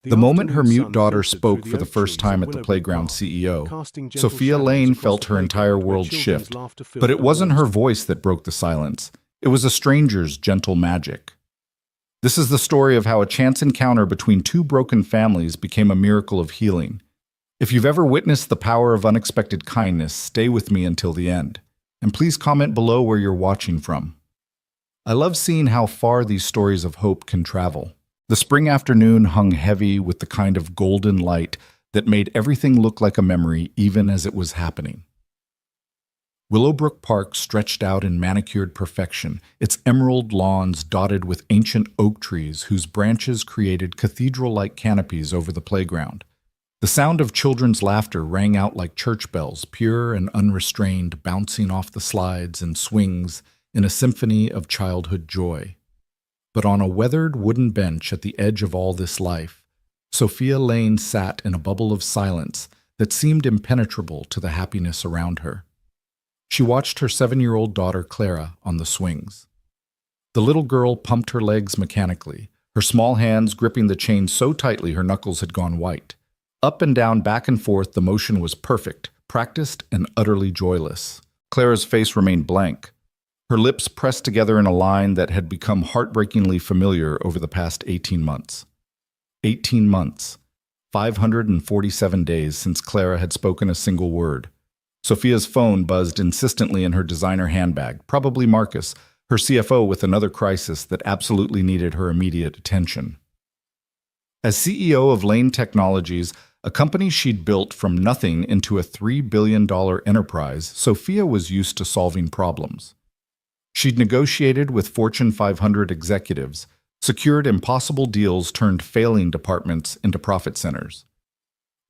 The moment her mute daughter spoke for the first time at the playground CEO, Sophia Lane felt her entire world shift. But it wasn't her voice that broke the silence. It was a stranger's gentle magic. This is the story of how a chance encounter between two broken families became a miracle of healing. If you've ever witnessed the power of unexpected kindness, stay with me until the end. And please comment below where you're watching from. I love seeing how far these stories of hope can travel. The spring afternoon hung heavy with the kind of golden light that made everything look like a memory even as it was happening. Willowbrook Park stretched out in manicured perfection, its emerald lawns dotted with ancient oak trees whose branches created cathedral-like canopies over the playground. The sound of children's laughter rang out like church bells, pure and unrestrained, bouncing off the slides and swings in a symphony of childhood joy. But on a weathered wooden bench at the edge of all this life, Sophia Lane sat in a bubble of silence that seemed impenetrable to the happiness around her. She watched her 7-year-old daughter Clara on the swings. The little girl pumped her legs mechanically, her small hands gripping the chain so tightly her knuckles had gone white. Up and down, back and forth, the motion was perfect, practiced, and utterly joyless. Clara's face remained blank, her lips pressed together in a line that had become heartbreakingly familiar over the past 18 months. 18 months, 547 days since Clara had spoken a single word. Sophia's phone buzzed insistently in her designer handbag, probably Marcus, her CFO, with another crisis that absolutely needed her immediate attention. As CEO of Lane Technologies, a company she'd built from nothing into a $3 billion enterprise, Sophia was used to solving problems. She'd negotiated with Fortune 500 executives, secured impossible deals turned failing departments into profit centers.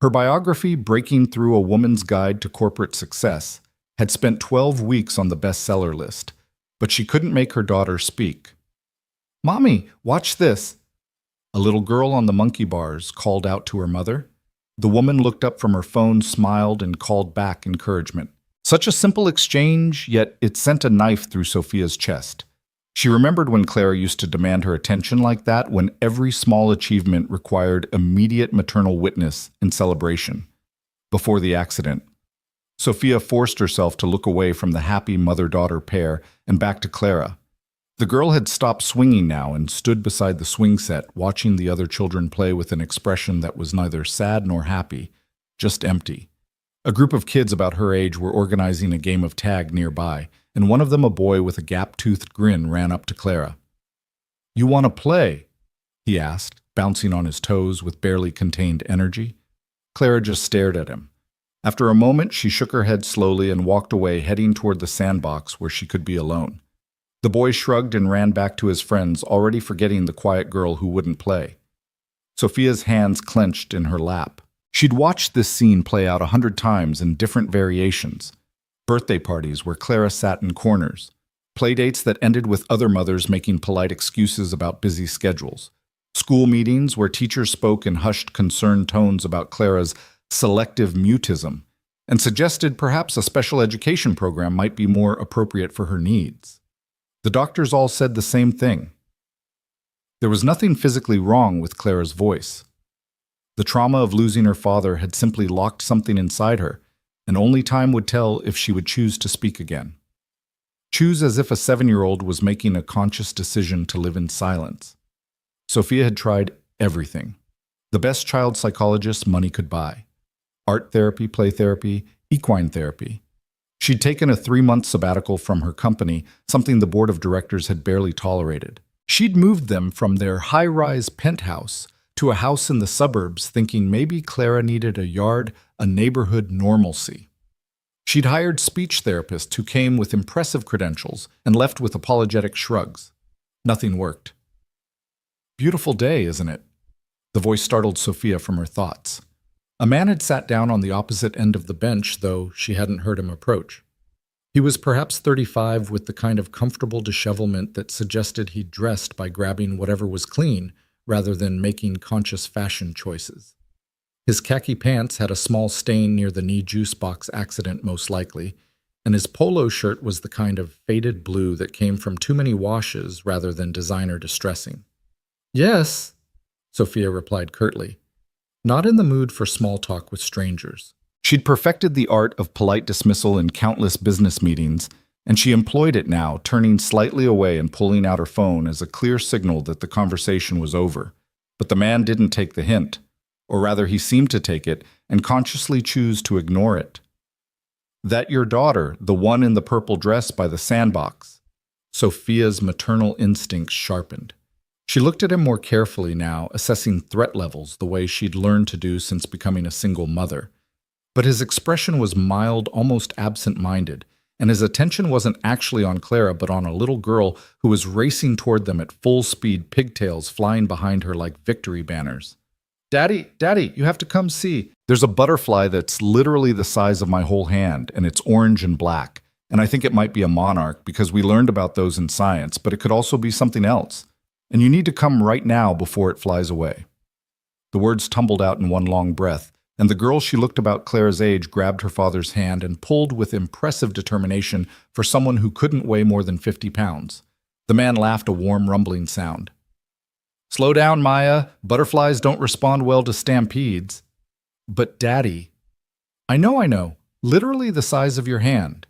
Her biography, Breaking Through: A Woman's Guide to Corporate Success, had spent 12 weeks on the bestseller list, but she couldn't make her daughter speak. "Mommy, watch this!" A little girl on the monkey bars called out to her mother. The woman looked up from her phone, smiled, and called back encouragement. Such a simple exchange, yet it sent a knife through Sophia's chest. She remembered when Clara used to demand her attention like that, when every small achievement required immediate maternal witness and celebration. Before the accident, Sophia forced herself to look away from the happy mother-daughter pair and back to Clara. The girl had stopped swinging now and stood beside the swing set, watching the other children play with an expression that was neither sad nor happy, just empty. A group of kids about her age were organizing a game of tag nearby, and one of them, a boy with a gap-toothed grin, ran up to Clara. "You want to play?" he asked, bouncing on his toes with barely contained energy. Clara just stared at him. After a moment, she shook her head slowly and walked away, heading toward the sandbox where she could be alone. The boy shrugged and ran back to his friends, already forgetting the quiet girl who wouldn't play. Sophia's hands clenched in her lap. She'd watched this scene play out 100 times in different variations. Birthday parties where Clara sat in corners. Playdates that ended with other mothers making polite excuses about busy schedules. School meetings where teachers spoke in hushed, concerned tones about Clara's selective mutism and suggested perhaps a special education program might be more appropriate for her needs. The doctors all said the same thing. There was nothing physically wrong with Clara's voice. The trauma of losing her father had simply locked something inside her, and only time would tell if she would choose to speak again. Choose as if a 7-year-old was making a conscious decision to live in silence. Sophia had tried everything. The best child psychologist money could buy. Art therapy, play therapy, equine therapy. She'd taken a 3-month sabbatical from her company, something the board of directors had barely tolerated. She'd moved them from their high-rise penthouse to a house in the suburbs, thinking maybe Clara needed a yard, a neighborhood normalcy. She'd hired speech therapists who came with impressive credentials and left with apologetic shrugs. Nothing worked. "Beautiful day, isn't it?" The voice startled Sophia from her thoughts. A man had sat down on the opposite end of the bench, though she hadn't heard him approach. He was perhaps 35, with the kind of comfortable dishevelment that suggested he'd dressed by grabbing whatever was clean, rather than making conscious fashion choices. His khaki pants had a small stain near the knee juice box accident, most likely, and his polo shirt was the kind of faded blue that came from too many washes rather than designer distressing. "Yes," Sophia replied curtly. not in the mood for small talk with strangers. She'd perfected the art of polite dismissal in countless business meetings, and she employed it now, turning slightly away and pulling out her phone as a clear signal that the conversation was over. But the man didn't take the hint, or rather he seemed to take it and consciously choose to ignore it. "That your daughter, the one in the purple dress by the sandbox?" Sophia's maternal instincts sharpened. She looked at him more carefully now, assessing threat levels the way she'd learned to do since becoming a single mother. But his expression was mild, almost absent-minded, and his attention wasn't actually on Clara but on a little girl who was racing toward them at full speed, pigtails flying behind her like victory banners. "Daddy, Daddy, you have to come see. There's a butterfly that's literally the size of my whole hand, and it's orange and black. And I think it might be a monarch because we learned about those in science, but it could also be something else. And you need to come right now before it flies away." The words tumbled out in one long breath, and the girl she looked about Clara's age grabbed her father's hand and pulled with impressive determination for someone who couldn't weigh more than 50 pounds. The man laughed a warm, rumbling sound. "Slow down, Maya. Butterflies don't respond well to stampedes." "But, Daddy—" I know. Literally the size of your hand.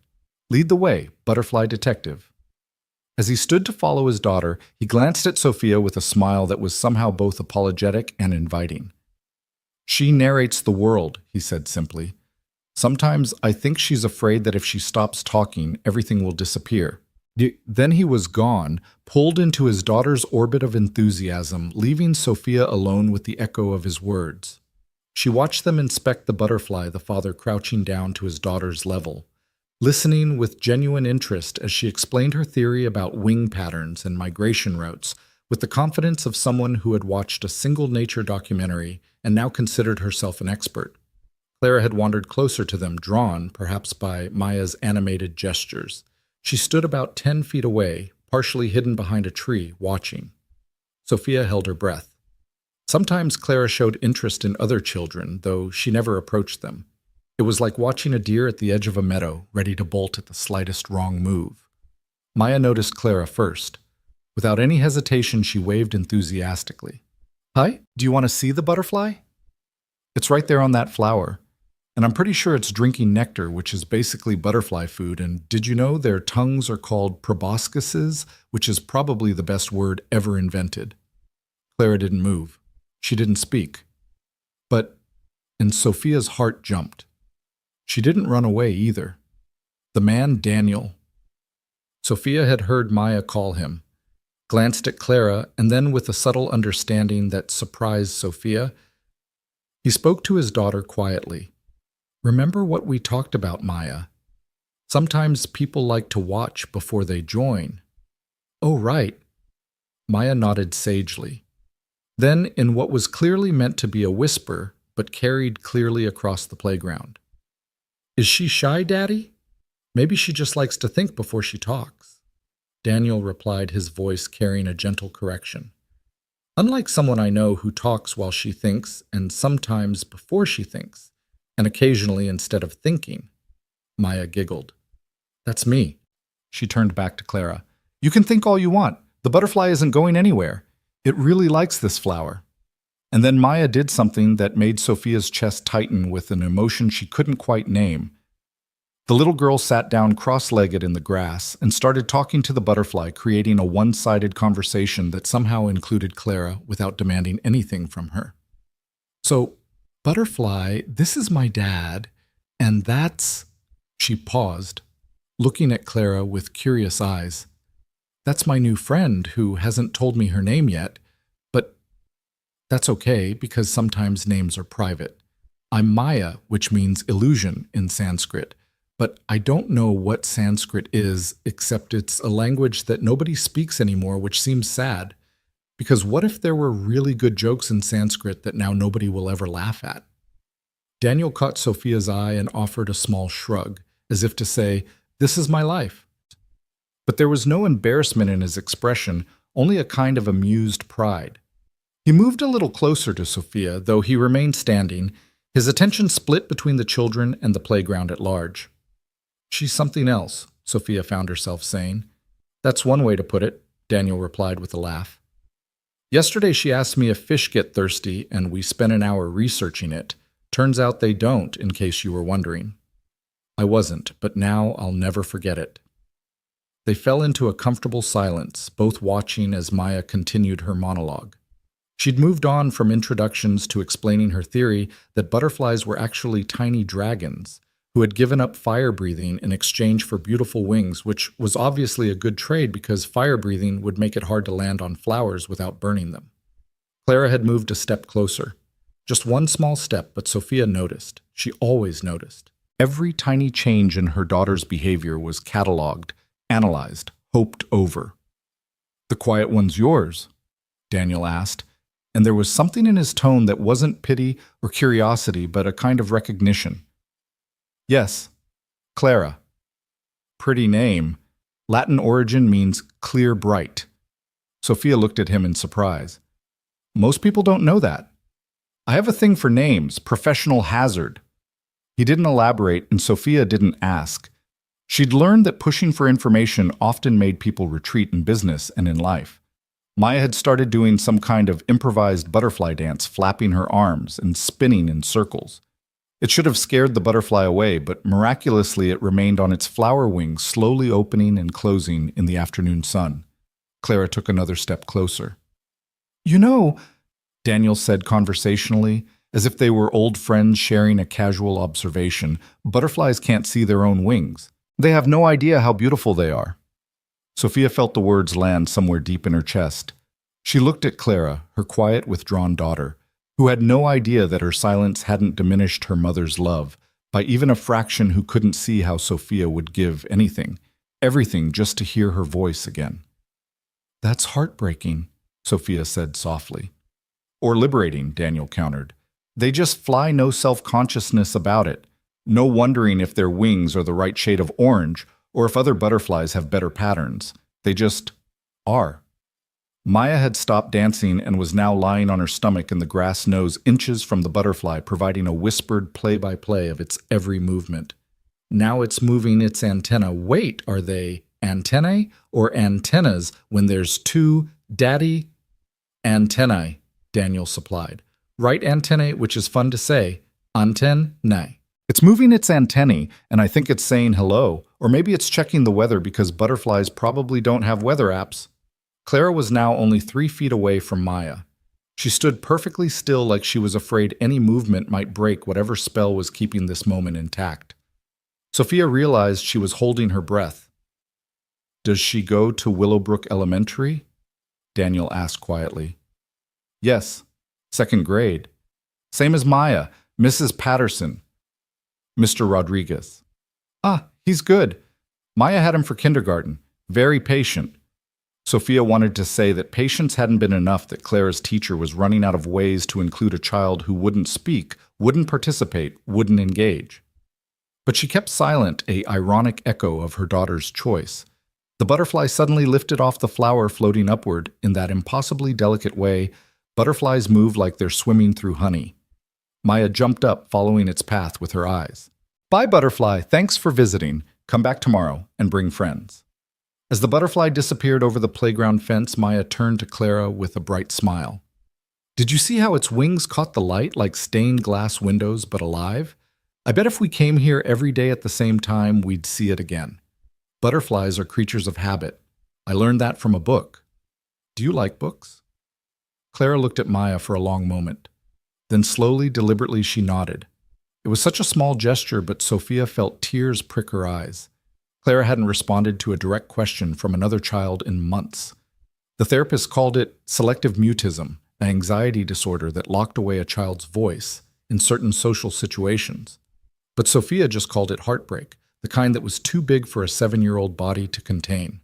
Lead the way, butterfly detective." As he stood to follow his daughter, he glanced at Sophia with a smile that was somehow both apologetic and inviting. "She narrates the world," he said simply. "Sometimes I think she's afraid that if she stops talking, everything will disappear." Then he was gone, pulled into his daughter's orbit of enthusiasm, leaving Sophia alone with the echo of his words. She watched them inspect the butterfly, the father crouching down to his daughter's level, listening with genuine interest as she explained her theory about wing patterns and migration routes, with the confidence of someone who had watched a single nature documentary and now considered herself an expert. Clara had wandered closer to them, drawn, perhaps by Maya's animated gestures. She stood about 10 feet away, partially hidden behind a tree, watching. Sophia held her breath. Sometimes Clara showed interest in other children, though she never approached them. It was like watching a deer at the edge of a meadow, ready to bolt at the slightest wrong move. Maya noticed Clara first. Without any hesitation, she waved enthusiastically. "Hi, do you want to see the butterfly?" "It's right there on that flower. And I'm pretty sure it's drinking nectar, which is basically butterfly food. And did you know their tongues are called proboscises, which is probably the best word ever invented?" Clara didn't move. She didn't speak. And Sophia's heart jumped. She didn't run away either. The man, Daniel. Sophia had heard Maya call him, glanced at Clara, and then with a subtle understanding that surprised Sophia, he spoke to his daughter quietly. "Remember what we talked about, Maya? Sometimes people like to watch before they join." "Oh, right." Maya nodded sagely. Then, in what was clearly meant to be a whisper, but carried clearly across the playground, "Is she shy, Daddy? Maybe she just likes to think before she talks." Daniel replied, his voice carrying a gentle correction. "Unlike someone I know who talks while she thinks, and sometimes before she thinks, and occasionally instead of thinking." Maya giggled. "That's me." She turned back to Clara. "You can think all you want. The butterfly isn't going anywhere. It really likes this flower." And then Maya did something that made Sophia's chest tighten with an emotion she couldn't quite name. The little girl sat down cross-legged in the grass and started talking to the butterfly, creating a one-sided conversation that somehow included Clara without demanding anything from her. "So, Butterfly, this is my dad, and that's—" She paused, looking at Clara with curious eyes. "That's my new friend who hasn't told me her name yet, but that's okay because sometimes names are private. I'm Maya, which means illusion in Sanskrit, but I don't know what Sanskrit is, except it's a language that nobody speaks anymore, which seems sad. Because what if there were really good jokes in Sanskrit that now nobody will ever laugh at?" Daniel caught Sophia's eye and offered a small shrug, as if to say, "This is my life." But there was no embarrassment in his expression, only a kind of amused pride. He moved a little closer to Sophia, though he remained standing, his attention split between the children and the playground at large. "She's something else," Sophia found herself saying. "That's one way to put it," Daniel replied with a laugh. Yesterday she asked me if fish get thirsty, and we spent an hour researching it. Turns out they don't, in case you were wondering. I wasn't, but now I'll never forget it. They fell into a comfortable silence, both watching as Maya continued her monologue. She'd moved on from introductions to explaining her theory that butterflies were actually tiny dragons who had given up fire breathing in exchange for beautiful wings, which was obviously a good trade because fire breathing would make it hard to land on flowers without burning them. Clara had moved a step closer. Just one small step, but Sophia noticed. She always noticed. Every tiny change in her daughter's behavior was catalogued, analyzed, hoped over. "The quiet one's yours?" Daniel asked, and there was something in his tone that wasn't pity or curiosity, but a kind of recognition. "Yes, Clara. Pretty name. Latin origin means clear bright." Sophia looked at him in surprise. "Most people don't know that. I have a thing for names, professional hazard." He didn't elaborate, and Sophia didn't ask. She'd learned that pushing for information often made people retreat in business and in life. Maya had started doing some kind of improvised butterfly dance, flapping her arms and spinning in circles. It should have scared the butterfly away, but miraculously it remained on its flower wings, slowly opening and closing in the afternoon sun. Clara took another step closer. "You know," Daniel said conversationally, as if they were old friends sharing a casual observation, "butterflies can't see their own wings. They have no idea how beautiful they are." Sophia felt the words land somewhere deep in her chest. She looked at Clara, her quiet, withdrawn daughter, who had no idea that her silence hadn't diminished her mother's love by even a fraction, who couldn't see how Sophia would give anything, everything, just to hear her voice again. "That's heartbreaking," Sophia said softly. "Or liberating," Daniel countered. "They just fly, no self-consciousness about it, no wondering if their wings are the right shade of orange or if other butterflies have better patterns. They just are." Maya had stopped dancing and was now lying on her stomach in the grass nose, inches from the butterfly, providing a whispered play-by-play of its every movement. "Now it's moving its antenna." "Wait, are they antennae or antennas when there's two daddy?" "Antennae," Daniel supplied. "Right antennae, which is fun to say. Antennae. It's moving its antennae, and I think it's saying hello, or maybe it's checking the weather because butterflies probably don't have weather apps." Clara was now only 3 feet away from Maya. She stood perfectly still, like she was afraid any movement might break whatever spell was keeping this moment intact. Sophia realized she was holding her breath. "Does she go to Willowbrook Elementary?" Daniel asked quietly. "Yes, 2nd grade. Same as Maya, Mrs. Patterson. Mr. Rodriguez." "Ah, he's good. Maya had him for kindergarten. Very patient." Sophia wanted to say that patience hadn't been enough, that Clara's teacher was running out of ways to include a child who wouldn't speak, wouldn't participate, wouldn't engage. But she kept silent, a ironic echo of her daughter's choice. The butterfly suddenly lifted off the flower, floating upward in that impossibly delicate way butterflies move like they're swimming through honey. Maya jumped up, following its path with her eyes. "Bye, butterfly. Thanks for visiting. Come back tomorrow and bring friends." As the butterfly disappeared over the playground fence, Maya turned to Clara with a bright smile. "Did you see how its wings caught the light like stained glass windows, but alive? I bet if we came here every day at the same time, we'd see it again. Butterflies are creatures of habit. I learned that from a book. Do you like books?" Clara looked at Maya for a long moment. Then slowly, deliberately, she nodded. It was such a small gesture, but Sophia felt tears prick her eyes. Clara hadn't responded to a direct question from another child in months. The therapist called it selective mutism, an anxiety disorder that locked away a child's voice in certain social situations. But Sophia just called it heartbreak, the kind that was too big for a 7-year-old body to contain.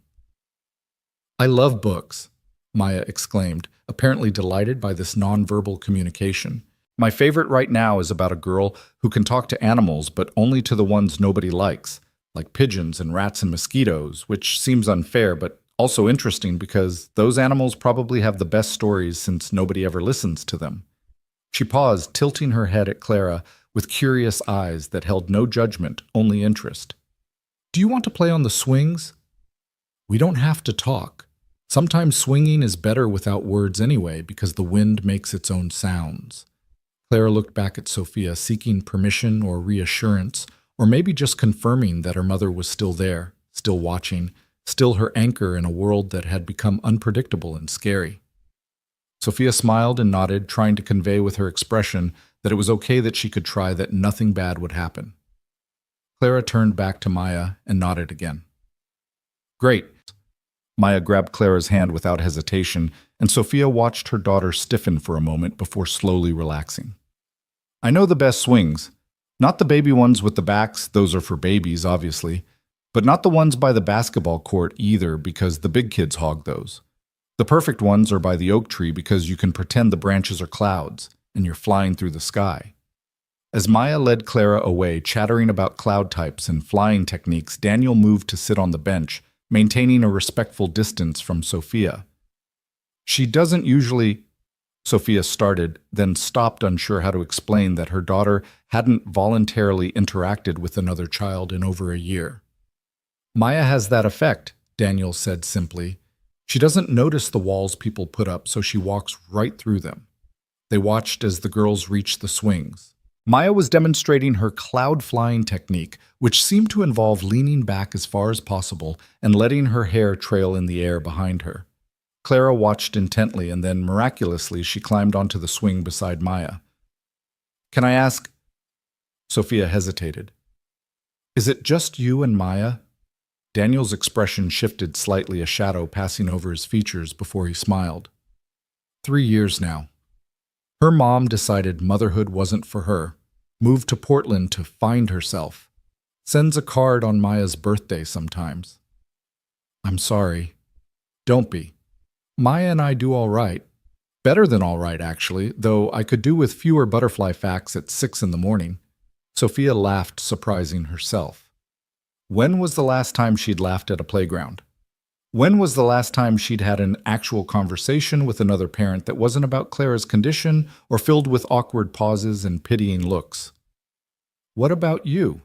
"I love books," Maya exclaimed, apparently delighted by this nonverbal communication. "My favorite right now is about a girl who can talk to animals, but only to the ones nobody likes, like pigeons and rats and mosquitoes, which seems unfair, but also interesting because those animals probably have the best stories since nobody ever listens to them." She paused, tilting her head at Clara with curious eyes that held no judgment, only interest. "Do you want to play on the swings?" "We don't have to talk." Sometimes swinging is better without words anyway, because the wind makes its own sounds. Clara looked back at Sophia, seeking permission or reassurance, or maybe just confirming that her mother was still there, still watching, still her anchor in a world that had become unpredictable and scary. Sophia smiled and nodded, trying to convey with her expression that it was okay that she could try, that nothing bad would happen. Clara turned back to Maya and nodded again. Great. Maya grabbed Clara's hand without hesitation, and Sophia watched her daughter stiffen for a moment before slowly relaxing. I know the best swings. Not the baby ones with the backs, those are for babies, obviously, but not the ones by the basketball court either, because the big kids hog those. The perfect ones are by the oak tree because you can pretend the branches are clouds, and you're flying through the sky. As Maya led Clara away, chattering about cloud types and flying techniques, Daniel moved to sit on the bench, maintaining a respectful distance from Sophia. She doesn't usually, Sophia started, then stopped, unsure how to explain that her daughter hadn't voluntarily interacted with another child in over a year. Maya has that effect, Daniel said simply. She doesn't notice the walls people put up, so she walks right through them. They watched as the girls reached the swings. Maya was demonstrating her cloud flying technique, which seemed to involve leaning back as far as possible and letting her hair trail in the air behind her. Clara watched intently, and then, miraculously, she climbed onto the swing beside Maya. Can I ask? Sophia hesitated. Is it just you and Maya? Daniel's expression shifted slightly, a shadow passing over his features before he smiled. 3 years now. Her mom decided motherhood wasn't for her, moved to Portland to find herself, sends a card on Maya's birthday sometimes. I'm sorry. Don't be. Maya and I do all right. Better than all right, actually, though I could do with fewer butterfly facts at 6 in the morning. Sophia laughed, surprising herself. When was the last time she'd laughed at a playground? When was the last time she'd had an actual conversation with another parent that wasn't about Clara's condition or filled with awkward pauses and pitying looks? What about you?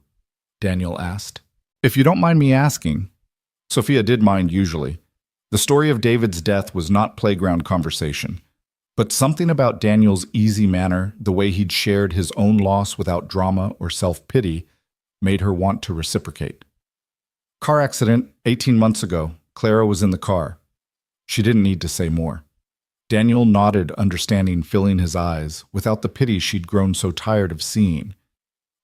Daniel asked. If you don't mind me asking. Sophia did mind usually. The story of David's death was not playground conversation, but something about Daniel's easy manner, the way he'd shared his own loss without drama or self-pity, made her want to reciprocate. Car accident 18 months ago. Clara was in the car. She didn't need to say more. Daniel nodded, understanding, filling his eyes, without the pity she'd grown so tired of seeing.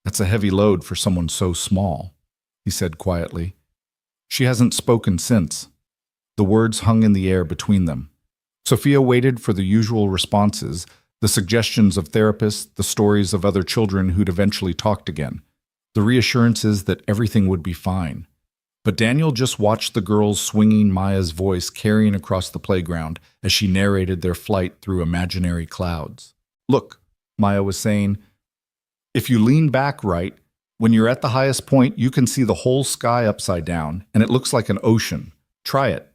That's a heavy load for someone so small, he said quietly. She hasn't spoken since. The words hung in the air between them. Sophia waited for the usual responses, the suggestions of therapists, the stories of other children who'd eventually talked again, the reassurances that everything would be fine. But Daniel just watched the girls swinging Maya's voice carrying across the playground as she narrated their flight through imaginary clouds. Look, Maya was saying, if you lean back right, when you're at the highest point, you can see the whole sky upside down, and it looks like an ocean. Try it.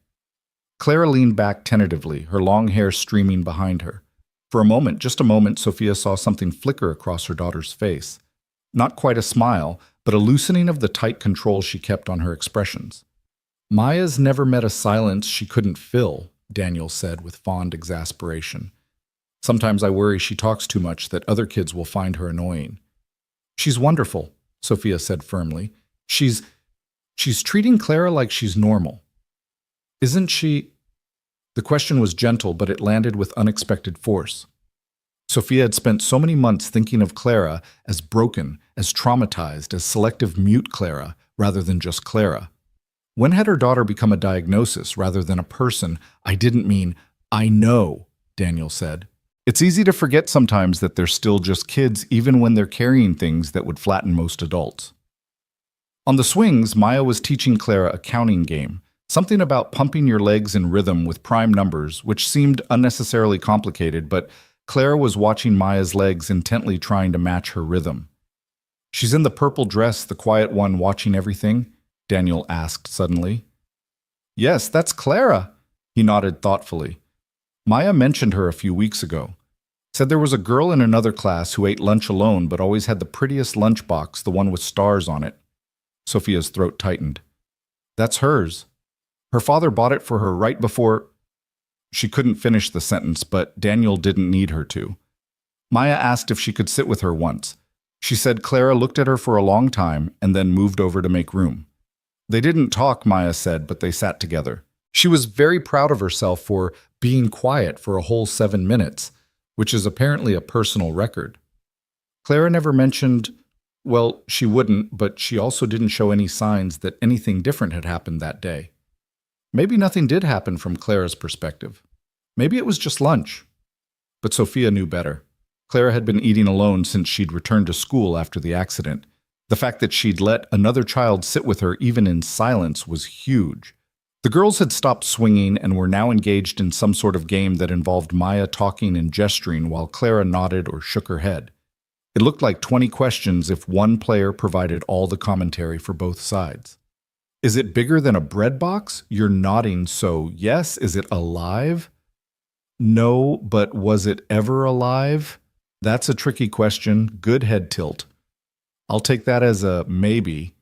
Clara leaned back tentatively, her long hair streaming behind her. For a moment, just a moment, Sophia saw something flicker across her daughter's face. Not quite a smile, but a loosening of the tight control she kept on her expressions. Maya's never met a silence she couldn't fill, Daniel said with fond exasperation. Sometimes I worry she talks too much, that other kids will find her annoying. She's wonderful, Sophia said firmly. She's treating Clara like she's normal. Isn't she? The question was gentle, but it landed with unexpected force. Sophia had spent so many months thinking of Clara as broken, as traumatized, as selective mute Clara, rather than just Clara. When had her daughter become a diagnosis rather than a person? I didn't mean, I know, Daniel said. It's easy to forget sometimes that they're still just kids, even when they're carrying things that would flatten most adults. On the swings, Maya was teaching Clara a counting game, something about pumping your legs in rhythm with prime numbers, which seemed unnecessarily complicated, but Clara was watching Maya's legs intently, trying to match her rhythm. She's in the purple dress, the quiet one watching everything? Daniel asked suddenly. Yes, that's Clara, he nodded thoughtfully. Maya mentioned her a few weeks ago. Said there was a girl in another class who ate lunch alone but always had the prettiest lunchbox, the one with stars on it. Sophia's throat tightened. That's hers. Her father bought it for her right before. She couldn't finish the sentence, but Daniel didn't need her to. Maya asked if she could sit with her once. She said Clara looked at her for a long time and then moved over to make room. They didn't talk, Maya said, but they sat together. She was very proud of herself for being quiet for a whole 7 minutes, which is apparently a personal record. Clara never mentioned, well, she wouldn't, but she also didn't show any signs that anything different had happened that day. Maybe nothing did happen from Clara's perspective. Maybe it was just lunch. But Sophia knew better. Clara had been eating alone since she'd returned to school after the accident. The fact that she'd let another child sit with her even in silence was huge. The girls had stopped swinging and were now engaged in some sort of game that involved Maya talking and gesturing while Clara nodded or shook her head. It looked like 20 questions if one player provided all the commentary for both sides. Is it bigger than a bread box? You're nodding, so yes. Is it alive? No, but was it ever alive? That's a tricky question. Good head tilt. I'll take that as a maybe.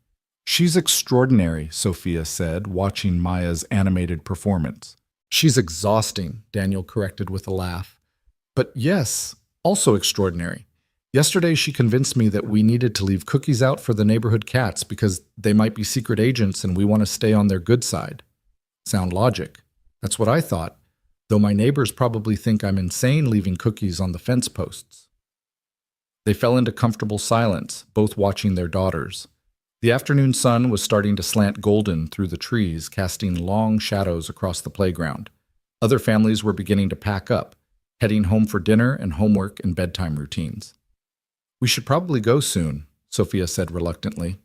She's extraordinary, Sophia said, watching Maya's animated performance. She's exhausting, Daniel corrected with a laugh. But yes, also extraordinary. Yesterday she convinced me that we needed to leave cookies out for the neighborhood cats because they might be secret agents and we want to stay on their good side. Sound logic. That's what I thought, though my neighbors probably think I'm insane leaving cookies on the fence posts. They fell into comfortable silence, both watching their daughters. The afternoon sun was starting to slant golden through the trees, casting long shadows across the playground. Other families were beginning to pack up, heading home for dinner and homework and bedtime routines. We should probably go soon, Sophia said reluctantly.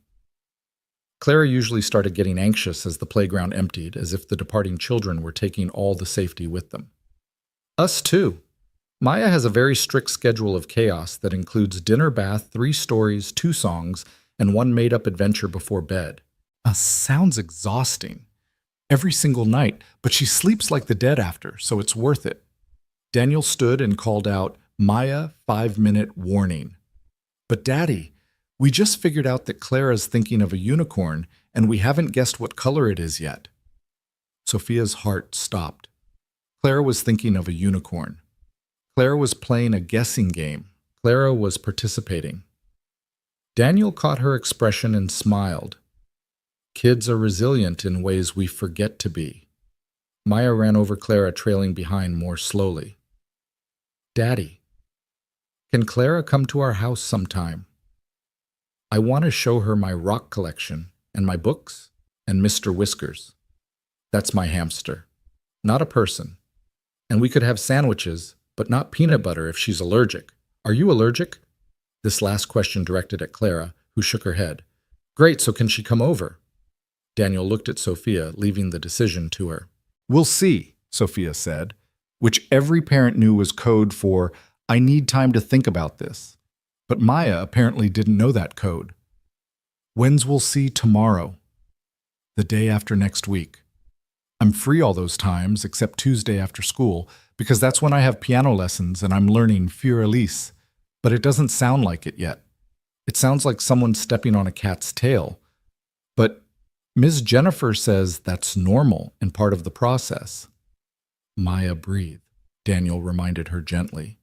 Clara usually started getting anxious as the playground emptied, as if the departing children were taking all the safety with them. Us too. Maya has a very strict schedule of chaos that includes dinner, bath, 3 stories, 2 songs, and 1 made-up adventure before bed. Sounds exhausting. Every single night, but she sleeps like the dead after, so it's worth it. Daniel stood and called out, Maya, 5-minute warning. But Daddy, we just figured out that Clara's thinking of a unicorn, and we haven't guessed what color it is yet. Sophia's heart stopped. Clara was thinking of a unicorn. Clara was playing a guessing game. Clara was participating. Daniel caught her expression and smiled. Kids are resilient in ways we forget to be. Maya ran over Clara, trailing behind more slowly. Daddy, can Clara come to our house sometime? I want to show her my rock collection and my books and Mr. Whiskers. That's my hamster, not a person. And we could have sandwiches, but not peanut butter if she's allergic. Are you allergic? This last question directed at Clara, who shook her head. Great, so can she come over? Daniel looked at Sophia, leaving the decision to her. We'll see, Sophia said, which every parent knew was code for, I need time to think about this. But Maya apparently didn't know that code. When's we'll see tomorrow? The day after next week. I'm free all those times, except Tuesday after school, because that's when I have piano lessons and I'm learning Für Elise. But it doesn't sound like it yet. It sounds like someone stepping on a cat's tail. But Ms. Jennifer says that's normal and part of the process. Maya breathed, Daniel reminded her gently.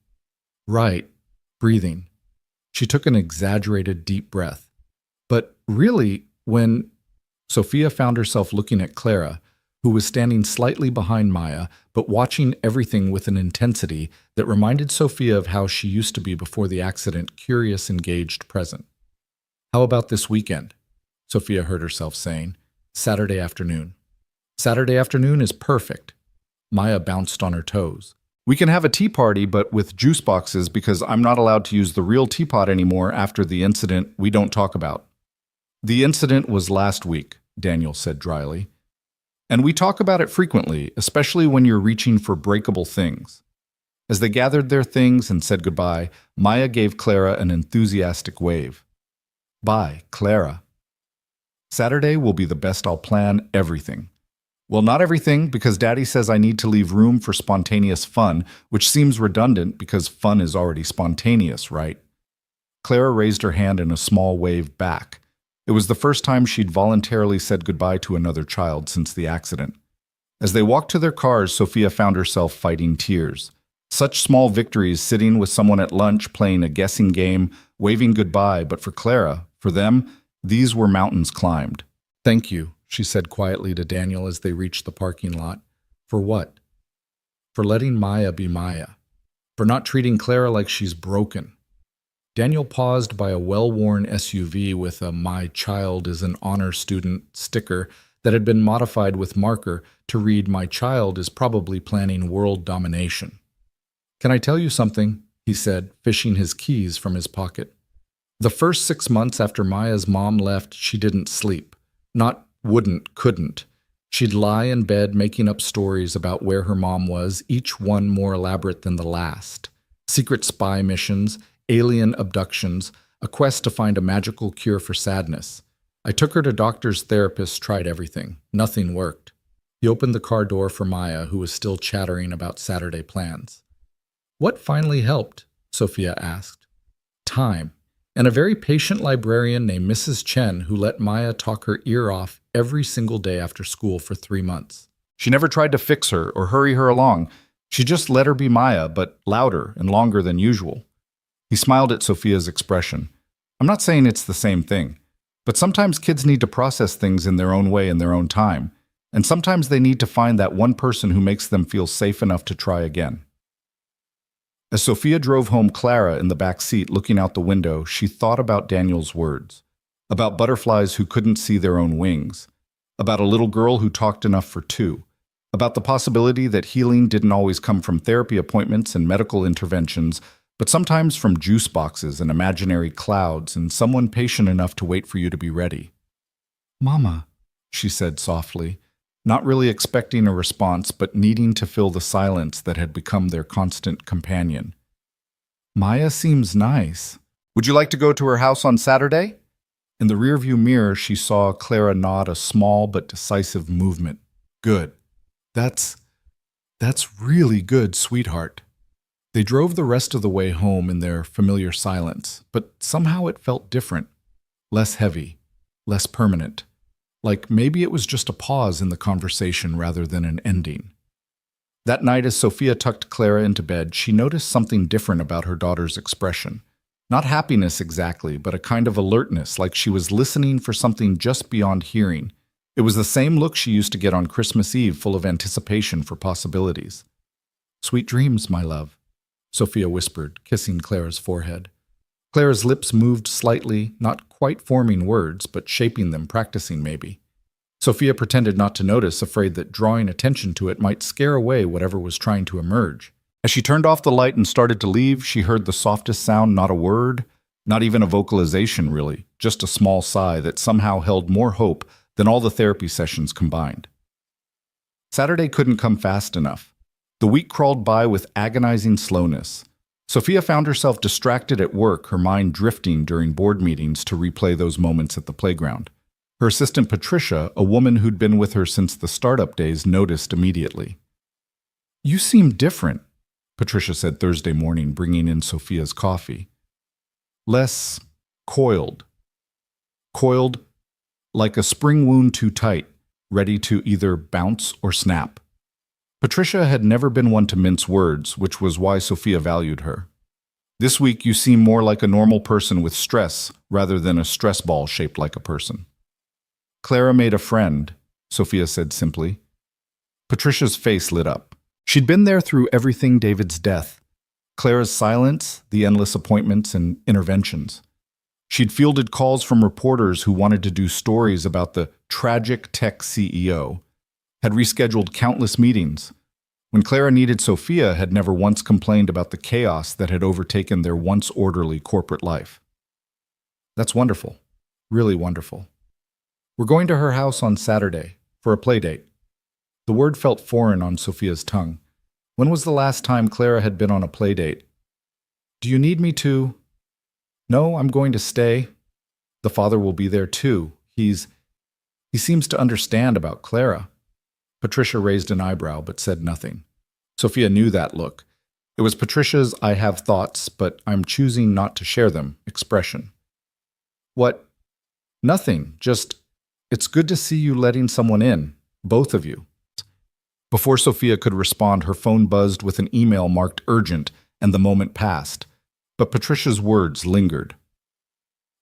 Right, breathing. She took an exaggerated deep breath. But really, when Sophia found herself looking at Clara, who was standing slightly behind Maya, but watching everything with an intensity that reminded Sophia of how she used to be before the accident, curious, engaged, present. How about this weekend? Sophia heard herself saying. Saturday afternoon. Saturday afternoon is perfect. Maya bounced on her toes. We can have a tea party, but with juice boxes because I'm not allowed to use the real teapot anymore after the incident we don't talk about. The incident was last week, Daniel said dryly. And we talk about it frequently, especially when you're reaching for breakable things. As they gathered their things and said goodbye, Maya gave Clara an enthusiastic wave. Bye, Clara. Saturday will be the best. I'll plan everything. Well, not everything, because Daddy says I need to leave room for spontaneous fun, which seems redundant because fun is already spontaneous, right? Clara raised her hand in a small wave back. It was the first time she'd voluntarily said goodbye to another child since the accident. As they walked to their cars, Sophia found herself fighting tears. Such small victories, sitting with someone at lunch, playing a guessing game, waving goodbye, but for Clara, for them, these were mountains climbed. "Thank you," she said quietly to Daniel as they reached the parking lot. "For what?" "For letting Maya be Maya. For not treating Clara like she's broken." Daniel paused by a well-worn SUV with a "My child is an honor student" sticker that had been modified with marker to read "My child is probably planning world domination." "Can I tell you something?" he said, fishing his keys from his pocket. "The first 6 months after Maya's mom left, she didn't sleep. Not wouldn't, couldn't. She'd lie in bed making up stories about where her mom was, each one more elaborate than the last. Secret spy missions, alien abductions, a quest to find a magical cure for sadness. I took her to doctors, therapists, tried everything. Nothing worked." He opened the car door for Maya, who was still chattering about Saturday plans. "What finally helped?" Sophia asked. "Time. And a very patient librarian named Mrs. Chen who let Maya talk her ear off every single day after school for 3 months. She never tried to fix her or hurry her along. She just let her be Maya, but louder and longer than usual." He smiled at Sophia's expression. "I'm not saying it's the same thing, but sometimes kids need to process things in their own way in their own time, and sometimes they need to find that one person who makes them feel safe enough to try again." As Sophia drove home, Clara in the back seat looking out the window, she thought about Daniel's words, about butterflies who couldn't see their own wings, about a little girl who talked enough for two, about the possibility that healing didn't always come from therapy appointments and medical interventions, but sometimes from juice boxes and imaginary clouds and someone patient enough to wait for you to be ready. "Mama," she said softly, not really expecting a response, but needing to fill the silence that had become their constant companion. "Maya seems nice. Would you like to go to her house on Saturday?" In the rearview mirror, she saw Clara nod a small but decisive movement. "Good. That's really good, sweetheart." They drove the rest of the way home in their familiar silence, but somehow it felt different, less heavy, less permanent. Like maybe it was just a pause in the conversation rather than an ending. That night, as Sophia tucked Clara into bed, she noticed something different about her daughter's expression. Not happiness exactly, but a kind of alertness, like she was listening for something just beyond hearing. It was the same look she used to get on Christmas Eve, full of anticipation for possibilities. "Sweet dreams, my love," Sophia whispered, kissing Clara's forehead. Clara's lips moved slightly, not quite forming words, but shaping them, practicing maybe. Sophia pretended not to notice, afraid that drawing attention to it might scare away whatever was trying to emerge. As she turned off the light and started to leave, she heard the softest sound, not a word, not even a vocalization really, just a small sigh that somehow held more hope than all the therapy sessions combined. Saturday couldn't come fast enough. The week crawled by with agonizing slowness. Sophia found herself distracted at work, her mind drifting during board meetings to replay those moments at the playground. Her assistant Patricia, a woman who'd been with her since the startup days, noticed immediately. "You seem different," Patricia said Thursday morning, bringing in Sophia's coffee. "Less coiled. Coiled like a spring wound too tight, ready to either bounce or snap." Patricia had never been one to mince words, which was why Sophia valued her. "This week you seem more like a normal person with stress rather than a stress ball shaped like a person." "Clara made a friend," Sophia said simply. Patricia's face lit up. She'd been there through everything David's death. Clara's silence, the endless appointments and interventions. She'd fielded calls from reporters who wanted to do stories about the tragic tech CEO, had rescheduled countless meetings. When Clara needed Sophia, had never once complained about the chaos that had overtaken their once orderly corporate life. "That's wonderful. Really wonderful. We're going to her house on Saturday for a play date." The word felt foreign on Sophia's tongue. When was the last time Clara had been on a play date? "Do you need me to?" "No, I'm going to stay. The father will be there too. He seems to understand about Clara." Patricia raised an eyebrow but said nothing. Sophia knew that look. It was Patricia's "I have thoughts, but I'm choosing not to share them" expression. "What?" "Nothing. Just, it's good to see you letting someone in. Both of you." Before Sophia could respond, her phone buzzed with an email marked urgent, and the moment passed. But Patricia's words lingered.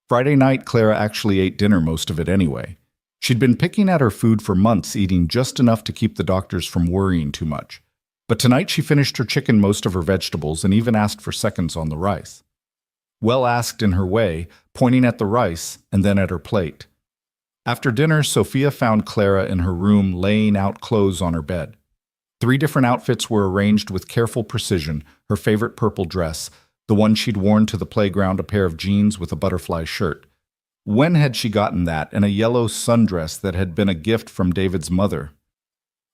Friday night, Clara actually ate dinner, most of it anyway. She'd been picking at her food for months, eating just enough to keep the doctors from worrying too much. But tonight she finished her chicken, most of her vegetables, and even asked for seconds on the rice. Well asked in her way, pointing at the rice and then at her plate. After dinner, Sophia found Clara in her room laying out clothes on her bed. 3 different outfits were arranged with careful precision: her favorite purple dress, the one she'd worn to the playground, a pair of jeans with a butterfly shirt. When had she gotten that, and a yellow sundress that had been a gift from David's mother?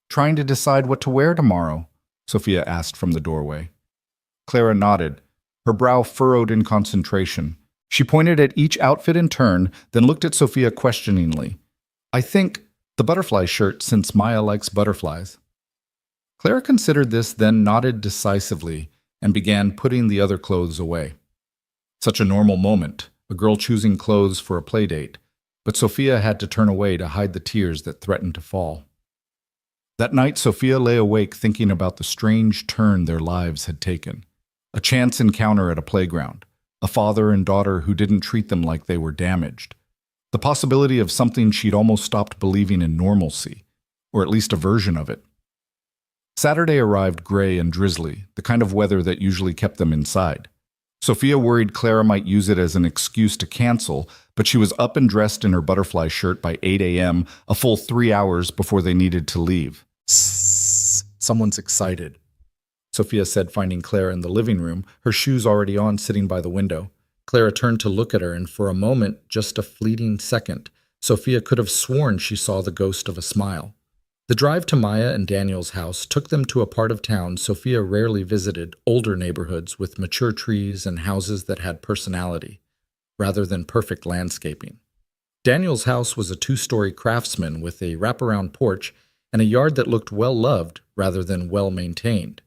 Trying to decide what to wear tomorrow? Sophia asked from the doorway. Clara nodded, her brow furrowed in concentration. She pointed at each outfit in turn, then looked at Sophia questioningly. I think the butterfly shirt, since Maya likes butterflies. Clara considered this, then nodded decisively and began putting the other clothes away. Such a normal moment, a girl choosing clothes for a play date, but Sophia had to turn away to hide the tears that threatened to fall. That night, Sophia lay awake thinking about the strange turn their lives had taken. A chance encounter at a playground, a father and daughter who didn't treat them like they were damaged, the possibility of something she'd almost stopped believing in: normalcy, or at least a version of it. Saturday arrived gray and drizzly, the kind of weather that usually kept them inside. Sophia worried Clara might use it as an excuse to cancel, but she was up and dressed in her butterfly shirt by 8 a.m., a full 3 hours before they needed to leave. Someone's excited, Sophia said, finding Clara in the living room, her shoes already on, sitting by the window. Clara turned to look at her, and for a moment, just a fleeting second, Sophia could have sworn she saw the ghost of a smile. The drive to Maya and Daniel's house took them to a part of town Sophia rarely visited: older neighborhoods with mature trees and houses that had personality, rather than perfect landscaping. Daniel's house was a 2-story craftsman with a wraparound porch and a yard that looked well-loved rather than well-maintained.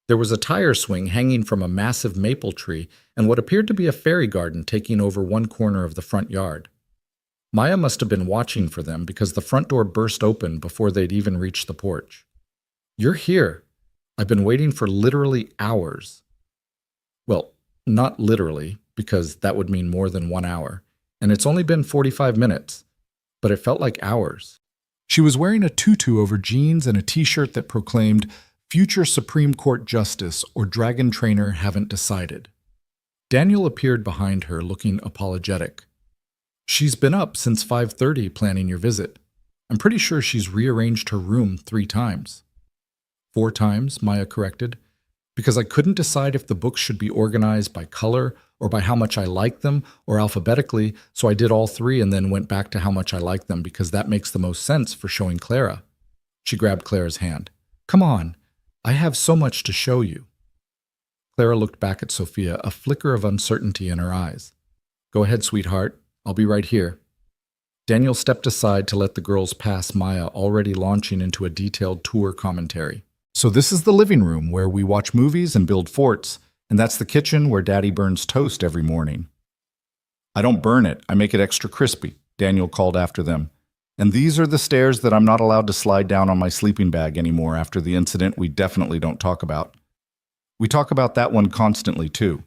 There was a tire swing hanging from a massive maple tree and what appeared to be a fairy garden taking over one corner of the front yard. Maya must have been watching for them because the front door burst open before they'd even reached the porch. "You're here. I've been waiting for literally hours." Well, not literally, because that would mean more than 1 hour, and it's only been 45 minutes, but it felt like hours. She was wearing a tutu over jeans and a t-shirt that proclaimed, "Future Supreme Court Justice" or "Dragon Trainer Haven't Decided." Daniel appeared behind her, looking apologetic. "She's been up since 5:30 planning your visit. I'm pretty sure she's rearranged her room 3 times. 4 times, Maya corrected, because I couldn't decide if the books should be organized by color or by how much I like them or alphabetically, so I did all 3 and then went back to how much I like them because that makes the most sense for showing Clara." She grabbed Clara's hand. "Come on, I have so much to show you." Clara looked back at Sophia, a flicker of uncertainty in her eyes. "Go ahead, sweetheart. I'll be right here." Daniel stepped aside to let the girls pass Maya, already launching into a detailed tour commentary. "So this is the living room where we watch movies and build forts, and that's the kitchen where Daddy burns toast every morning." "I don't burn it, I make it extra crispy," Daniel called after them. "And these are the stairs that I'm not allowed to slide down on my sleeping bag anymore after the incident we definitely don't talk about. We talk about that one constantly, too."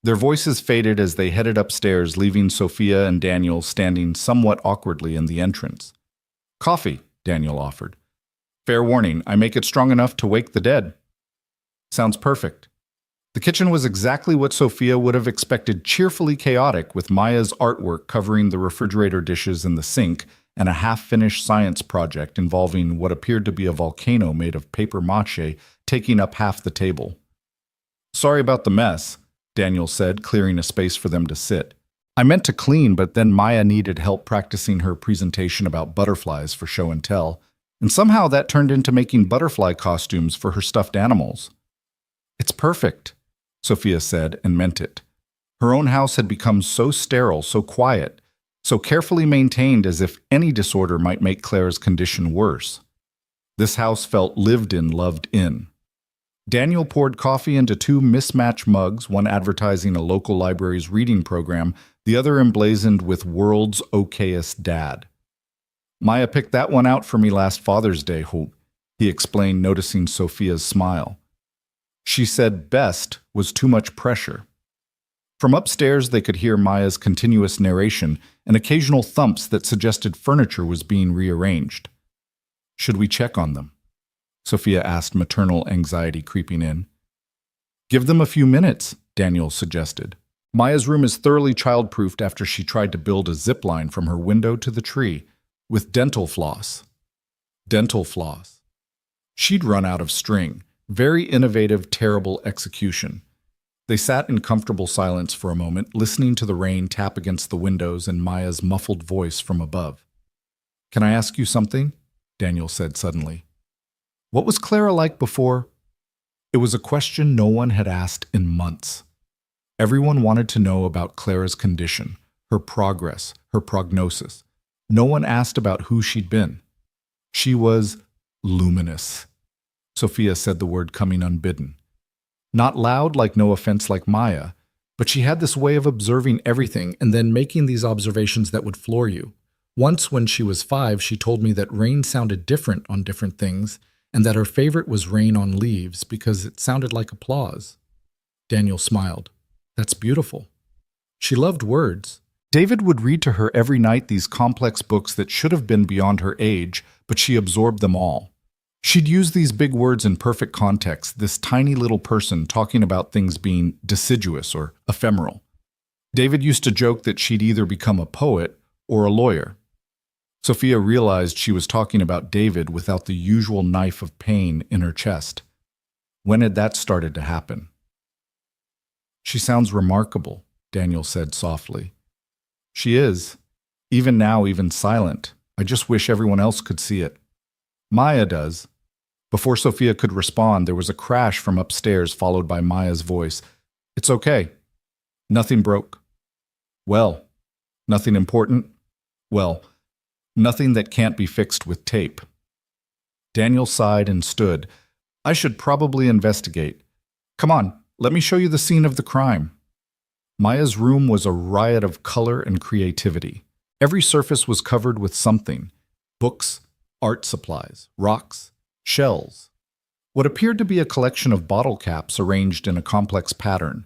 Their voices faded as they headed upstairs, leaving Sophia and Daniel standing somewhat awkwardly in the entrance. "Coffee," Daniel offered. "Fair warning, I make it strong enough to wake the dead." "Sounds perfect." The kitchen was exactly what Sophia would have expected: cheerfully chaotic, with Maya's artwork covering the refrigerator dishes and the sink, and a half-finished science project involving what appeared to be a volcano made of paper mache taking up half the table. "Sorry about the mess," Daniel said, clearing a space for them to sit. "I meant to clean, but then Maya needed help practicing her presentation about butterflies for show and tell, and somehow that turned into making butterfly costumes for her stuffed animals." "It's perfect," Sophia said, and meant it. Her own house had become so sterile, so quiet, so carefully maintained, as if any disorder might make Clara's condition worse. This house felt lived in, loved in. Daniel poured coffee into 2 mismatched mugs, one advertising a local library's reading program, the other emblazoned with "World's Okayest Dad." "Maya picked that one out for me last Father's Day, Hope. he explained, noticing Sophia's smile. She said best was too much pressure. From upstairs, they could hear Maya's continuous narration and occasional thumps that suggested furniture was being rearranged. Should we check on them? Sophia asked, maternal anxiety creeping in. Give them a few minutes, Daniel suggested. Maya's room is thoroughly child-proofed after she tried to build a zip line from her window to the tree with dental floss. Dental floss. She'd run out of string. Very innovative, terrible execution. They sat in comfortable silence for a moment, listening to the rain tap against the windows and Maya's muffled voice from above. Can I ask you something? Daniel said suddenly. What was Clara like before? It was a question no one had asked in months. Everyone wanted to know about Clara's condition, her progress, her prognosis. No one asked about who she'd been. She was luminous. Sophia said the word coming unbidden. Not loud like no offense like Maya, but she had this way of observing everything and then making these observations that would floor you. Once when she was 5, she told me that rain sounded different on different things and that her favorite was rain on leaves because it sounded like applause. Daniel smiled. That's beautiful. She loved words. David would read to her every night these complex books that should have been beyond her age, but she absorbed them all. She'd use these big words in perfect context, this tiny little person talking about things being deciduous or ephemeral. David used to joke that she'd either become a poet or a lawyer. Sophia realized she was talking about David without the usual knife of pain in her chest. When had that started to happen? She sounds remarkable, Daniel said softly. She is. Even now, even silent. I just wish everyone else could see it. Maya does. Before Sophia could respond, there was a crash from upstairs followed by Maya's voice. It's okay. Nothing broke. Well, nothing important? Well, nothing that can't be fixed with tape. Daniel sighed and stood. I should probably investigate. Come on, let me show you the scene of the crime. Maya's room was a riot of color and creativity. Every surface was covered with something. Books, art supplies, rocks, shells. What appeared to be a collection of bottle caps arranged in a complex pattern.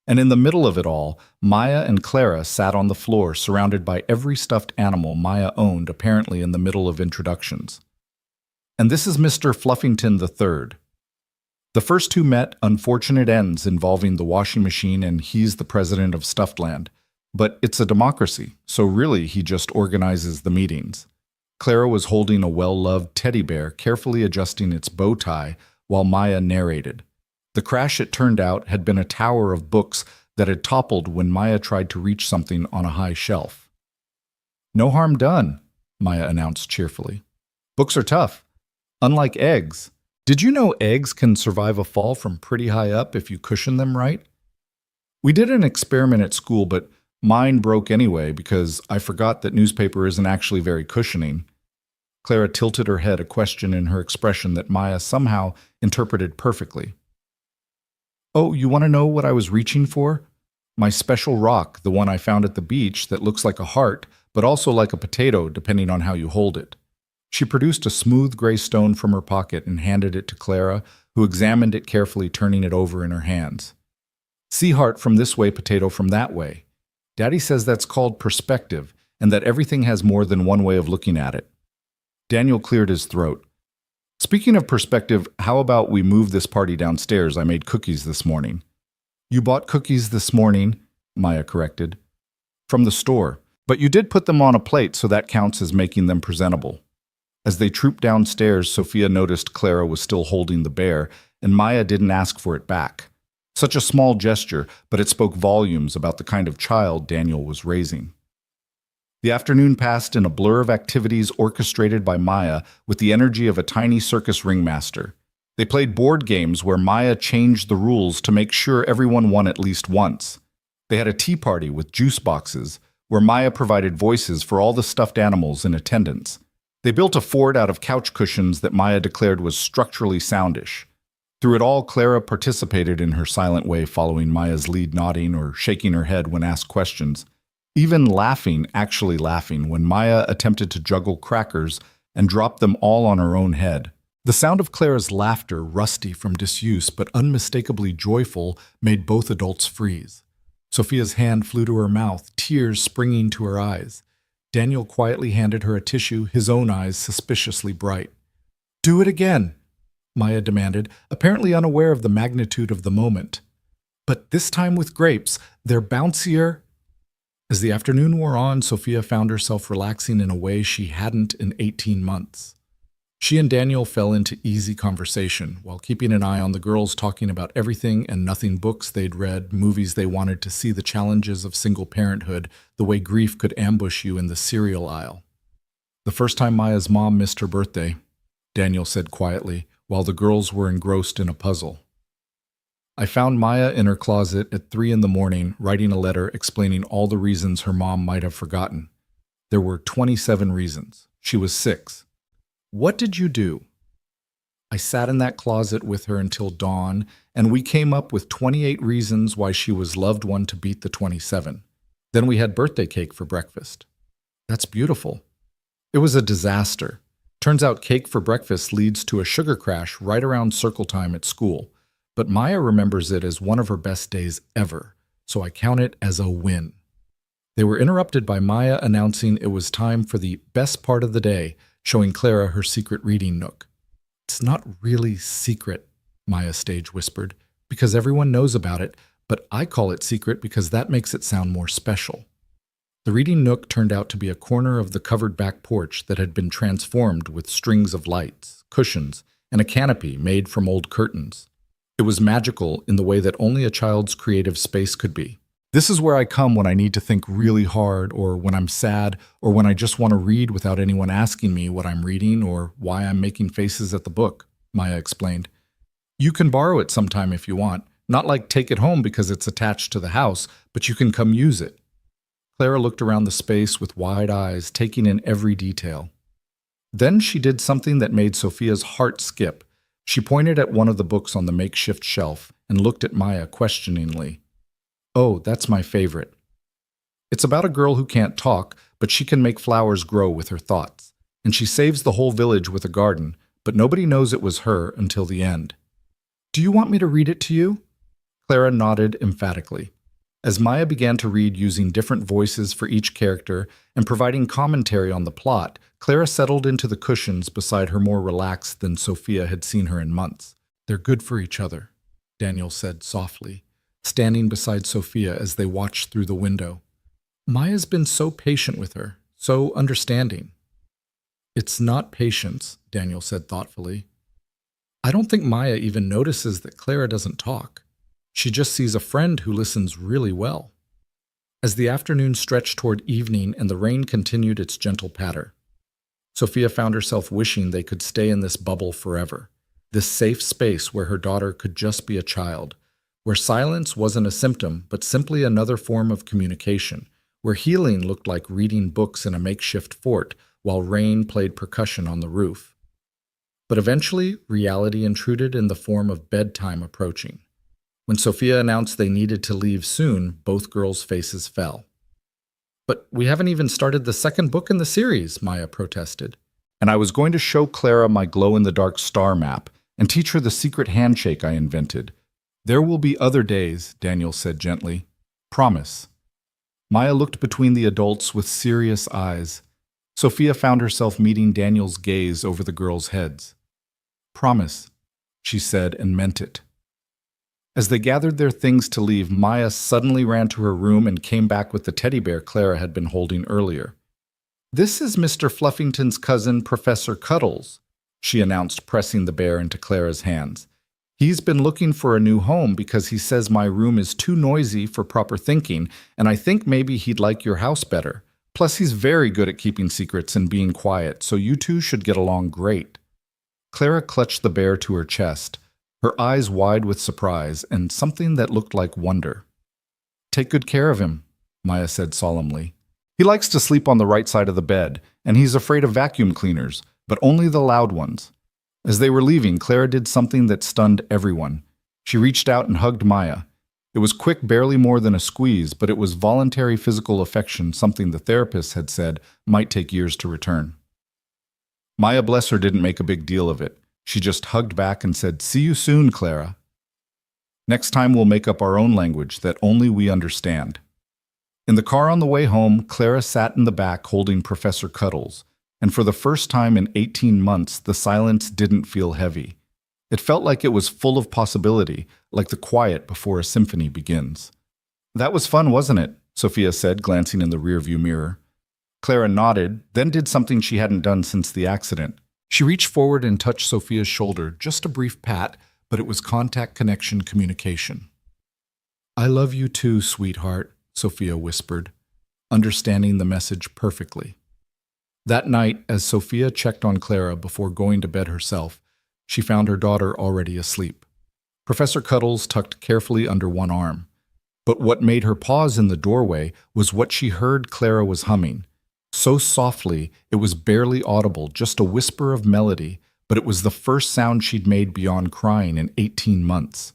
And in the middle of it all, Maya and Clara sat on the floor surrounded by every stuffed animal Maya owned, apparently in the middle of introductions. And this is Mr. Fluffington III. The first two met unfortunate ends involving the washing machine and he's the president of Stuffedland. But it's a democracy, so really he just organizes the meetings. Clara was holding a well-loved teddy bear, carefully adjusting its bow tie while Maya narrated. The crash, it turned out, had been a tower of books that had toppled when Maya tried to reach something on a high shelf. No harm done, Maya announced cheerfully. Books are tough. Unlike eggs. Did you know eggs can survive a fall from pretty high up if you cushion them right? We did an experiment at school, but mine broke anyway because I forgot that newspaper isn't actually very cushioning. Clara tilted her head, a question in her expression that Maya somehow interpreted perfectly. Oh, you want to know what I was reaching for? My special rock, the one I found at the beach that looks like a heart, but also like a potato depending on how you hold it. She produced a smooth gray stone from her pocket and handed it to Clara, who examined it carefully, turning it over in her hands. See heart from this way, potato from that way. Daddy says that's called perspective, and that everything has more than one way of looking at it. Daniel cleared his throat. Speaking of perspective, how about we move this party downstairs? I made cookies this morning. You bought cookies this morning, Maya corrected. From the store, but you did put them on a plate, so that counts as making them presentable. As they trooped downstairs, Sophia noticed Clara was still holding the bear, and Maya didn't ask for it back. Such a small gesture, but it spoke volumes about the kind of child Daniel was raising. The afternoon passed in a blur of activities orchestrated by Maya with the energy of a tiny circus ringmaster. They played board games where Maya changed the rules to make sure everyone won at least once. They had a tea party with juice boxes, where Maya provided voices for all the stuffed animals in attendance. They built a fort out of couch cushions that Maya declared was structurally soundish. Through it all, Clara participated in her silent way, following Maya's lead, nodding or shaking her head when asked questions. Even laughing, actually laughing, when Maya attempted to juggle crackers and dropped them all on her own head. The sound of Clara's laughter, rusty from disuse but unmistakably joyful, made both adults freeze. Sophia's hand flew to her mouth, tears springing to her eyes. Daniel quietly handed her a tissue, his own eyes suspiciously bright. "Do it again," Maya demanded, apparently unaware of the magnitude of the moment. "But this time with grapes, they're bouncier." As the afternoon wore on, Sophia found herself relaxing in a way she hadn't in 18 months. She and Daniel fell into easy conversation, while keeping an eye on the girls talking about everything and nothing, books they'd read, movies they wanted to see, the challenges of single parenthood, the way grief could ambush you in the cereal aisle. "The first time Maya's mom missed her birthday," Daniel said quietly, while the girls were engrossed in a puzzle. "I found Maya in her closet at 3 a.m, writing a letter explaining all the reasons her mom might have forgotten. There were 27 reasons. She was 6. What did you do?" "I sat in that closet with her until dawn, and we came up with 28 reasons why she was loved one to beat the 27. Then we had birthday cake for breakfast." "That's beautiful." "It was a disaster. Turns out cake for breakfast leads to a sugar crash right around circle time at school. But Maya remembers it as one of her best days ever, so I count it as a win." They were interrupted by Maya announcing it was time for the best part of the day, showing Clara her secret reading nook. "It's not really secret," Maya stage whispered, "because everyone knows about it, but I call it secret because that makes it sound more special." The reading nook turned out to be a corner of the covered back porch that had been transformed with strings of lights, cushions, and a canopy made from old curtains. It was magical in the way that only a child's creative space could be. "This is where I come when I need to think really hard, or when I'm sad, or when I just want to read without anyone asking me what I'm reading or why I'm making faces at the book," Maya explained. "You can borrow it sometime if you want. Not like take it home because it's attached to the house, but you can come use it." Clara looked around the space with wide eyes, taking in every detail. Then she did something that made Sophia's heart skip. She pointed at one of the books on the makeshift shelf and looked at Maya questioningly. "Oh, that's my favorite. It's about a girl who can't talk, but she can make flowers grow with her thoughts. And she saves the whole village with a garden, but nobody knows it was her until the end." "Do you want me to read it to you?" Clara nodded emphatically. As Maya began to read using different voices for each character and providing commentary on the plot, Clara settled into the cushions beside her more relaxed than Sophia had seen her in months. "They're good for each other," Daniel said softly, standing beside Sophia as they watched through the window. "Maya's been so patient with her, so understanding." "It's not patience," Daniel said thoughtfully. "I don't think Maya even notices that Clara doesn't talk. She just sees a friend who listens really well." As the afternoon stretched toward evening and the rain continued its gentle patter, Sophia found herself wishing they could stay in this bubble forever, this safe space where her daughter could just be a child, where silence wasn't a symptom but simply another form of communication, where healing looked like reading books in a makeshift fort while rain played percussion on the roof. But eventually, reality intruded in the form of bedtime approaching. When Sophia announced they needed to leave soon, both girls' faces fell. "But we haven't even started the second book in the series," Maya protested. "And I was going to show Clara my glow-in-the-dark star map and teach her the secret handshake I invented." "There will be other days," Daniel said gently. "Promise." Maya looked between the adults with serious eyes. Sophia found herself meeting Daniel's gaze over the girls' heads. "Promise," she said and meant it. As they gathered their things to leave, Maya suddenly ran to her room and came back with the teddy bear Clara had been holding earlier. "This is Mr. Fluffington's cousin, Professor Cuddles," she announced, pressing the bear into Clara's hands. "He's been looking for a new home because he says my room is too noisy for proper thinking, and I think maybe he'd like your house better. Plus, he's very good at keeping secrets and being quiet, so you two should get along great." Clara clutched the bear to her chest, her eyes wide with surprise and something that looked like wonder. "Take good care of him," Maya said solemnly. "He likes to sleep on the right side of the bed, and he's afraid of vacuum cleaners, but only the loud ones." As they were leaving, Clara did something that stunned everyone. She reached out and hugged Maya. It was quick, barely more than a squeeze, but it was voluntary physical affection, something the therapist had said might take years to return. Maya, bless her, didn't make a big deal of it. She just hugged back and said, "See you soon, Clara. Next time we'll make up our own language that only we understand." In the car on the way home, Clara sat in the back holding Professor Cuddles, and for the first time in 18 months, the silence didn't feel heavy. It felt like it was full of possibility, like the quiet before a symphony begins. "That was fun, wasn't it?" Sophia said, glancing in the rearview mirror. Clara nodded, then did something she hadn't done since the accident. She reached forward and touched Sophia's shoulder, just a brief pat, but it was contact connection communication. "I love you too, sweetheart," Sophia whispered, understanding the message perfectly. That night, as Sophia checked on Clara before going to bed herself, she found her daughter already asleep. Professor Cuddles tucked carefully under one arm. But what made her pause in the doorway was what she heard Clara was humming. So softly, it was barely audible, just a whisper of melody, but it was the first sound she'd made beyond crying in 18 months.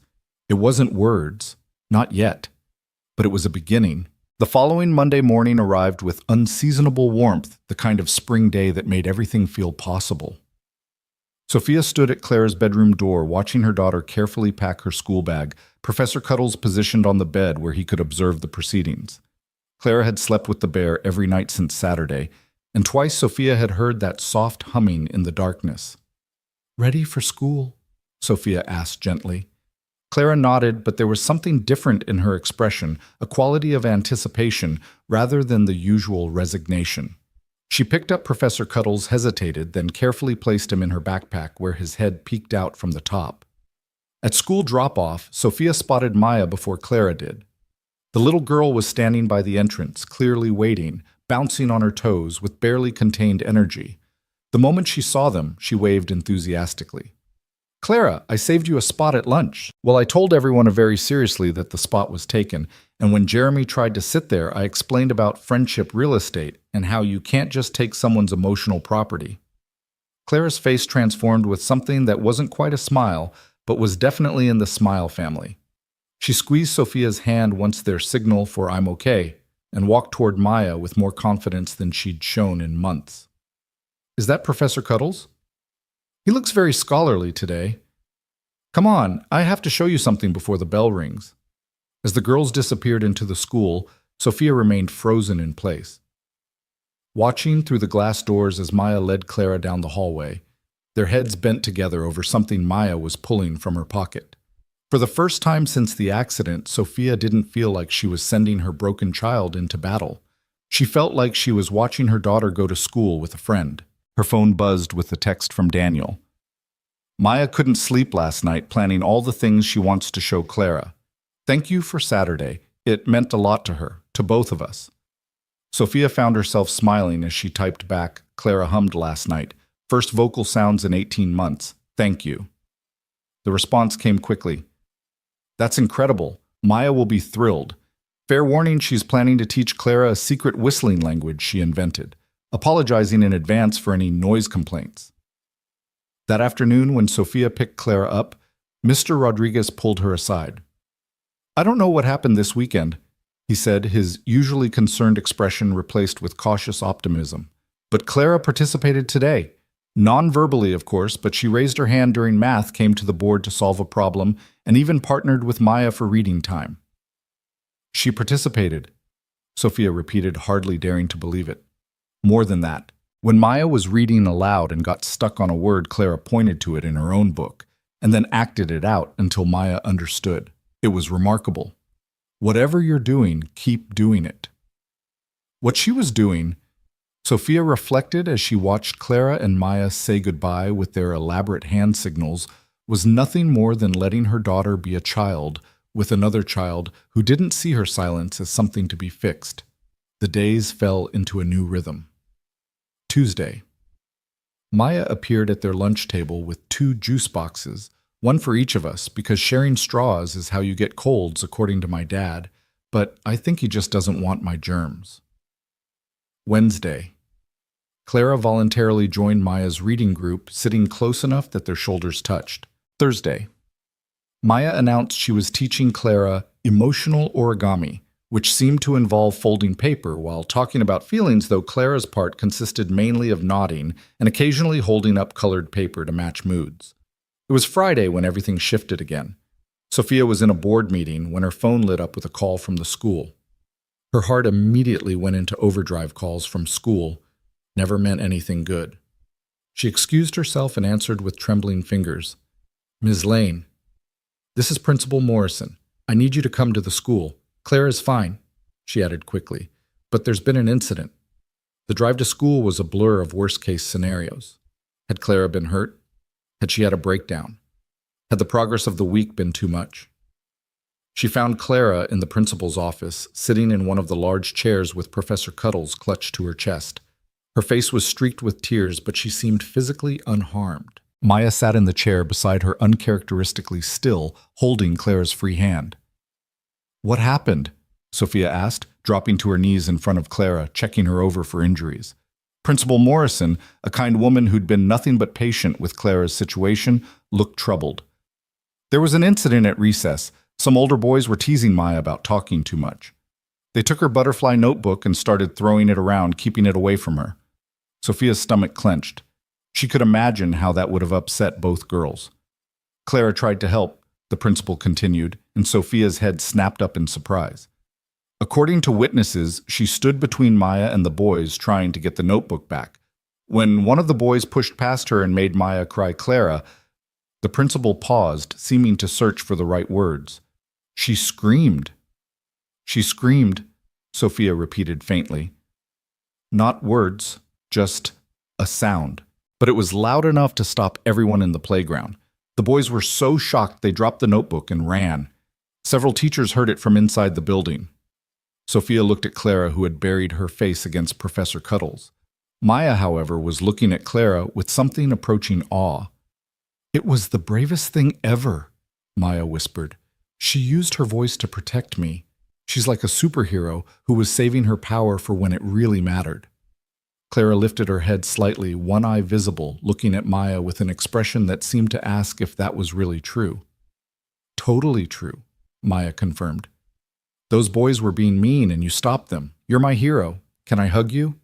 It wasn't words, not yet. But it was a beginning. The following Monday morning arrived with unseasonable warmth, the kind of spring day that made everything feel possible. Sophia stood at Clara's bedroom door, watching her daughter carefully pack her school bag, Professor Cuddles positioned on the bed where he could observe the proceedings. Clara had slept with the bear every night since Saturday, and twice Sophia had heard that soft humming in the darkness. "Ready for school?" Sophia asked gently. Clara nodded, but there was something different in her expression, a quality of anticipation rather than the usual resignation. She picked up Professor Cuddles, hesitated, then carefully placed him in her backpack where his head peeked out from the top. At school drop-off, Sophia spotted Maya before Clara did. The little girl was standing by the entrance, clearly waiting, bouncing on her toes with barely contained energy. The moment she saw them, she waved enthusiastically. "Clara, I saved you a spot at lunch." Well, I told everyone very seriously that the spot was taken, and when Jeremy tried to sit there, I explained about friendship real estate and how you can't just take someone's emotional property. Clara's face transformed with something that wasn't quite a smile, but was definitely in the smile family. She squeezed Sophia's hand once their signal for "I'm okay," and walked toward Maya with more confidence than she'd shown in months. "Is that Professor Cuddles? He looks very scholarly today. Come on, I have to show you something before the bell rings." As the girls disappeared into the school, Sophia remained frozen in place. Watching through the glass doors as Maya led Clara down the hallway, their heads bent together over something Maya was pulling from her pocket. For the first time since the accident, Sophia didn't feel like she was sending her broken child into battle. She felt like she was watching her daughter go to school with a friend. Her phone buzzed with a text from Daniel. Maya couldn't sleep last night, planning all the things she wants to show Clara. "Thank you for Saturday. It meant a lot to her, to both of us." Sophia found herself smiling as she typed back, "Clara hummed last night. First vocal sounds in 18 months. Thank you." The response came quickly. "That's incredible. Maya will be thrilled. Fair warning, she's planning to teach Clara a secret whistling language she invented, apologizing in advance for any noise complaints." That afternoon, when Sophia picked Clara up, Mr. Rodriguez pulled her aside. "I don't know what happened this weekend," he said, his usually concerned expression replaced with cautious optimism. "But Clara participated today. Non-verbally, of course, but she raised her hand during math, came to the board to solve a problem, and even partnered with Maya for reading time." "She participated," Sophia repeated, hardly daring to believe it. More than that. When Maya was reading aloud and got stuck on a word, Clara pointed to it in her own book, and then acted it out until Maya understood. It was remarkable. Whatever you're doing, keep doing it. What she was doing, Sophia reflected as she watched Clara and Maya say goodbye with their elaborate hand signals, was nothing more than letting her daughter be a child with another child who didn't see her silence as something to be fixed. The days fell into a new rhythm. Tuesday. Maya appeared at their lunch table with 2 juice boxes, one for each of us, because sharing straws is how you get colds, according to my dad, but I think he just doesn't want my germs. Wednesday. Clara voluntarily joined Maya's reading group, sitting close enough that their shoulders touched. Thursday. Maya announced she was teaching Clara emotional origami, which seemed to involve folding paper while talking about feelings, though Clara's part consisted mainly of nodding and occasionally holding up colored paper to match moods. It was Friday when everything shifted again. Sophia was in a board meeting when her phone lit up with a call from the school. Her heart immediately went into overdrive. Calls from school never meant anything good. She excused herself and answered with trembling fingers. "Ms. Lane, this is Principal Morrison. I need you to come to the school. Clara is fine," she added quickly, "but there's been an incident." The drive to school was a blur of worst-case scenarios. Had Clara been hurt? Had she had a breakdown? Had the progress of the week been too much? She found Clara in the principal's office, sitting in one of the large chairs with Professor Cuddles clutched to her chest. Her face was streaked with tears, but she seemed physically unharmed. Maya sat in the chair beside her uncharacteristically still, holding Clara's free hand. "What happened?" Sophia asked, dropping to her knees in front of Clara, checking her over for injuries. Principal Morrison, a kind woman who'd been nothing but patient with Clara's situation, looked troubled. "There was an incident at recess. Some older boys were teasing Maya about talking too much. They took her butterfly notebook and started throwing it around, keeping it away from her." Sophia's stomach clenched. She could imagine how that would have upset both girls. "Clara tried to help," the principal continued, and Sophia's head snapped up in surprise. According to witnesses, she stood between Maya and the boys trying to get the notebook back. When one of the boys pushed past her and made Maya cry Clara, the principal paused, seeming to search for the right words. "She screamed." "She screamed," Sophia repeated faintly. Not words, just a sound. But it was loud enough to stop everyone in the playground. The boys were so shocked they dropped the notebook and ran. Several teachers heard it from inside the building. Sophia looked at Clara, who had buried her face against Professor Cuddles. Maya, however, was looking at Clara with something approaching awe. "It was the bravest thing ever," Maya whispered. "She used her voice to protect me. She's like a superhero who was saving her power for when it really mattered." Clara lifted her head slightly, one eye visible, looking at Maya with an expression that seemed to ask if that was really true. "Totally true," Maya confirmed. "Those boys were being mean and you stopped them. You're my hero. Can I hug you?"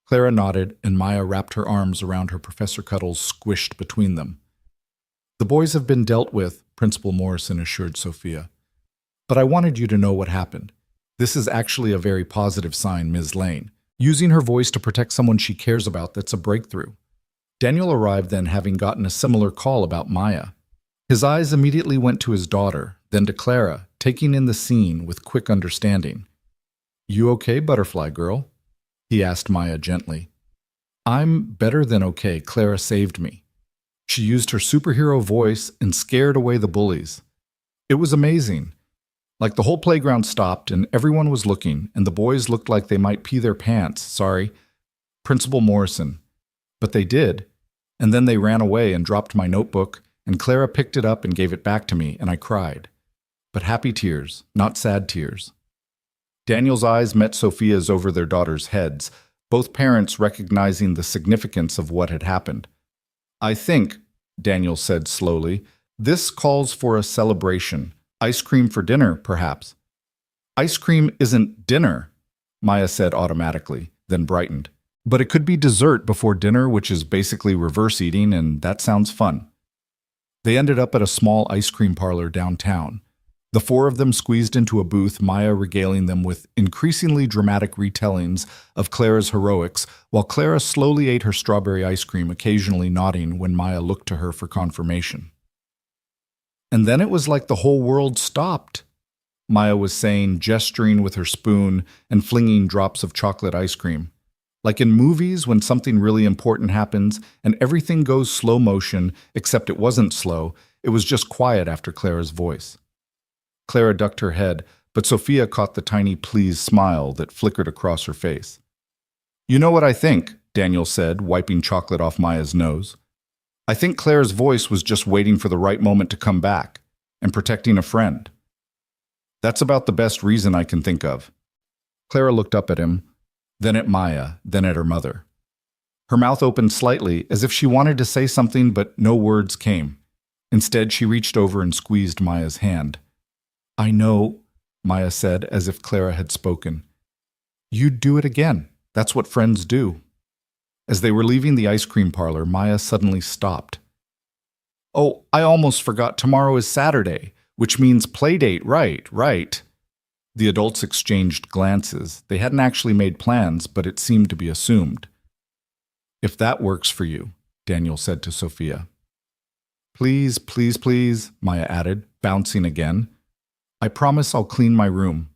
Clara nodded, and Maya wrapped her arms around her Professor Cuddles, squished between them. "The boys have been dealt with," Principal Morrison assured Sophia. "But I wanted you to know what happened. This is actually a very positive sign, Ms. Lane. Using her voice to protect someone she cares about, that's a breakthrough." Daniel arrived then, having gotten a similar call about Maya. His eyes immediately went to his daughter, then to Clara, taking in the scene with quick understanding. "You okay, butterfly girl?" he asked Maya gently. "I'm better than okay. Clara saved me. She used her superhero voice and scared away the bullies. It was amazing. Like the whole playground stopped and everyone was looking, and the boys looked like they might pee their pants. Sorry, Principal Morrison. But they did. And then they ran away and dropped my notebook, and Clara picked it up and gave it back to me, and I cried. But happy tears, not sad tears." Daniel's eyes met Sophia's over their daughters' heads, both parents recognizing the significance of what had happened. "I think," Daniel said slowly, "this calls for a celebration. Ice cream for dinner, perhaps." "Ice cream isn't dinner," Maya said automatically, then brightened. "But it could be dessert before dinner, which is basically reverse eating, and that sounds fun." They ended up at a small ice cream parlor downtown. The four of them squeezed into a booth, Maya regaling them with increasingly dramatic retellings of Clara's heroics, while Clara slowly ate her strawberry ice cream, occasionally nodding when Maya looked to her for confirmation. "And then it was like the whole world stopped," Maya was saying, gesturing with her spoon and flinging drops of chocolate ice cream. "Like in movies when something really important happens and everything goes slow motion, except it wasn't slow, it was just quiet after Clara's voice." Clara ducked her head, but Sophia caught the tiny pleased smile that flickered across her face. "You know what I think," Daniel said, wiping chocolate off Maya's nose. "I think Clara's voice was just waiting for the right moment to come back, and protecting a friend. That's about the best reason I can think of." Clara looked up at him, then at Maya, then at her mother. Her mouth opened slightly, as if she wanted to say something, but no words came. Instead, she reached over and squeezed Maya's hand. "I know," Maya said, as if Clara had spoken. "You'd do it again. That's what friends do." As they were leaving the ice cream parlor, Maya suddenly stopped. Oh, I almost forgot tomorrow is Saturday, which means play date, right. The adults exchanged glances. They hadn't actually made plans, but it seemed to be assumed. If that works for you, Daniel said to Sophia. Please, Maya added, bouncing again. I promise I'll clean my room.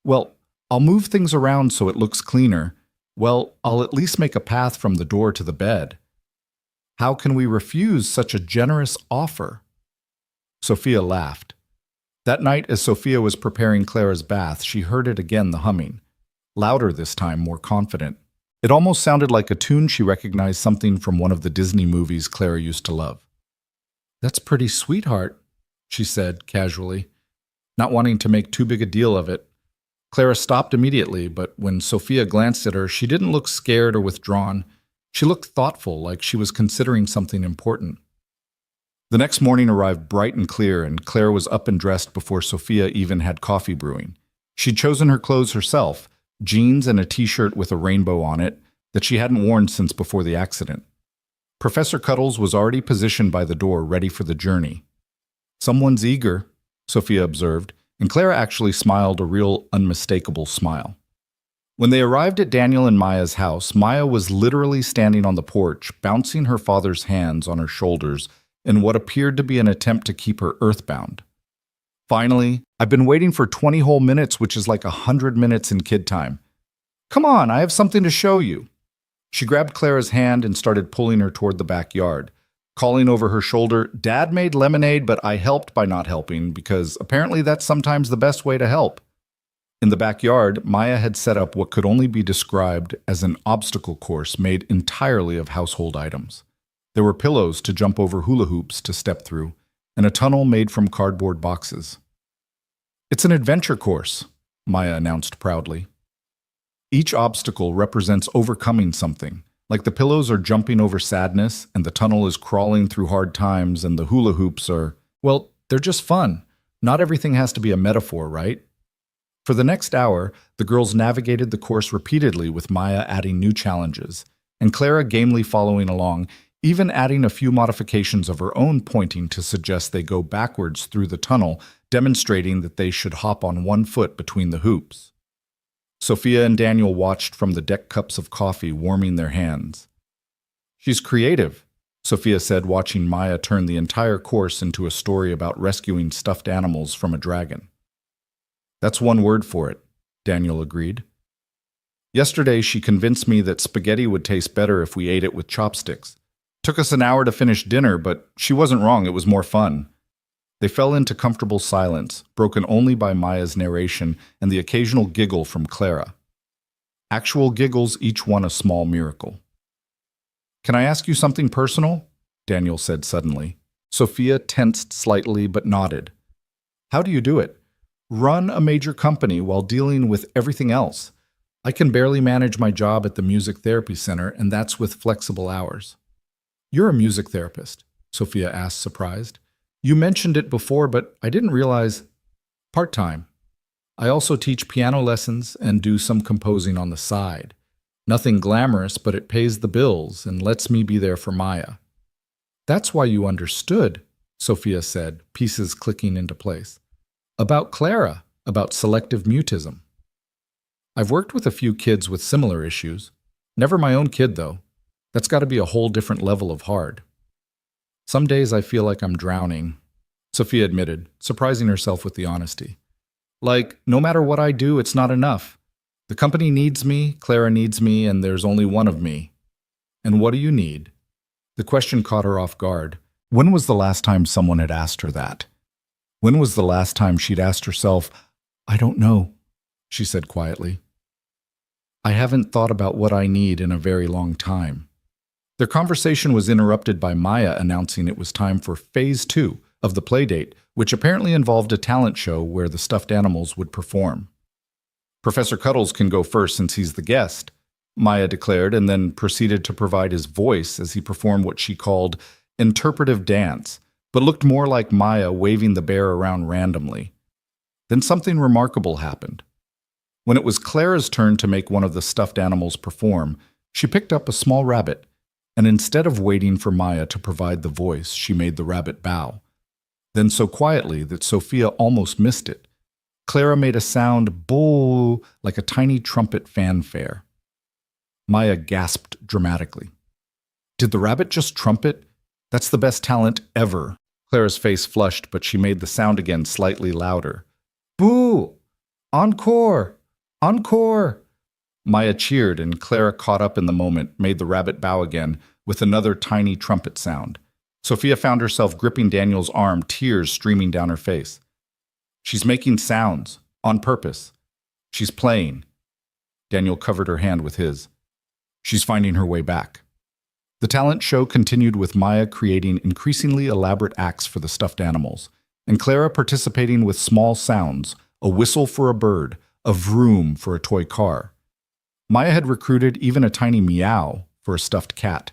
Well, I'll move things around so it looks cleaner. Well, I'll at least make a path from the door to the bed. How can we refuse such a generous offer? Sophia laughed. That night, as Sophia was preparing Clara's bath, she heard it again, the humming. Louder this time, more confident. It almost sounded like a tune she recognized something from one of the Disney movies Clara used to love. That's pretty, sweetheart, she said casually, not wanting to make too big a deal of it. Clara stopped immediately, but when Sophia glanced at her, she didn't look scared or withdrawn. She looked thoughtful, like she was considering something important. The next morning arrived bright and clear, and Clara was up and dressed before Sophia even had coffee brewing. She'd chosen her clothes herself, jeans and a t-shirt with a rainbow on it that she hadn't worn since before the accident. Professor Cuddles was already positioned by the door, ready for the journey. Someone's eager, Sophia observed, and Clara actually smiled a real unmistakable smile. When they arrived at Daniel and Maya's house, Maya was literally standing on the porch, bouncing her father's hands on her shoulders in what appeared to be an attempt to keep her earthbound. Finally, I've been waiting for 20 whole minutes, which is like 100 minutes in kid time. Come on, I have something to show you. She grabbed Clara's hand and started pulling her toward the backyard, calling over her shoulder, Dad made lemonade, but I helped by not helping, because apparently that's sometimes the best way to help. In the backyard, Maya had set up what could only be described as an obstacle course made entirely of household items. There were pillows to jump over, hula hoops to step through, and a tunnel made from cardboard boxes. It's an adventure course, Maya announced proudly. Each obstacle represents overcoming something, like the pillows are jumping over sadness, and the tunnel is crawling through hard times, and the hula hoops are, well, they're just fun. Not everything has to be a metaphor, right? For the next hour, the girls navigated the course repeatedly, with Maya adding new challenges, and Clara gamely following along, even adding a few modifications of her own, pointing to suggest they go backwards through the tunnel, demonstrating that they should hop on one foot between the hoops. Sophia and Daniel watched from the deck cups of coffee, warming their hands. She's creative, Sophia said, watching Maya turn the entire course into a story about rescuing stuffed animals from a dragon. That's one word for it, Daniel agreed. Yesterday, she convinced me that spaghetti would taste better if we ate it with chopsticks. Took us an hour to finish dinner, but she wasn't wrong, it was more fun. They fell into comfortable silence, broken only by Maya's narration and the occasional giggle from Clara. Actual giggles, each one a small miracle. Can I ask you something personal? Daniel said suddenly. Sophia tensed slightly but nodded. How do you do it? Run a major company while dealing with everything else. I can barely manage my job at the music therapy center, and that's with flexible hours. You're a music therapist, Sophia asked, surprised. You mentioned it before, but I didn't realize. Part-time. I also teach piano lessons and do some composing on the side. Nothing glamorous, but it pays the bills and lets me be there for Maya. That's why you understood, Sophia said, pieces clicking into place. About Clara, about selective mutism. I've worked with a few kids with similar issues. Never my own kid, though. That's got to be a whole different level of hard. Some days I feel like I'm drowning, Sophia admitted, surprising herself with the honesty. Like, no matter what I do, it's not enough. The company needs me, Clara needs me, and there's only one of me. And what do you need? The question caught her off guard. When was the last time someone had asked her that? When was the last time she'd asked herself, I don't know, she said quietly. I haven't thought about what I need in a very long time. Their conversation was interrupted by Maya announcing it was time for Phase 2 of the playdate, which apparently involved a talent show where the stuffed animals would perform. Professor Cuddles can go first since he's the guest, Maya declared, and then proceeded to provide his voice as he performed what she called interpretive dance, but looked more like Maya waving the bear around randomly. Then something remarkable happened. When it was Clara's turn to make one of the stuffed animals perform, she picked up a small rabbit. and instead of waiting for Maya to provide the voice, she made the rabbit bow. Then so quietly that Sophia almost missed it, Clara made a sound boo like a tiny trumpet fanfare. Maya gasped dramatically. Did the rabbit just trumpet? That's the best talent ever. Clara's face flushed, but she made the sound again slightly louder. Boo! Encore! Encore! Maya cheered, and Clara, caught up in the moment, made the rabbit bow again with another tiny trumpet sound. Sophia found herself gripping Daniel's arm, tears streaming down her face. She's making sounds, on purpose. She's playing. Daniel covered her hand with his. She's finding her way back. The talent show continued with Maya creating increasingly elaborate acts for the stuffed animals, and Clara participating with small sounds, a whistle for a bird, a vroom for a toy car. Maya had recruited even a tiny meow for a stuffed cat.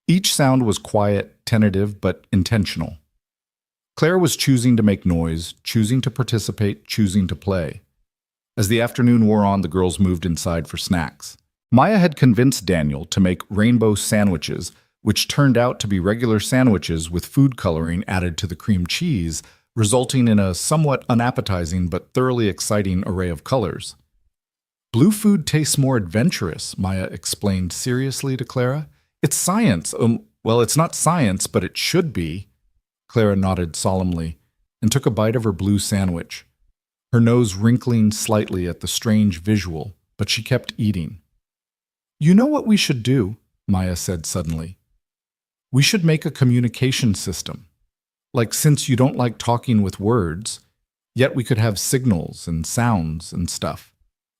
Each sound was quiet, tentative, but intentional. Clara was choosing to make noise, choosing to participate, choosing to play. As the afternoon wore on, the girls moved inside for snacks. Maya had convinced Daniel to make rainbow sandwiches, which turned out to be regular sandwiches with food coloring added to the cream cheese, resulting in a somewhat unappetizing but thoroughly exciting array of colors. Blue food tastes more adventurous, Maya explained seriously to Clara. It's science. Well, it's not science, but it should be. Clara nodded solemnly and took a bite of her blue sandwich, her nose wrinkling slightly at the strange visual, but she kept eating. You know what we should do? Maya said suddenly. We should make a communication system. Like, since you don't like talking with words, yet we could have signals and sounds and stuff.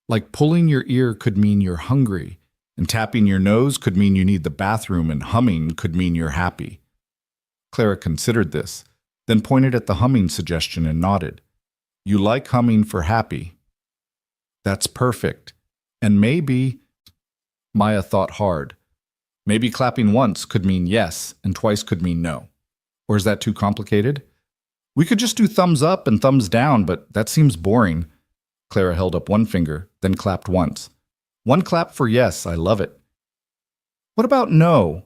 Like pulling your ear could mean you're hungry, and tapping your nose could mean you need the bathroom, and humming could mean you're happy. Clara considered this, then pointed at the humming suggestion and nodded. You like humming for happy. That's perfect. And maybe... Maya thought hard. Maybe clapping once could mean yes, and twice could mean no. Or is that too complicated? We could just do thumbs up and thumbs down, but that seems boring. Clara held up one finger, then clapped once. One clap for yes, I love it. What about no?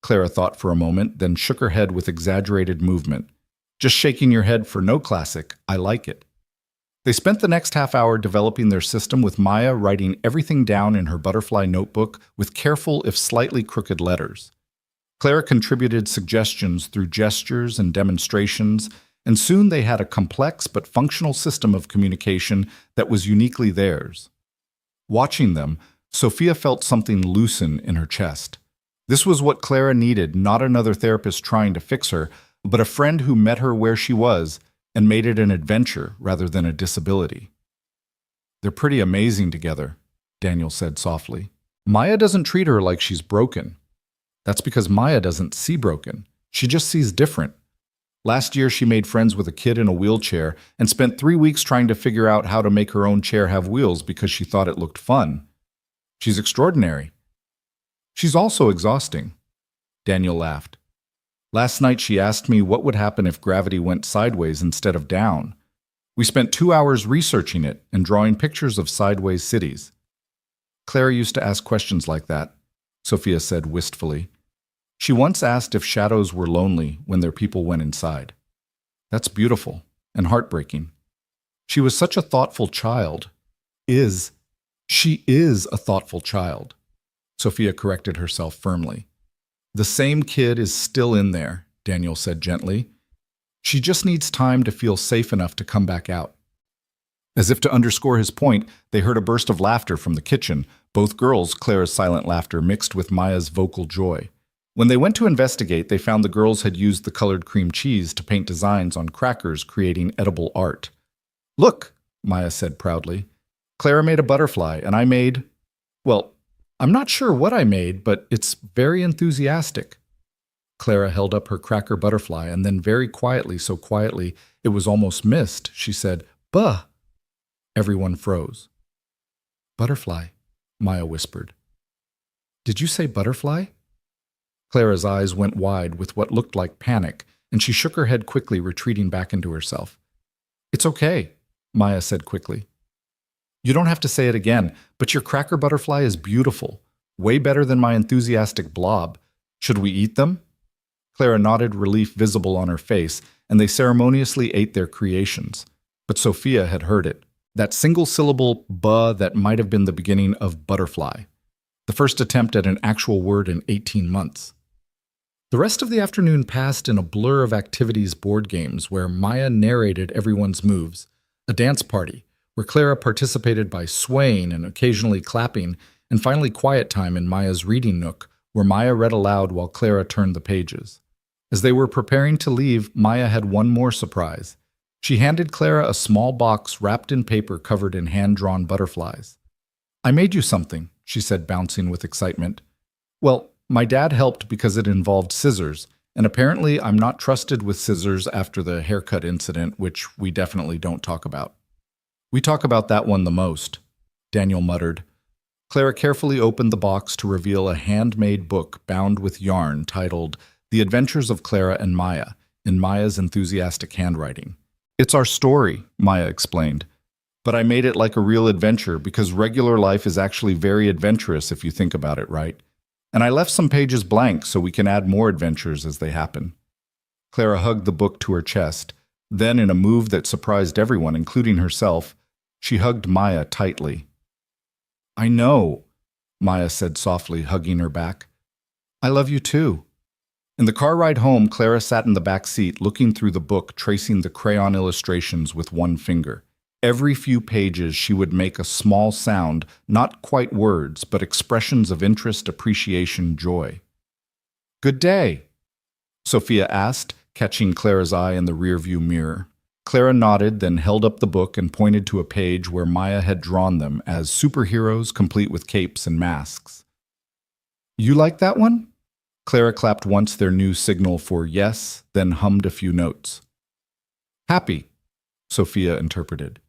Clara thought for a moment, then shook her head with exaggerated movement. Just shaking your head for no classic, I like it. They spent the next half hour developing their system, with Maya writing everything down in her butterfly notebook with careful if slightly crooked letters. Clara contributed suggestions through gestures and demonstrations, and soon they had a complex but functional system of communication that was uniquely theirs. Watching them, Sophia felt something loosen in her chest. This was what Clara needed, not another therapist trying to fix her, but a friend who met her where she was and made it an adventure rather than a disability. They're pretty amazing together, Daniel said softly. Maya doesn't treat her like she's broken. That's because Maya doesn't see broken. She just sees different. Last year, she made friends with a kid in a wheelchair and spent 3 weeks trying to figure out how to make her own chair have wheels because she thought it looked fun. She's extraordinary. She's also exhausting. Daniel laughed. Last night she asked me what would happen if gravity went sideways instead of down. We spent 2 hours researching it and drawing pictures of sideways cities. Clara used to ask questions like that, Sophia said wistfully. She once asked if shadows were lonely when their people went inside. That's beautiful and heartbreaking. She was such a thoughtful child. She is a thoughtful child. Sophia corrected herself firmly. The same kid is still in there, Daniel said gently. She just needs time to feel safe enough to come back out. As if to underscore his point, they heard a burst of laughter from the kitchen, both girls, Clara's silent laughter mixed with Maya's vocal joy. When they went to investigate, they found the girls had used the colored cream cheese to paint designs on crackers, creating edible art. Look, Maya said proudly. Clara made a butterfly, and I made, well, I'm not sure what I made, but it's very enthusiastic. Clara held up her cracker butterfly, and then very quietly, so quietly it was almost missed, she said, "Buh!" Everyone froze. Butterfly, Maya whispered. Did you say butterfly? Clara's eyes went wide with what looked like panic, and she shook her head quickly, retreating back into herself. It's okay, Maya said quickly. You don't have to say it again, but your cracker butterfly is beautiful, way better than my enthusiastic blob, Should we eat them? Clara nodded, relief visible on her face, and they ceremoniously ate their creations. But Sophia had heard it. That single-syllable "buh" that might have been the beginning of butterfly. The first attempt at an actual word in 18 months. The rest of the afternoon passed in a blur of activities board games where Maya narrated everyone's moves, a dance party, where Clara participated by swaying and occasionally clapping, and finally quiet time in Maya's reading nook, where Maya read aloud while Clara turned the pages. As they were preparing to leave, Maya had one more surprise. She handed Clara a small box wrapped in paper covered in hand-drawn butterflies. "I made you something," she said, bouncing with excitement. "Well, my dad helped because it involved scissors, and apparently I'm not trusted with scissors after the haircut incident, which we definitely don't talk about." "We talk about that one the most," Daniel muttered. Clara carefully opened the box to reveal a handmade book bound with yarn titled The Adventures of Clara and Maya, in Maya's enthusiastic handwriting. "It's our story," Maya explained. "But I made it like a real adventure because regular life is actually very adventurous if you think about it, right? And I left some pages blank so we can add more adventures as they happen." Clara hugged the book to her chest. Then, in a move that surprised everyone, including herself, she hugged Maya tightly. "I know," Maya said softly, hugging her back. "I love you too." In the car ride home, Clara sat in the back seat, looking through the book, tracing the crayon illustrations with one finger. Every few pages she would make a small sound, not quite words, but expressions of interest, appreciation, joy. "Good day," Sophia asked, catching Clara's eye in the rearview mirror. Clara nodded, then held up the book and pointed to a page where Maya had drawn them as superheroes complete with capes and masks. "You like that one?" Clara clapped once, their new signal for yes, then hummed a few notes. "Happy," Sophia interpreted.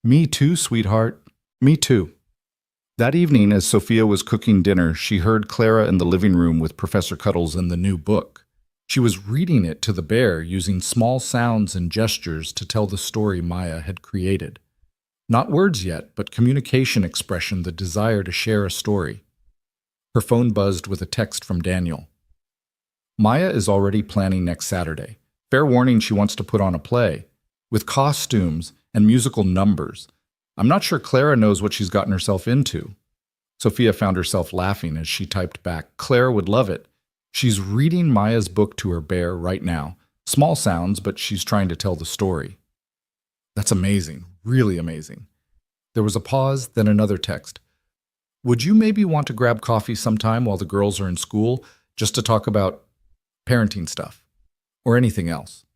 "Me too, sweetheart. Me too." That evening, as Sophia was cooking dinner, she heard Clara in the living room with Professor Cuddles and the new book. She was reading it to the bear, using small sounds and gestures to tell the story Maya had created. Not words yet, but communication expression, the desire to share a story. Her phone buzzed with a text from Daniel. "Maya is already planning next Saturday. Fair warning, she wants to put on a play, with costumes and musical numbers. I'm not sure Clara knows what she's gotten herself into." Sophia found herself laughing as she typed back, "Clara would love it. She's reading Maya's book to her bear right now. Small sounds, but she's trying to tell the story." "That's amazing, really amazing." There was a pause, then another text. "Would you maybe want to grab coffee sometime while the girls are in school, just to talk about parenting stuff, or anything else?"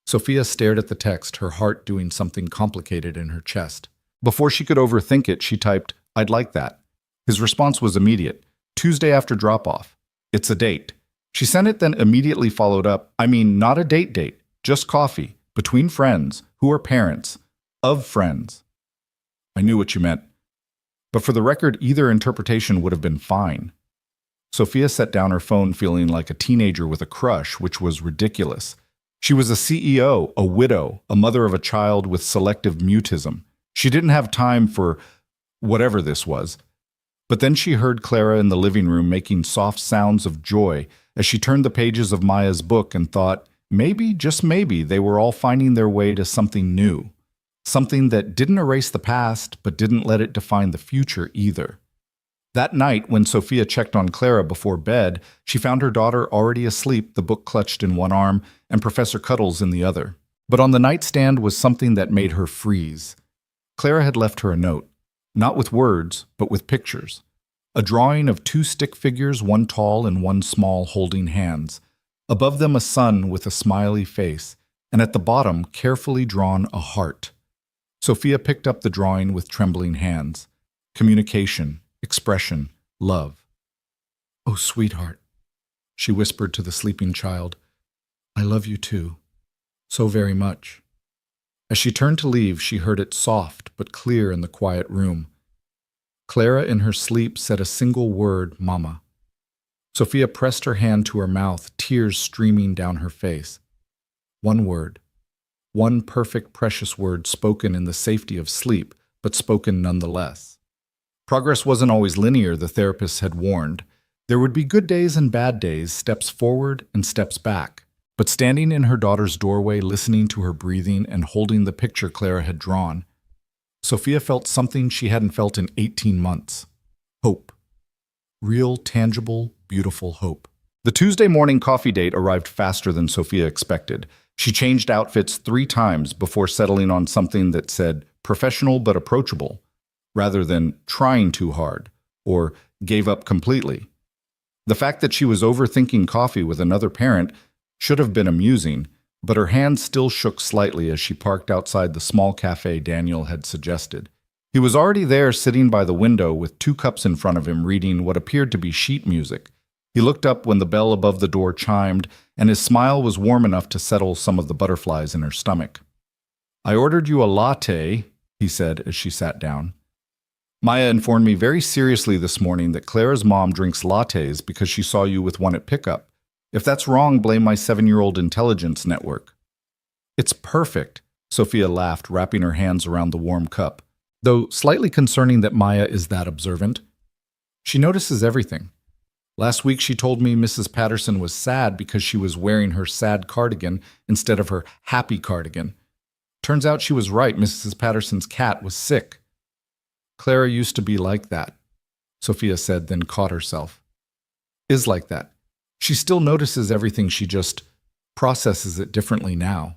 Sophia stared at the text, her heart doing something complicated in her chest. Before she could overthink it, she typed, "I'd like that." His response was immediate. "Tuesday after drop-off. It's a date." She sent it, then immediately followed up, "I mean, not a date, just coffee, between friends, who are parents, of friends." I knew what you meant. But for the record, either interpretation would have been fine. Sophia set down her phone feeling like a teenager with a crush, which was ridiculous. She was a CEO, a widow, a mother of a child with selective mutism. She didn't have time for whatever this was. But then she heard Clara in the living room making soft sounds of joy as she turned the pages of Maya's book and thought, maybe, just maybe, they were all finding their way to something new. Something that didn't erase the past, but didn't let it define the future either. That night, when Sophia checked on Clara before bed, she found her daughter already asleep, the book clutched in one arm and Professor Cuddles in the other. But on the nightstand was something that made her freeze. Clara had left her a note. Not with words, but with pictures. A drawing of two stick figures, one tall and one small, holding hands. Above them a sun with a smiley face, and at the bottom, carefully drawn, a heart. Sophia picked up the drawing with trembling hands. Communication, expression, love. "Oh, sweetheart," she whispered to the sleeping child. "I love you too, so very much." As she turned to leave, she heard it soft but clear in the quiet room. Clara in her sleep said a single word, "Mama." Sophia pressed her hand to her mouth, tears streaming down her face. One word. One perfect, precious word spoken in the safety of sleep, but spoken nonetheless. Progress wasn't always linear, the therapist had warned. There would be good days and bad days, steps forward and steps back. But standing in her daughter's doorway, listening to her breathing and holding the picture Clara had drawn, Sophia felt something she hadn't felt in 18 months. Hope. Real, tangible, beautiful hope. The Tuesday morning coffee date arrived faster than Sophia expected. She changed outfits 3 times before settling on something that said professional but approachable, rather than trying too hard or gave up completely. The fact that she was overthinking coffee with another parent should have been amusing, but her hand still shook slightly as she parked outside the small cafe Daniel had suggested. He was already there, sitting by the window with 2 cups in front of him, reading what appeared to be sheet music. He looked up when the bell above the door chimed, and his smile was warm enough to settle some of the butterflies in her stomach. "I ordered you a latte," he said as she sat down. "Maya informed me very seriously this morning that Clara's mom drinks lattes because she saw you with one at pickup. If that's wrong, blame my 7-year-old intelligence network." "It's perfect," Sophia laughed, wrapping her hands around the warm cup. Though slightly concerning that Maya is that observant. She notices everything. Last week she told me Mrs. Patterson was sad because she was wearing her sad cardigan instead of her happy cardigan. Turns out she was right. Mrs. Patterson's cat was sick. "Clara used to be like that," Sophia said, then caught herself. "Is like that. She still notices everything, she just processes it differently now."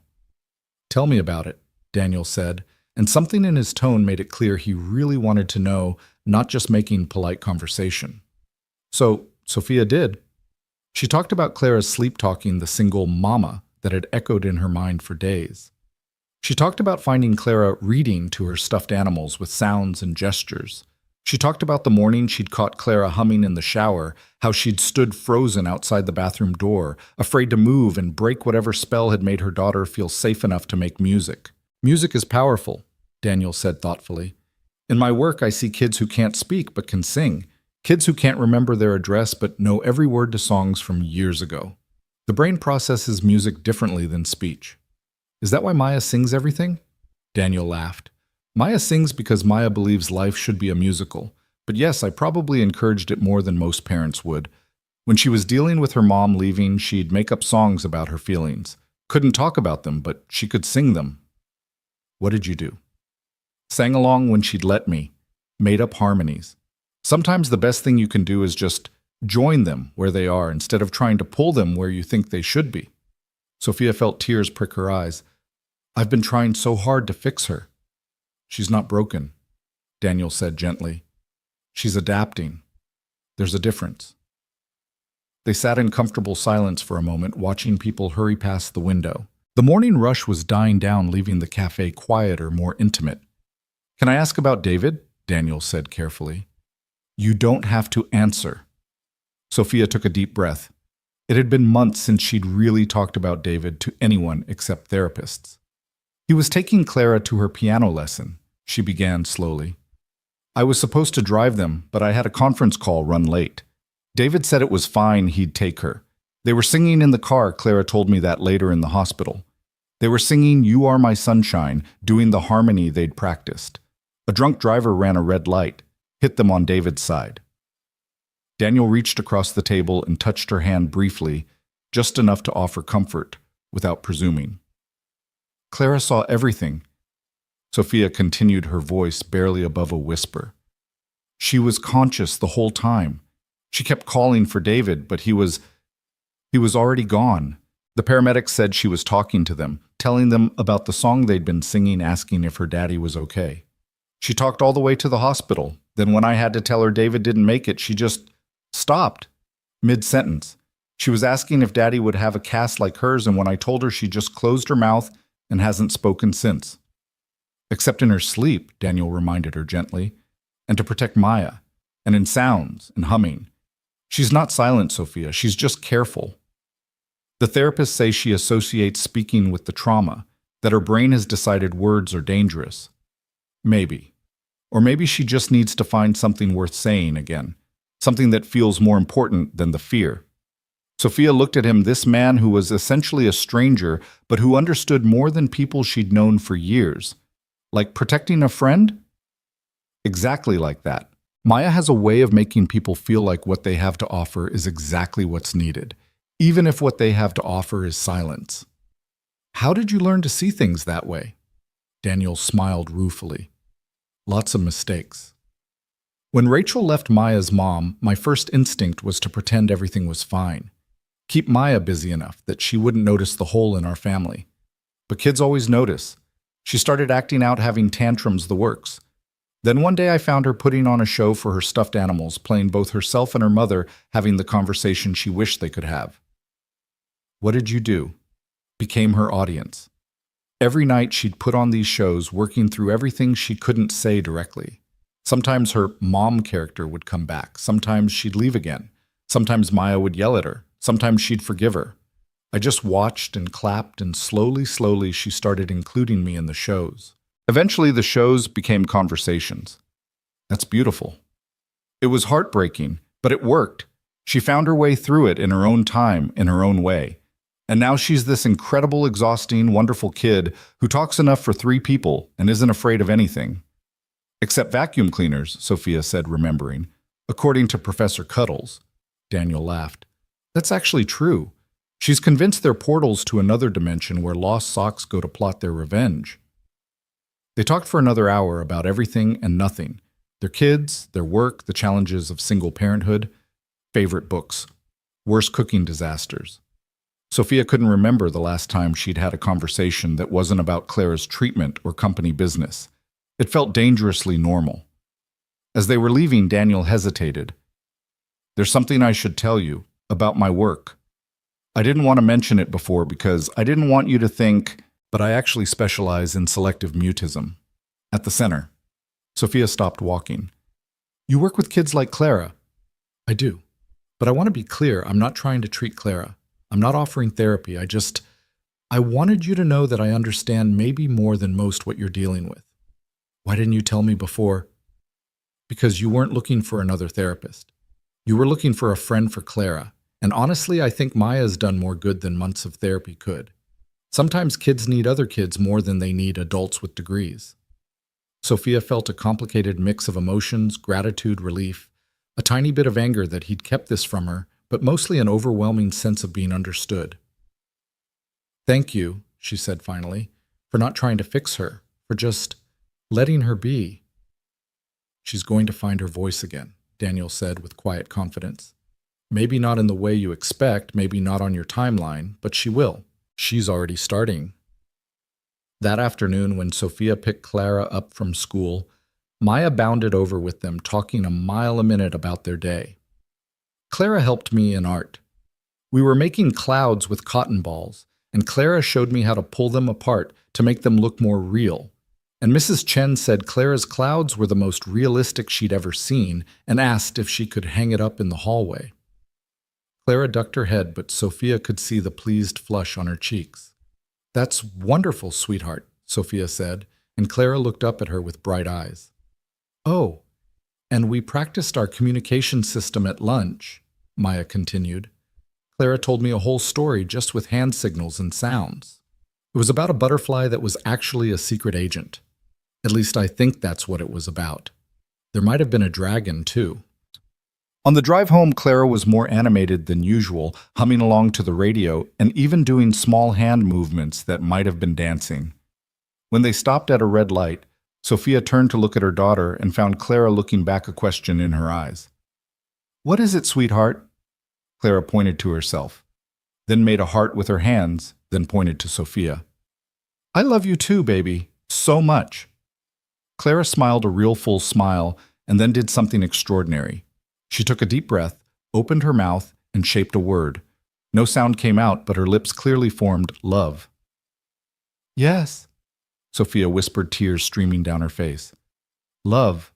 "Tell me about it," Daniel said, and something in his tone made it clear he really wanted to know, not just making polite conversation. So Sophia did. She talked about Clara's sleep-talking the single mama that had echoed in her mind for days. She talked about finding Clara reading to her stuffed animals with sounds and gestures. She talked about the morning she'd caught Clara humming in the shower, how she'd stood frozen outside the bathroom door, afraid to move and break whatever spell had made her daughter feel safe enough to make music. "Music is powerful," Daniel said thoughtfully. "In my work, I see kids who can't speak but can sing. Kids who can't remember their address but know every word to songs from years ago. The brain processes music differently than speech." "Is that why Maya sings everything?" Daniel laughed. "Maya sings because Maya believes life should be a musical. But yes, I probably encouraged it more than most parents would. When she was dealing with her mom leaving, she'd make up songs about her feelings. Couldn't talk about them, but she could sing them." "What did you do?" "Sang along when she'd let me. Made up harmonies. Sometimes the best thing you can do is just join them where they are instead of trying to pull them where you think they should be." Sophia felt tears prick her eyes. "I've been trying so hard to fix her." "She's not broken," Daniel said gently. "She's adapting. There's a difference." They sat in comfortable silence for a moment, watching people hurry past the window. The morning rush was dying down, leaving the cafe quieter, more intimate. "Can I ask about David?" Daniel said carefully. "You don't have to answer." Sophia took a deep breath. It had been months since she'd really talked about David to anyone except therapists. "He was taking Clara to her piano lesson," she began slowly. "I was supposed to drive them, but I had a conference call run late. David said it was fine, he'd take her. They were singing in the car. Clara told me that later in the hospital. They were singing 'You Are My Sunshine,' doing the harmony they'd practiced. A drunk driver ran a red light, hit them on David's side." Daniel reached across the table and touched her hand briefly, just enough to offer comfort, without presuming. "Clara saw everything." Sophia continued, her voice barely above a whisper. "She was conscious the whole time. She kept calling for David, but he was already gone. The paramedics said she was talking to them, telling them about the song they'd been singing, asking if her daddy was okay. She talked all the way to the hospital. Then when I had to tell her David didn't make it, she just stopped, mid-sentence. She was asking if Daddy would have a cast like hers, and when I told her, she just closed her mouth and hasn't spoken since." "Except in her sleep," Daniel reminded her gently, "and to protect Maya, and in sounds and humming. She's not silent, Sophia, she's just careful." The therapists say she associates speaking with the trauma, that her brain has decided words are dangerous. Maybe. Or maybe she just needs to find something worth saying again, something that feels more important than the fear. Sophia looked at him, this man who was essentially a stranger, but who understood more than people she'd known for years. Like protecting a friend? Exactly like that. Maya has a way of making people feel like what they have to offer is exactly what's needed, even if what they have to offer is silence. How did you learn to see things that way? Daniel smiled ruefully. Lots of mistakes. When Rachel left Maya's mom, my first instinct was to pretend everything was fine. Keep Maya busy enough that she wouldn't notice the hole in our family. But kids always notice. She started acting out, having tantrums, the works. Then one day I found her putting on a show for her stuffed animals, playing both herself and her mother, having the conversation she wished they could have. What did you do? Became her audience. Every night she'd put on these shows, working through everything she couldn't say directly. Sometimes her mom character would come back. Sometimes she'd leave again. Sometimes Maya would yell at her. Sometimes she'd forgive her. I just watched and clapped, and slowly she started including me in the shows. Eventually the shows became conversations. That's beautiful. It was heartbreaking, but it worked. She found her way through it in her own time, in her own way. And now she's this incredible, exhausting, wonderful kid who talks enough for 3 people and isn't afraid of anything. Except vacuum cleaners, Sophia said, remembering. According to Professor Cuddles. Daniel laughed. That's actually true. She's convinced they're portals to another dimension where lost socks go to plot their revenge. They talked for another hour about everything and nothing. Their kids, their work, the challenges of single parenthood, favorite books, worst cooking disasters. Sophia couldn't remember the last time she'd had a conversation that wasn't about Clara's treatment or company business. It felt dangerously normal. As they were leaving, Daniel hesitated. There's something I should tell you about my work. I didn't want to mention it before because I didn't want you to think, but I actually specialize in selective mutism. At the center. Sophia stopped walking. You work with kids like Clara. I do. But I want to be clear, I'm not trying to treat Clara. I'm not offering therapy. I wanted you to know that I understand maybe more than most what you're dealing with. Why didn't you tell me before? Because you weren't looking for another therapist. You were looking for a friend for Clara. And honestly, I think Maya's done more good than months of therapy could. Sometimes kids need other kids more than they need adults with degrees. Sophia felt a complicated mix of emotions, gratitude, relief, a tiny bit of anger that he'd kept this from her, but mostly an overwhelming sense of being understood. Thank you, she said finally, for not trying to fix her, for just letting her be. She's going to find her voice again, Daniel said with quiet confidence. Maybe not in the way you expect, maybe not on your timeline, but she will. She's already starting. That afternoon, when Sophia picked Clara up from school, Maya bounded over with them, talking a mile a minute about their day. Clara helped me in art. We were making clouds with cotton balls, and Clara showed me how to pull them apart to make them look more real. And Mrs. Chen said Clara's clouds were the most realistic she'd ever seen and asked if she could hang it up in the hallway. Clara ducked her head, but Sophia could see the pleased flush on her cheeks. That's wonderful, sweetheart, Sophia said, and Clara looked up at her with bright eyes. Oh, and we practiced our communication system at lunch, Maya continued. Clara told me a whole story just with hand signals and sounds. It was about a butterfly that was actually a secret agent. At least I think that's what it was about. There might have been a dragon, too. On the drive home, Clara was more animated than usual, humming along to the radio and even doing small hand movements that might have been dancing. When they stopped at a red light, Sophia turned to look at her daughter and found Clara looking back, a question in her eyes. What is it, sweetheart? Clara pointed to herself, then made a heart with her hands, then pointed to Sophia. I love you too, baby, so much. Clara smiled a real full smile and then did something extraordinary. She took a deep breath, opened her mouth, and shaped a word. No sound came out, but her lips clearly formed love. Yes, Sophia whispered, tears streaming down her face. Love.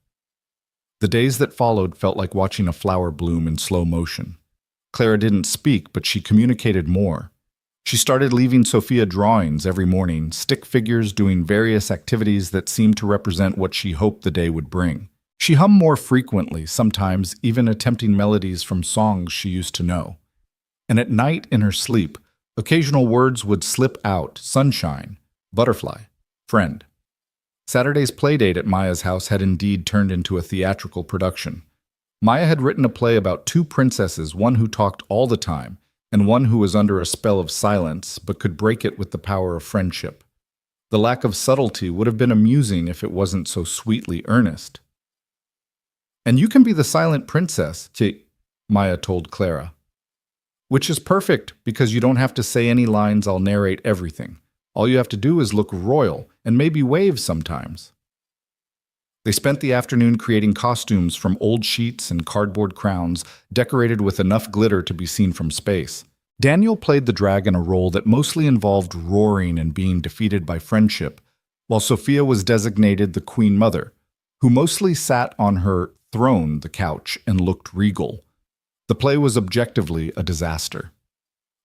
The days that followed felt like watching a flower bloom in slow motion. Clara didn't speak, but she communicated more. She started leaving Sophia drawings every morning, stick figures doing various activities that seemed to represent what she hoped the day would bring. She hummed more frequently, sometimes even attempting melodies from songs she used to know. And at night in her sleep, occasional words would slip out: sunshine, butterfly, friend. Saturday's playdate at Maya's house had indeed turned into a theatrical production. Maya had written a play about two princesses, one who talked all the time, and one who was under a spell of silence, but could break it with the power of friendship. The lack of subtlety would have been amusing if it wasn't so sweetly earnest. "And you can be the silent princess," Maya told Clara. "Which is perfect, because you don't have to say any lines. I'll narrate everything. All you have to do is look royal, and maybe wave sometimes." They spent the afternoon creating costumes from old sheets and cardboard crowns, decorated with enough glitter to be seen from space. Daniel played the dragon, a role that mostly involved roaring and being defeated by friendship, while Sophia was designated the Queen Mother, who mostly sat on her throne, the couch, and looked regal. The play was objectively a disaster.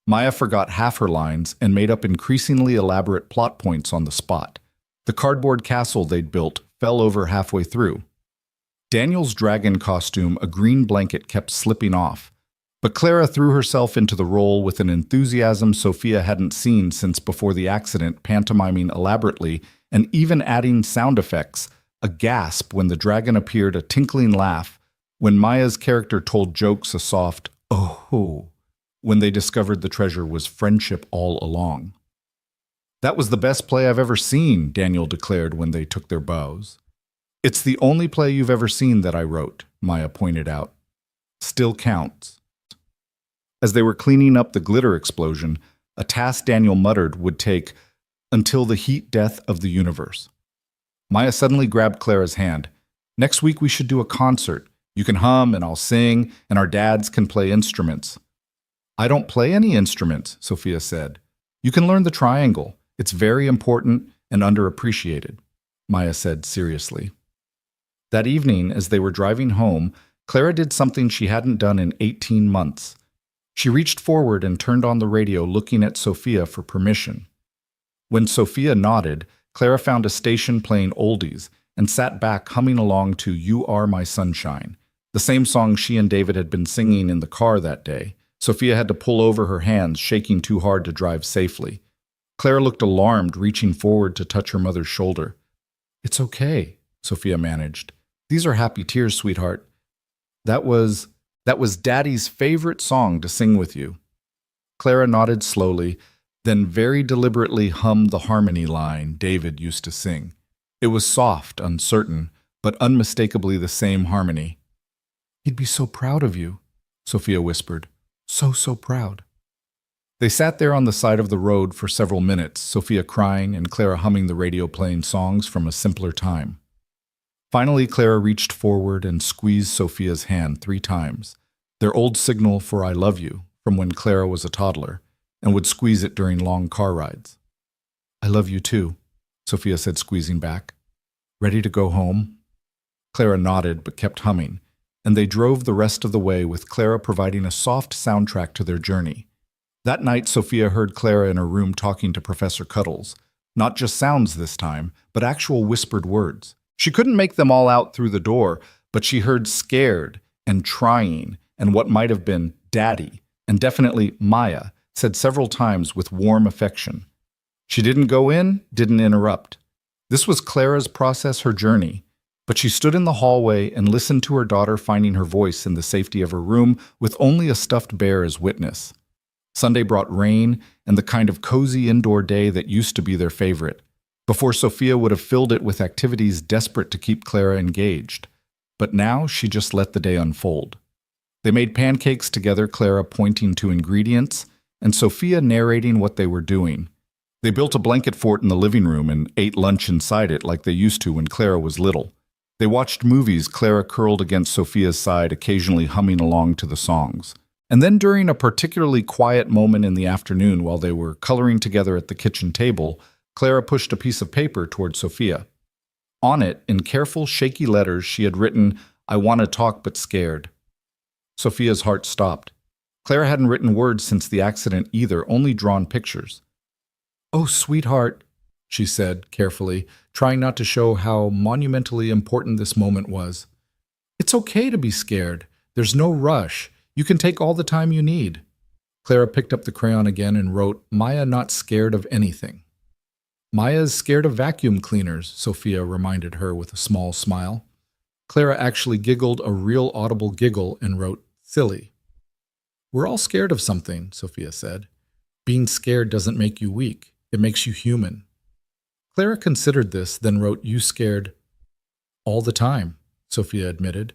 Maya forgot half her lines and made up increasingly elaborate plot points on the spot. The cardboard castle they'd built fell over halfway through. Daniel's dragon costume, a green blanket, kept slipping off, but Clara threw herself into the role with an enthusiasm Sophia hadn't seen since before the accident, pantomiming elaborately and even adding sound effects, a gasp when the dragon appeared, a tinkling laugh when Maya's character told jokes, a soft "oh" when they discovered the treasure was friendship all along. "That was the best play I've ever seen," Daniel declared when they took their bows. "It's the only play you've ever seen that I wrote," Maya pointed out. "Still counts." As they were cleaning up the glitter explosion, a task Daniel muttered would take until the heat death of the universe. Maya suddenly grabbed Clara's hand. "Next week we should do a concert. You can hum and I'll sing, and our dads can play instruments." "I don't play any instruments," Sophia said. "You can learn the triangle. It's very important and underappreciated," Maya said seriously. That evening, as they were driving home, Clara did something she hadn't done in 18 months. She reached forward and turned on the radio, looking at Sophia for permission. When Sophia nodded, Clara found a station playing oldies and sat back humming along to "You Are My Sunshine," the same song she and David had been singing in the car that day. Sophia had to pull over her hands, shaking too hard to drive safely. Clara looked alarmed, reaching forward to touch her mother's shoulder. "It's okay," Sophia managed. "These are happy tears, sweetheart. That was Daddy's favorite song to sing with you." Clara nodded slowly, then very deliberately hummed the harmony line David used to sing. It was soft, uncertain, but unmistakably the same harmony. "He'd be so proud of you," Sophia whispered. So proud." They sat there on the side of the road for several minutes, Sophia crying and Clara humming the radio, playing songs from a simpler time. Finally, Clara reached forward and squeezed Sophia's hand 3 times, their old signal for "I love you" from when Clara was a toddler, and would squeeze it during long car rides. "I love you too," Sophia said, squeezing back. "Ready to go home?" Clara nodded but kept humming, and they drove the rest of the way with Clara providing a soft soundtrack to their journey. That night, Sophia heard Clara in her room talking to Professor Cuddles, not just sounds this time, but actual whispered words. She couldn't make them all out through the door, but she heard "scared" and "trying" and what might have been "daddy" and definitely "Maya" said several times with warm affection. She didn't go in, didn't interrupt. This was Clara's process, her journey. But she stood in the hallway and listened to her daughter finding her voice in the safety of her room with only a stuffed bear as witness. Sunday brought rain and the kind of cozy indoor day that used to be their favorite. Before, Sophia would have filled it with activities desperate to keep Clara engaged. But now she just let the day unfold. They made pancakes together, Clara pointing to ingredients, and Sophia narrating what they were doing. They built a blanket fort in the living room and ate lunch inside it like they used to when Clara was little. They watched movies, Clara curled against Sophia's side, occasionally humming along to the songs. And then during a particularly quiet moment in the afternoon while they were coloring together at the kitchen table, Clara pushed a piece of paper toward Sophia. On it, in careful, shaky letters, she had written, "I want to talk but scared." Sophia's heart stopped. Clara hadn't written words since the accident either, only drawn pictures. "Oh, sweetheart," she said carefully, trying not to show how monumentally important this moment was. "It's okay to be scared. There's no rush. You can take all the time you need." Clara picked up the crayon again and wrote, "Maya not scared of anything." Maya's scared of vacuum cleaners, Sophia reminded her with a small smile. Clara actually giggled a real audible giggle and wrote, silly. We're all scared of something, Sophia said. Being scared doesn't make you weak. It makes you human. Clara considered this, then wrote, you scared all the time, Sophia admitted.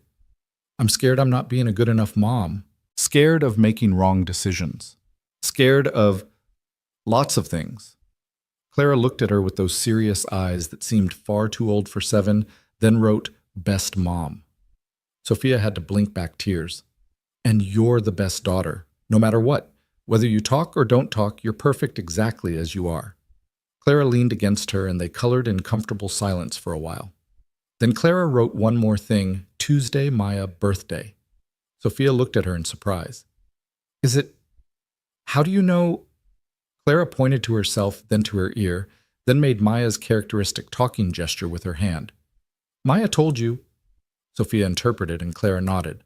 I'm scared I'm not being a good enough mom. Scared of making wrong decisions. Scared of lots of things. Clara looked at her with those serious eyes that seemed far too old for 7, then wrote, best mom. Sophia had to blink back tears. And you're the best daughter, no matter what. Whether you talk or don't talk, you're perfect exactly as you are. Clara leaned against her and they colored in comfortable silence for a while. Then Clara wrote one more thing, Tuesday, Maya, birthday. Sophia looked at her in surprise. Is it? How do you know? Clara pointed to herself, then to her ear, then made Maya's characteristic talking gesture with her hand. Maya told you. Sophia interpreted and Clara nodded.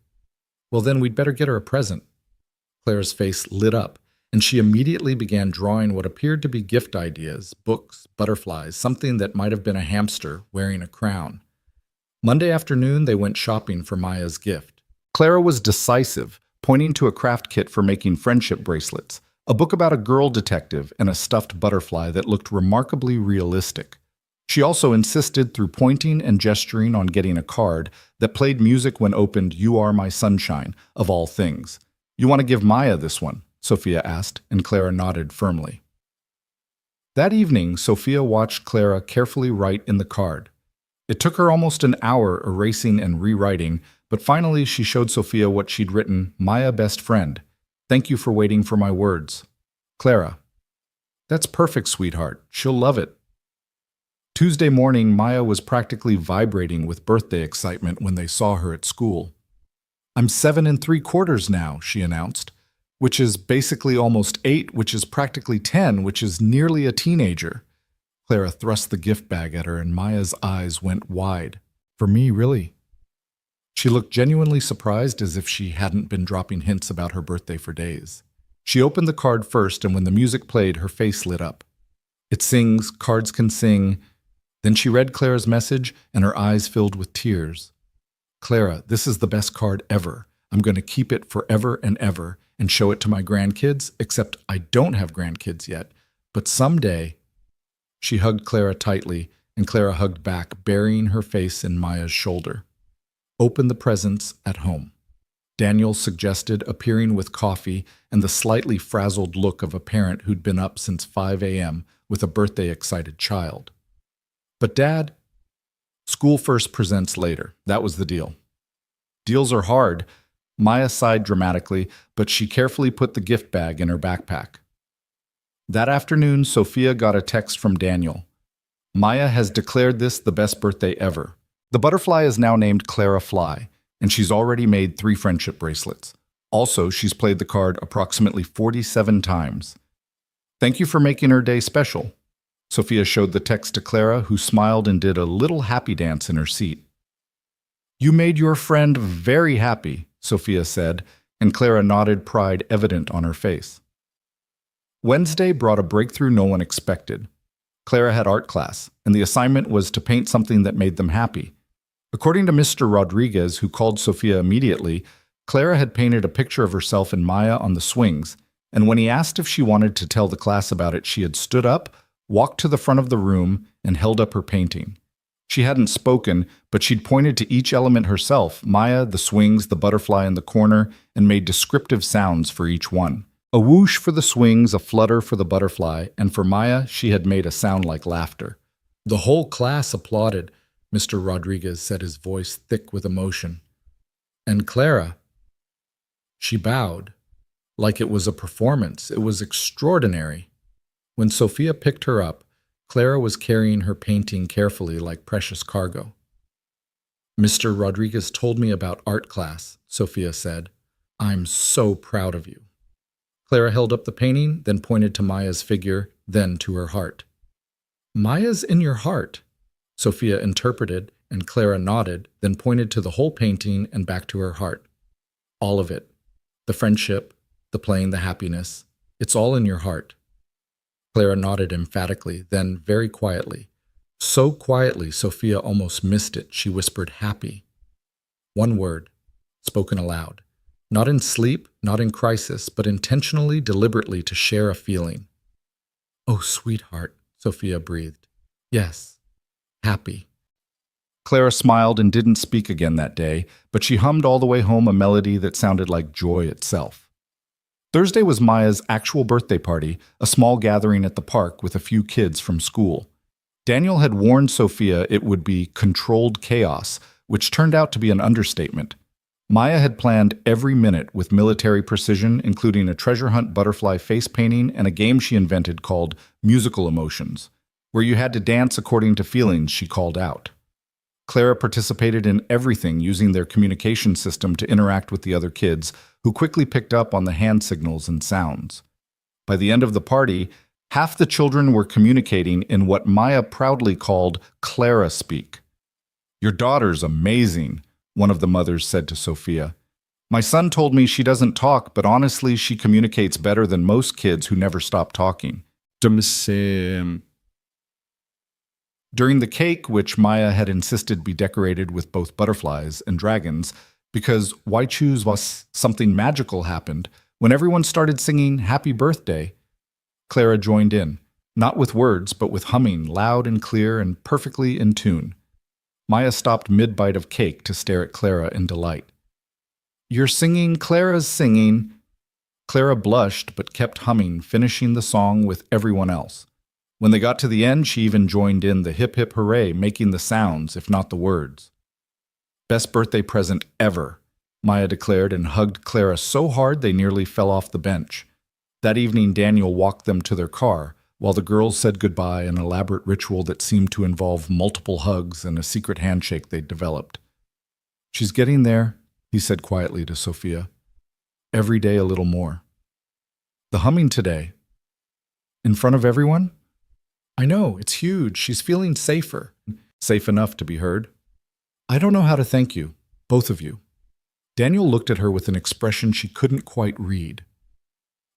Well, then we'd better get her a present. Clara's face lit up, and she immediately began drawing what appeared to be gift ideas, books, butterflies, something that might have been a hamster wearing a crown. Monday afternoon, they went shopping for Maya's gift. Clara was decisive, pointing to a craft kit for making friendship bracelets, a book about a girl detective, and a stuffed butterfly that looked remarkably realistic. She also insisted through pointing and gesturing on getting a card that played music when opened You Are My Sunshine, of all things. You want to give Maya this one? Sophia asked, and Clara nodded firmly. That evening, Sophia watched Clara carefully write in the card. It took her almost an hour erasing and rewriting, but finally she showed Sophia what she'd written, Maya, best friend. Thank you for waiting for my words. Clara. That's perfect, sweetheart. She'll love it. Tuesday morning, Maya was practically vibrating with birthday excitement when they saw her at school. I'm 7 3/4 now, she announced, which is basically almost 8, which is practically 10, which is nearly a teenager. Clara thrust the gift bag at her and Maya's eyes went wide. For me, really? She looked genuinely surprised, as if she hadn't been dropping hints about her birthday for days. She opened the card first, and when the music played, her face lit up. It sings, cards can sing. Then she read Clara's message, and her eyes filled with tears. Clara, this is the best card ever. I'm going to keep it forever and ever and show it to my grandkids, except I don't have grandkids yet. But someday... She hugged Clara tightly, and Clara hugged back, burying her face in Maya's shoulder. Open the presents at home, Daniel suggested, appearing with coffee and the slightly frazzled look of a parent who'd been up since 5 a.m. with a birthday-excited child. But Dad, school first, presents later. That was the deal. Deals are hard. Maya sighed dramatically, but she carefully put the gift bag in her backpack. That afternoon, Sophia got a text from Daniel. Maya has declared this the best birthday ever. The butterfly is now named Clara Fly, and she's already made 3 friendship bracelets. Also, she's played the card approximately 47 times. Thank you for making her day special. Sophia showed the text to Clara, who smiled and did a little happy dance in her seat. You made your friend very happy, Sophia said, and Clara nodded, pride evident on her face. Wednesday brought a breakthrough no one expected. Clara had art class, and the assignment was to paint something that made them happy. According to Mr. Rodriguez, who called Sophia immediately, Clara had painted a picture of herself and Maya on the swings, and when he asked if she wanted to tell the class about it, she had stood up, walked to the front of the room, and held up her painting. She hadn't spoken, but she'd pointed to each element herself, Maya, the swings, the butterfly in the corner, and made descriptive sounds for each one. A whoosh for the swings, a flutter for the butterfly, and for Maya, she had made a sound like laughter. The whole class applauded, Mr. Rodriguez said, his voice thick with emotion. And Clara, she bowed, like it was a performance. It was extraordinary. When Sophia picked her up, Clara was carrying her painting carefully like precious cargo. Mr. Rodriguez told me about art class, Sophia said. I'm so proud of you. Clara held up the painting, then pointed to Maya's figure, then to her heart. Maya's in your heart, Sophia interpreted, and Clara nodded, then pointed to the whole painting and back to her heart. All of it. The friendship, the playing, the happiness. It's all in your heart. Clara nodded emphatically, then very quietly. So quietly, Sophia almost missed it. She whispered, happy. One word, spoken aloud. Not in sleep, not in crisis, but intentionally, deliberately to share a feeling. Oh, sweetheart, Sophia breathed. Yes, happy. Clara smiled and didn't speak again that day, but she hummed all the way home a melody that sounded like joy itself. Thursday was Maya's actual birthday party, a small gathering at the park with a few kids from school. Daniel had warned Sophia it would be controlled chaos, which turned out to be an understatement. Maya had planned every minute with military precision, including a treasure hunt butterfly face painting and a game she invented called Musical Emotions, where you had to dance according to feelings she called out. Clara participated in everything using their communication system to interact with the other kids, who quickly picked up on the hand signals and sounds. By the end of the party, half the children were communicating in what Maya proudly called Clara speak. "Your daughter's amazing," one of the mothers said to Sophia. "My son told me she doesn't talk, but honestly, she communicates better than most kids who never stop talking." During the cake, which Maya had insisted be decorated with both butterflies and dragons, because why choose was something magical happened, when everyone started singing Happy Birthday, Clara joined in, not with words, but with humming, loud and clear and perfectly in tune. Maya stopped mid-bite of cake to stare at Clara in delight. "You're singing, Clara's singing." Clara blushed but kept humming, finishing the song with everyone else. When they got to the end, she even joined in the hip hip hooray, making the sounds, if not the words. "Best birthday present ever," Maya declared and hugged Clara so hard they nearly fell off the bench. That evening, Daniel walked them to their car, while the girls said goodbye, an elaborate ritual that seemed to involve multiple hugs and a secret handshake they'd developed. "She's getting there," he said quietly to Sophia. "Every day a little more." "The humming today. In front of everyone?" "I know, it's huge. She's feeling safer." "Safe enough to be heard." "I don't know how to thank you, both of you." Daniel looked at her with an expression she couldn't quite read.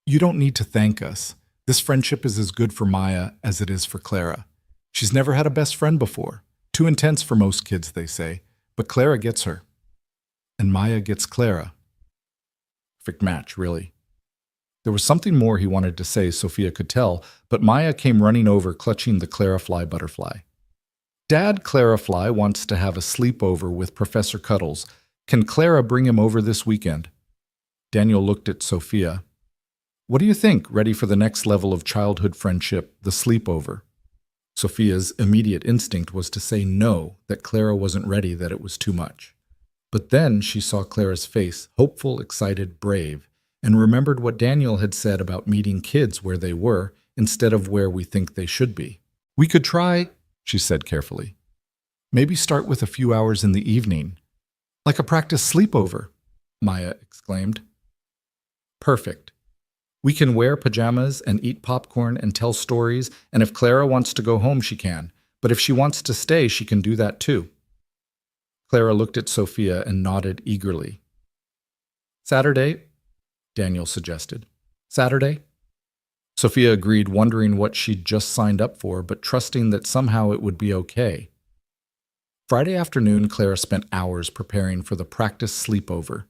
"You don't need to thank us. This friendship is as good for Maya as it is for Clara. She's never had a best friend before. Too intense for most kids, they say. But Clara gets her. And Maya gets Clara. Perfect match, really." There was something more he wanted to say, Sophia could tell, but Maya came running over, clutching the Clarafly butterfly. "Dad, Clarafly wants to have a sleepover with Professor Cuddles. Can Clara bring him over this weekend?" Daniel looked at Sophia. "What do you think, ready for the next level of childhood friendship, the sleepover?" Sophia's immediate instinct was to say no, that Clara wasn't ready, that it was too much. But then she saw Clara's face, hopeful, excited, brave, and remembered what Daniel had said about meeting kids where they were instead of where we think they should be. "We could try," she said carefully. "Maybe start with a few hours in the evening." "Like a practice sleepover," Maya exclaimed. "Perfect. We can wear pajamas and eat popcorn and tell stories, and if Clara wants to go home, she can. But if she wants to stay, she can do that too." Clara looked at Sophia and nodded eagerly. "Saturday," Daniel suggested. "Saturday?" Sophia agreed, wondering what she'd just signed up for, but trusting that somehow it would be okay. Friday afternoon, Clara spent hours preparing for the practice sleepover.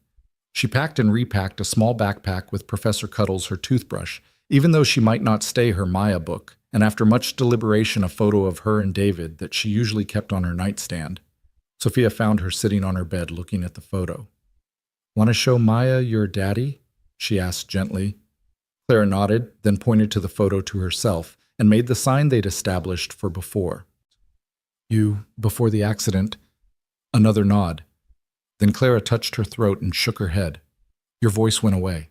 She packed and repacked a small backpack with Professor Cuddles, her toothbrush, even though she might not stay her Maya book, and after much deliberation a photo of her and David that she usually kept on her nightstand. Sophia found her sitting on her bed looking at the photo. "Want to show Maya your daddy?" she asked gently. Clara nodded, then pointed to the photo to herself and made the sign they'd established for before. "You, before the accident." Another nod. Then Clara touched her throat and shook her head. Your voice went away.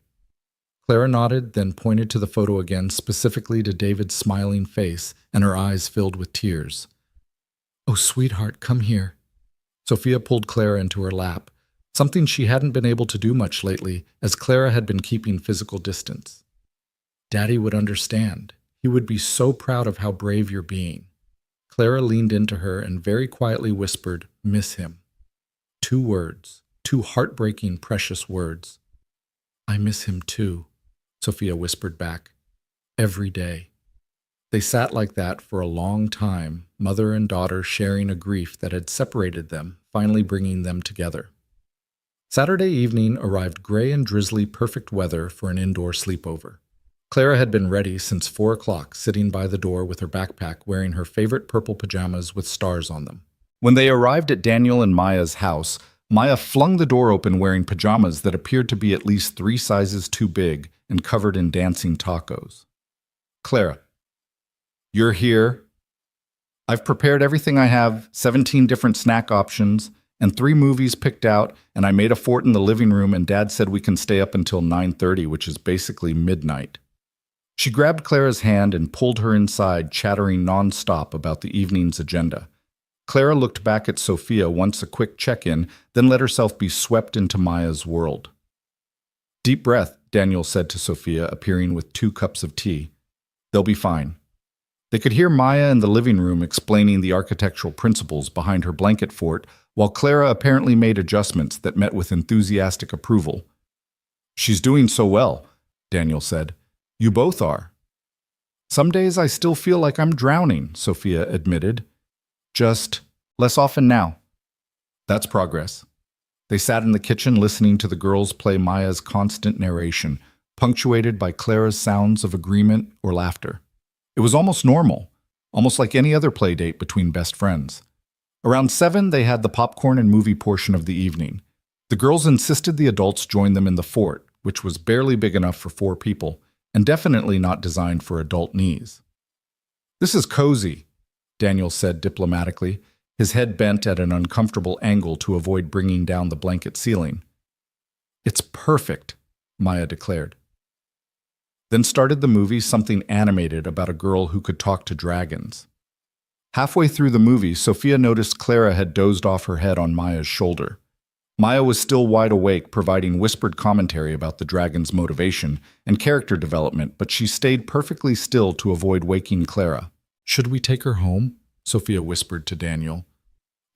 Clara nodded, then pointed to the photo again, specifically to David's smiling face, and her eyes filled with tears. "Oh, sweetheart, come here." Sophia pulled Clara into her lap, something she hadn't been able to do much lately, as Clara had been keeping physical distance. "Daddy would understand. He would be so proud of how brave you're being." Clara leaned into her and very quietly whispered, "Miss him." 2 words, 2 heartbreaking, precious words. "I miss him too," Sophia whispered back. "Every day." They sat like that for a long time, mother and daughter sharing a grief that had separated them, finally bringing them together. Saturday evening arrived gray and drizzly perfect weather for an indoor sleepover. Clara had been ready since 4 o'clock, sitting by the door with her backpack wearing her favorite purple pajamas with stars on them. When they arrived at Daniel and Maya's house, Maya flung the door open wearing pajamas that appeared to be at least 3 sizes too big and covered in dancing tacos. Clara, you're here. I've prepared everything I have, 17 different snack options, and 3 movies picked out, and I made a fort in the living room, and Dad said we can stay up until 9:30, which is basically midnight. She grabbed Clara's hand and pulled her inside, chattering nonstop about the evening's agenda. Clara looked back at Sophia once a quick check-in, then let herself be swept into Maya's world. Deep breath, Daniel said to Sophia, appearing with 2 cups of tea. They'll be fine. They could hear Maya in the living room explaining the architectural principles behind her blanket fort, while Clara apparently made adjustments that met with enthusiastic approval. She's doing so well, Daniel said. You both are. Some days I still feel like I'm drowning, Sophia admitted. Just less often now. That's progress. They sat in the kitchen listening to the girls play Maya's constant narration, punctuated by Clara's sounds of agreement or laughter. It was almost normal, almost like any other play date between best friends. Around 7, they had the popcorn and movie portion of the evening. The girls insisted the adults join them in the fort, which was barely big enough for 4 people, and definitely not designed for adult knees. This is cozy, Daniel said diplomatically, his head bent at an uncomfortable angle to avoid bringing down the blanket ceiling. It's perfect, Maya declared. Then started the movie something animated about a girl who could talk to dragons. Halfway through the movie, Sophia noticed Clara had dozed off her head on Maya's shoulder. Maya was still wide awake, providing whispered commentary about the dragon's motivation and character development, but she stayed perfectly still to avoid waking Clara. Should we take her home? Sophia whispered to Daniel.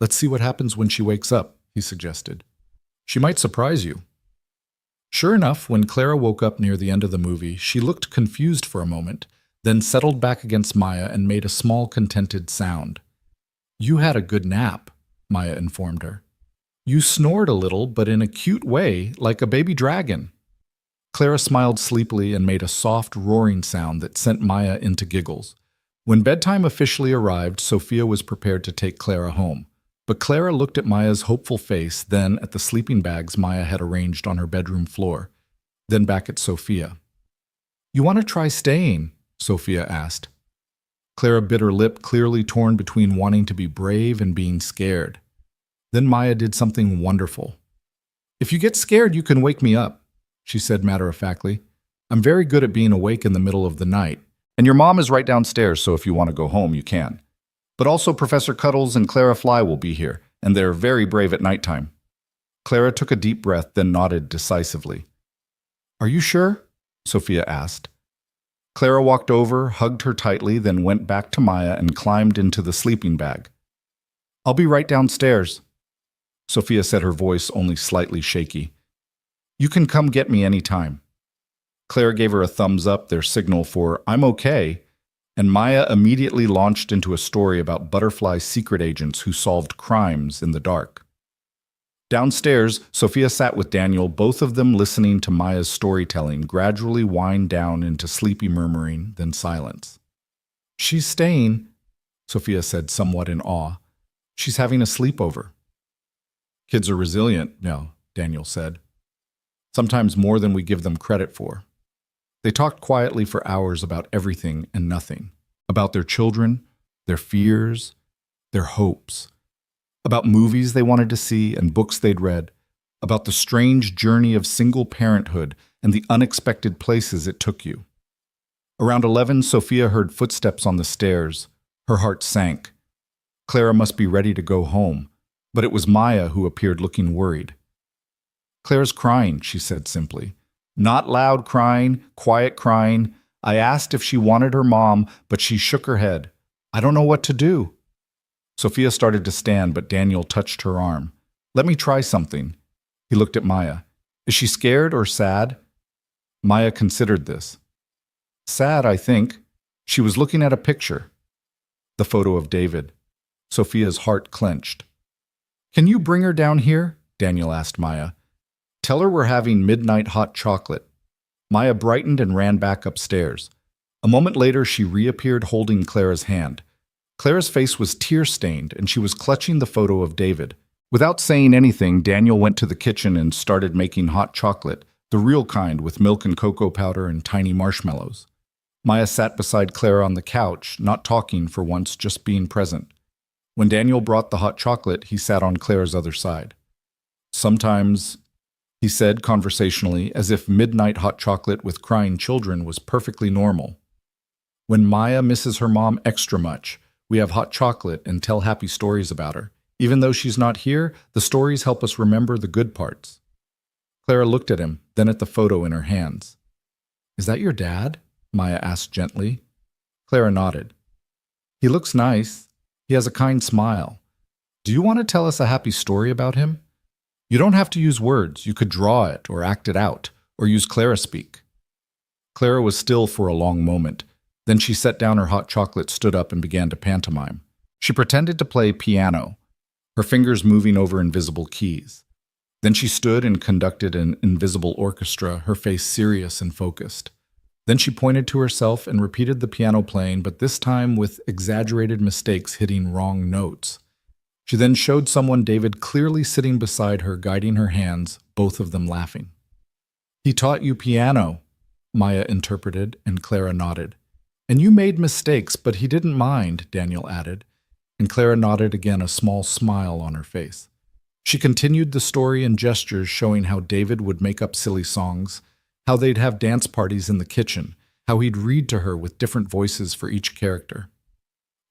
Let's see what happens when she wakes up, he suggested. She might surprise you. Sure enough, when Clara woke up near the end of the movie, she looked confused for a moment, then settled back against Maya and made a small, contented sound. You had a good nap, Maya informed her. You snored a little, but in a cute way, like a baby dragon. Clara smiled sleepily and made a soft, roaring sound that sent Maya into giggles. When bedtime officially arrived, Sophia was prepared to take Clara home. But Clara looked at Maya's hopeful face, then at the sleeping bags Maya had arranged on her bedroom floor, then back at Sophia. You want to try staying? Sophia asked. Clara bit her lip, clearly torn between wanting to be brave and being scared. Then Maya did something wonderful. If you get scared, you can wake me up, she said matter-of-factly. I'm very good at being awake in the middle of the night. And your mom is right downstairs, so if you want to go home, you can. But also Professor Cuddles and Clara Fly will be here, and they're very brave at nighttime. Clara took a deep breath, then nodded decisively. Are you sure? Sophia asked. Clara walked over, hugged her tightly, then went back to Maya and climbed into the sleeping bag. I'll be right downstairs, Sophia said, her voice only slightly shaky. You can come get me any time. Clara gave her a thumbs up, their signal for I'm okay, and Maya immediately launched into a story about butterfly secret agents who solved crimes in the dark. Downstairs, Sophia sat with Daniel, both of them listening to Maya's storytelling gradually wind down into sleepy murmuring, then silence. She's staying, Sophia said somewhat in awe. She's having a sleepover. Kids are resilient, no, Daniel said. Sometimes more than we give them credit for. They talked quietly for hours about everything and nothing, about their children, their fears, their hopes, about movies they wanted to see and books they'd read, about the strange journey of single parenthood and the unexpected places it took you. Around 11, Sophia heard footsteps on the stairs. Her heart sank. Clara must be ready to go home, but it was Maya who appeared looking worried. Clara's crying, she said simply. Not loud crying, quiet crying. I asked if she wanted her mom, but she shook her head. I don't know what to do. Sophia started to stand, but Daniel touched her arm. Let me try something. He looked at Maya. Is she scared or sad? Maya considered this. Sad, I think. She was looking at a picture, the photo of David. Sophia's heart clenched. "Can you bring her down here?" Daniel asked Maya. "Tell her we're having midnight hot chocolate." Maya brightened and ran back upstairs. A moment later, she reappeared holding Clara's hand. Clara's face was tear-stained, and she was clutching the photo of David. Without saying anything, Daniel went to the kitchen and started making hot chocolate, the real kind with milk and cocoa powder and tiny marshmallows. Maya sat beside Clara on the couch, not talking for once, just being present. When Daniel brought the hot chocolate, he sat on Clara's other side. "Sometimes," he said conversationally, as if midnight hot chocolate with crying children was perfectly normal. "When Maya misses her mom extra much, we have hot chocolate and tell happy stories about her. Even though she's not here, the stories help us remember the good parts." Clara looked at him, then at the photo in her hands. "Is that your dad?" Maya asked gently. Clara nodded. "He looks nice. He has a kind smile. Do you want to tell us a happy story about him? You don't have to use words. You could draw it or act it out, or use Clara speak." Clara was still for a long moment. Then she set down her hot chocolate, stood up, and began to pantomime. She pretended to play piano, her fingers moving over invisible keys. Then she stood and conducted an invisible orchestra, her face serious and focused. Then she pointed to herself and repeated the piano playing, but this time with exaggerated mistakes hitting wrong notes. She then showed someone David clearly sitting beside her, guiding her hands, both of them laughing. "He taught you piano," Maya interpreted, and Clara nodded. "And you made mistakes, but he didn't mind," Daniel added, and Clara nodded again, a small smile on her face. She continued the story in gestures, showing how David would make up silly songs, how they'd have dance parties in the kitchen, how he'd read to her with different voices for each character.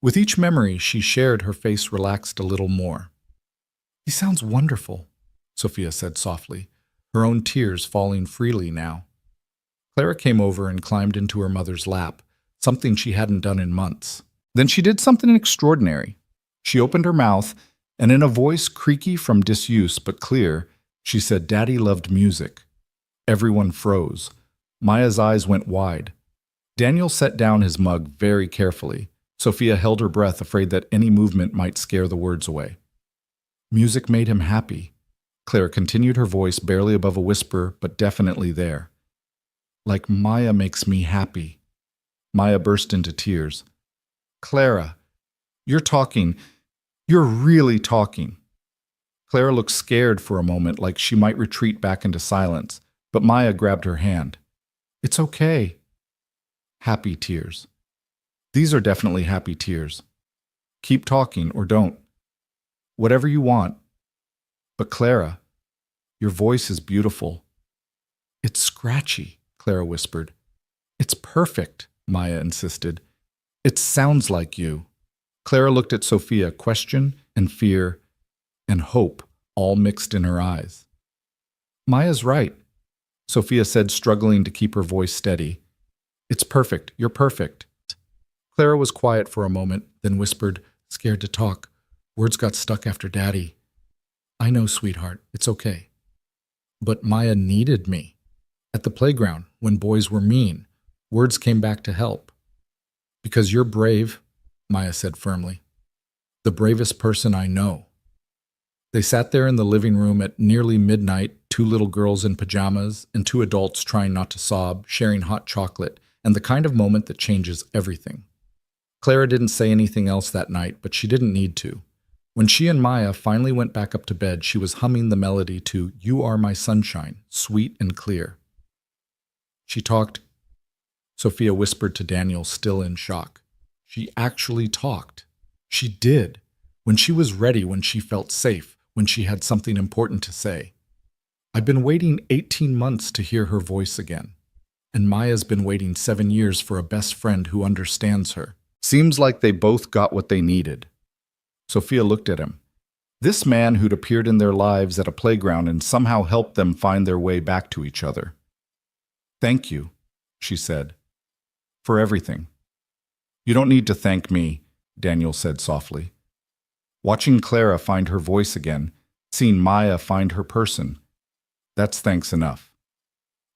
With each memory she shared, her face relaxed a little more. "He sounds wonderful," Sophia said softly, her own tears falling freely now. Clara came over and climbed into her mother's lap, something she hadn't done in months. Then she did something extraordinary. She opened her mouth, and in a voice creaky from disuse but clear, she said, "Daddy loved music." Everyone froze. Maya's eyes went wide. Daniel set down his mug very carefully. Sophia held her breath, afraid that any movement might scare the words away. "Music made him happy." Clara continued, her voice barely above a whisper, but definitely there. "Like Maya makes me happy." Maya burst into tears. "Clara, you're talking. You're really talking." Clara looked scared for a moment, like she might retreat back into silence, but Maya grabbed her hand. "It's okay." Happy tears. These are definitely happy tears. Keep talking or don't. Whatever you want. But Clara, your voice is beautiful. "It's scratchy," Clara whispered. "It's perfect," Maya insisted. "It sounds like you." Clara looked at Sophia, question and fear and hope all mixed in her eyes. "Maya's right," Sophia said, struggling to keep her voice steady. "It's perfect. You're perfect." Clara was quiet for a moment, then whispered, "Scared to talk. Words got stuck after Daddy." "I know, sweetheart. It's okay." "But Maya needed me. At the playground, when boys were mean, words came back to help." "Because you're brave," Maya said firmly. "The bravest person I know." They sat there in the living room at nearly midnight, two little girls in pajamas and two adults trying not to sob, sharing hot chocolate, and the kind of moment that changes everything. Clara didn't say anything else that night, but she didn't need to. When she and Maya finally went back up to bed, she was humming the melody to "You Are My Sunshine," sweet and clear. "She talked," Sophia whispered to Daniel, still in shock. "She actually talked. She did. When she was ready, when she felt safe, when she had something important to say. I've been waiting 18 months to hear her voice again. And Maya's been waiting 7 years for a best friend who understands her." Seems like they both got what they needed. Sophia looked at him. This man who'd appeared in their lives at a playground and somehow helped them find their way back to each other. "Thank you," she said, "for everything." "You don't need to thank me," Daniel said softly. Watching Clara find her voice again, seeing Maya find her person, that's thanks enough.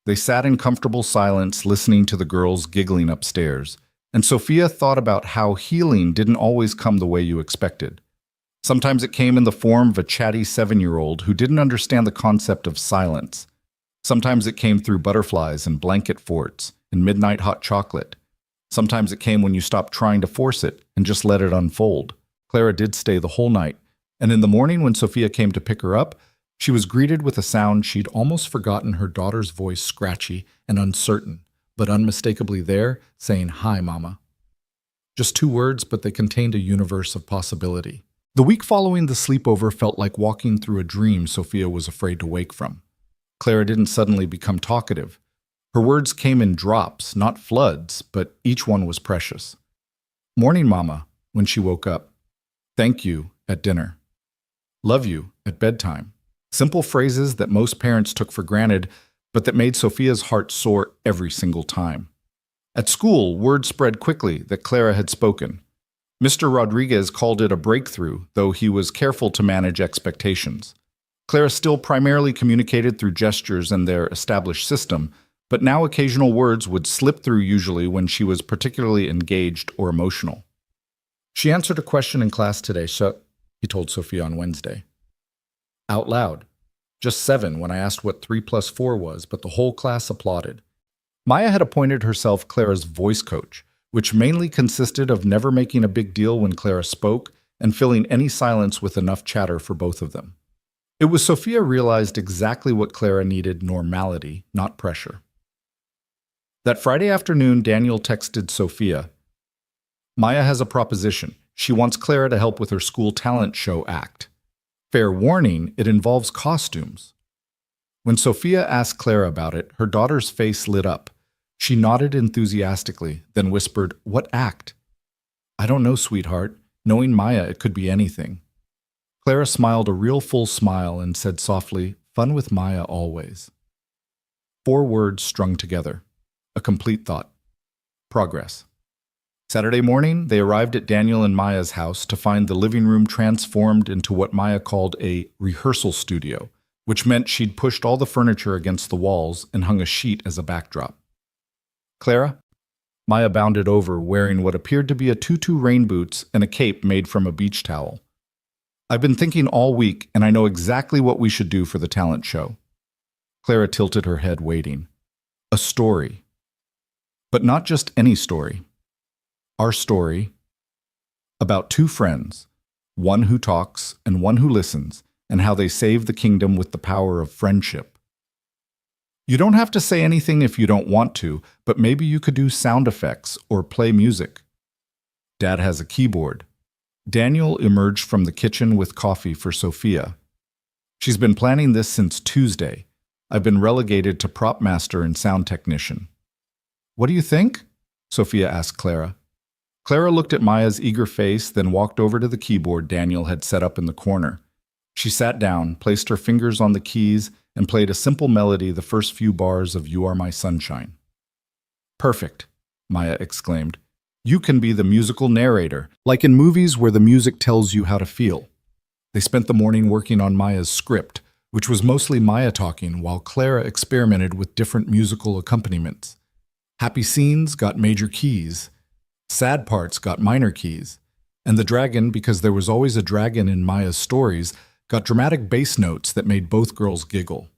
They sat in comfortable silence, listening to the girls giggling upstairs. And Sophia thought about how healing didn't always come the way you expected. Sometimes it came in the form of a chatty 7-year-old who didn't understand the concept of silence. Sometimes it came through butterflies and blanket forts and midnight hot chocolate. Sometimes it came when you stopped trying to force it and just let it unfold. Clara did stay the whole night, and in the morning when Sophia came to pick her up, she was greeted with a sound she'd almost forgotten, her daughter's voice, scratchy and uncertain, but unmistakably there, saying, "Hi, Mama." Just 2 words, but they contained a universe of possibility. The week following the sleepover felt like walking through a dream Sophia was afraid to wake from. Clara didn't suddenly become talkative. Her words came in drops, not floods, but each one was precious. "Morning, Mama," when she woke up. "Thank you," at dinner. "Love you," at bedtime. Simple phrases that most parents took for granted, but that made Sophia's heart soar every single time. At school, word spread quickly that Clara had spoken. Mr. Rodriguez called it a breakthrough, though he was careful to manage expectations. Clara still primarily communicated through gestures and their established system, but now occasional words would slip through, usually when she was particularly engaged or emotional. "She answered a question in class today, he told Sophia on Wednesday. Out loud. Just 7 when I asked what 3 plus 4 was, but the whole class applauded. Maya had appointed herself Clara's voice coach, which mainly consisted of never making a big deal when Clara spoke and filling any silence with enough chatter for both of them. It was Sophia realized exactly what Clara needed: normality, not pressure. That Friday afternoon, Daniel texted Sophia, "Maya has a proposition. She wants Clara to help with her school talent show act. Fair warning, it involves costumes." When Sophia asked Clara about it, her daughter's face lit up. She nodded enthusiastically, then whispered, "What act?" "I don't know, sweetheart. Knowing Maya, it could be anything." Clara smiled a real full smile and said softly, "Fun with Maya always." 4 words strung together. A complete thought. Progress. Saturday morning, they arrived at Daniel and Maya's house to find the living room transformed into what Maya called a rehearsal studio, which meant she'd pushed all the furniture against the walls and hung a sheet as a backdrop. "Clara?" Maya bounded over, wearing what appeared to be a tutu rain boots and a cape made from a beach towel. "I've been thinking all week, and I know exactly what we should do for the talent show." Clara tilted her head, waiting. "A story. But not just any story. Our story about 2 friends, one who talks and one who listens, and how they save the kingdom with the power of friendship. You don't have to say anything if you don't want to, but maybe you could do sound effects or play music. Dad has a keyboard." Daniel emerged from the kitchen with coffee for Sophia. "She's been planning this since Tuesday. I've been relegated to prop master and sound technician." "What do you think?" Sophia asked Clara. Clara looked at Maya's eager face, then walked over to the keyboard Daniel had set up in the corner. She sat down, placed her fingers on the keys, and played a simple melody the first few bars of "You Are My Sunshine." "Perfect," Maya exclaimed. "You can be the musical narrator, like in movies where the music tells you how to feel." They spent the morning working on Maya's script, which was mostly Maya talking, while Clara experimented with different musical accompaniments. Happy scenes got major keys. Sad parts got minor keys. And the dragon, because there was always a dragon in Maya's stories, got dramatic bass notes that made both girls giggle.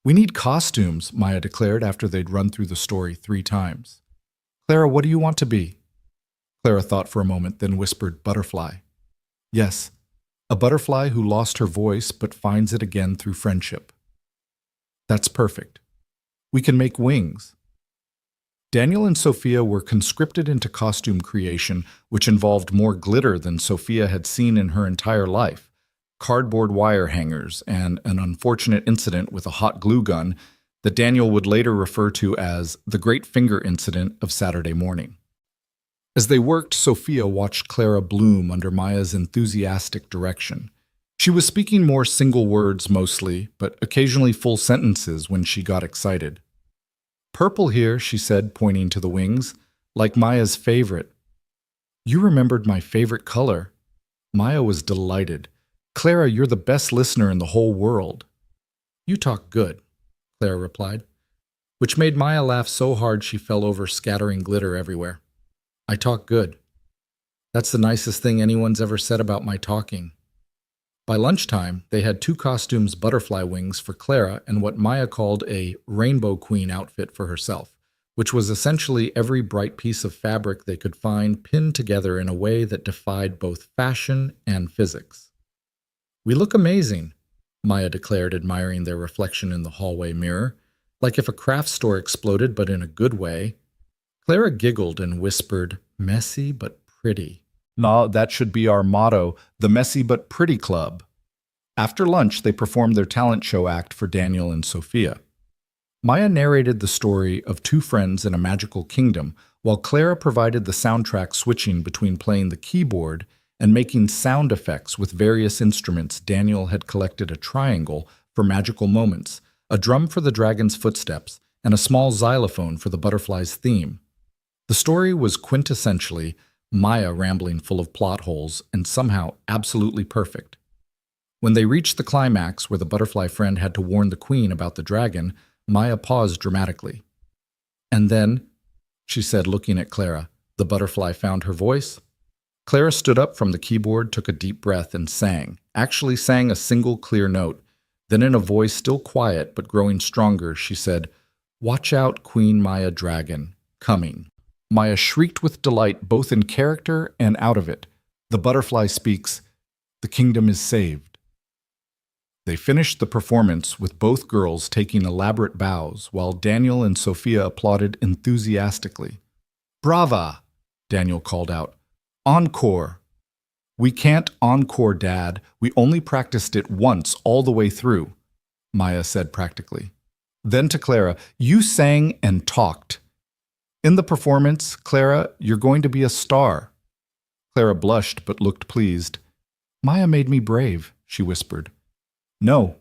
"We need costumes," Maya declared after they'd run through the story 3 times. "Clara, what do you want to be?" Clara thought for a moment, then whispered, "Butterfly." "Yes, a butterfly who lost her voice but finds it again through friendship." "That's perfect. We can make wings." Daniel and Sophia were conscripted into costume creation, which involved more glitter than Sophia had seen in her entire life. Cardboard wire hangers, and an unfortunate incident with a hot glue gun that Daniel would later refer to as the Great Finger Incident of Saturday morning. As they worked, Sophia watched Clara bloom under Maya's enthusiastic direction. She was speaking more single words mostly, but occasionally full sentences when she got excited. "Purple here," she said, pointing to the wings, "like Maya's favorite." "You remembered my favorite color." Maya was delighted. "Clara, you're the best listener in the whole world." "You talk good," Clara replied, which made Maya laugh so hard she fell over, scattering glitter everywhere. I talk good. That's the nicest thing anyone's ever said about my talking. By lunchtime, they had 2 costumes butterfly wings for Clara and what Maya called a Rainbow Queen outfit for herself, which was essentially every bright piece of fabric they could find pinned together in a way that defied both fashion and physics. We look amazing, Maya declared, admiring their reflection in the hallway mirror, like if a craft store exploded but in a good way. Clara giggled and whispered, "Messy but pretty." "No, that should be our motto, the Messy but Pretty Club." After lunch, they performed their talent show act for Daniel and Sophia. Maya narrated the story of 2 friends in a magical kingdom, while Clara provided the soundtrack, switching between playing the keyboard and making sound effects with various instruments. Daniel had collected a triangle for magical moments, a drum for the dragon's footsteps, and a small xylophone for the butterfly's theme. The story was quintessentially Maya rambling full of plot holes and somehow absolutely perfect. When they reached the climax where the butterfly friend had to warn the queen about the dragon, Maya paused dramatically. "And then," she said, looking at Clara, "the butterfly found her voice?" Clara stood up from the keyboard, took a deep breath, and actually sang a single clear note. Then in a voice still quiet but growing stronger, she said, "Watch out, Queen Maya Dragon, coming." Maya shrieked with delight both in character and out of it. The butterfly speaks, "The kingdom is saved." They finished the performance with both girls taking elaborate bows, while Daniel and Sophia applauded enthusiastically. "Brava!" Daniel called out. "Encore!" "We can't encore, Dad. We only practiced it once all the way through," Maya said practically. Then to Clara, "You sang and talked. In the performance, Clara, you're going to be a star." Clara blushed but looked pleased. "Maya made me brave," she whispered. "No,"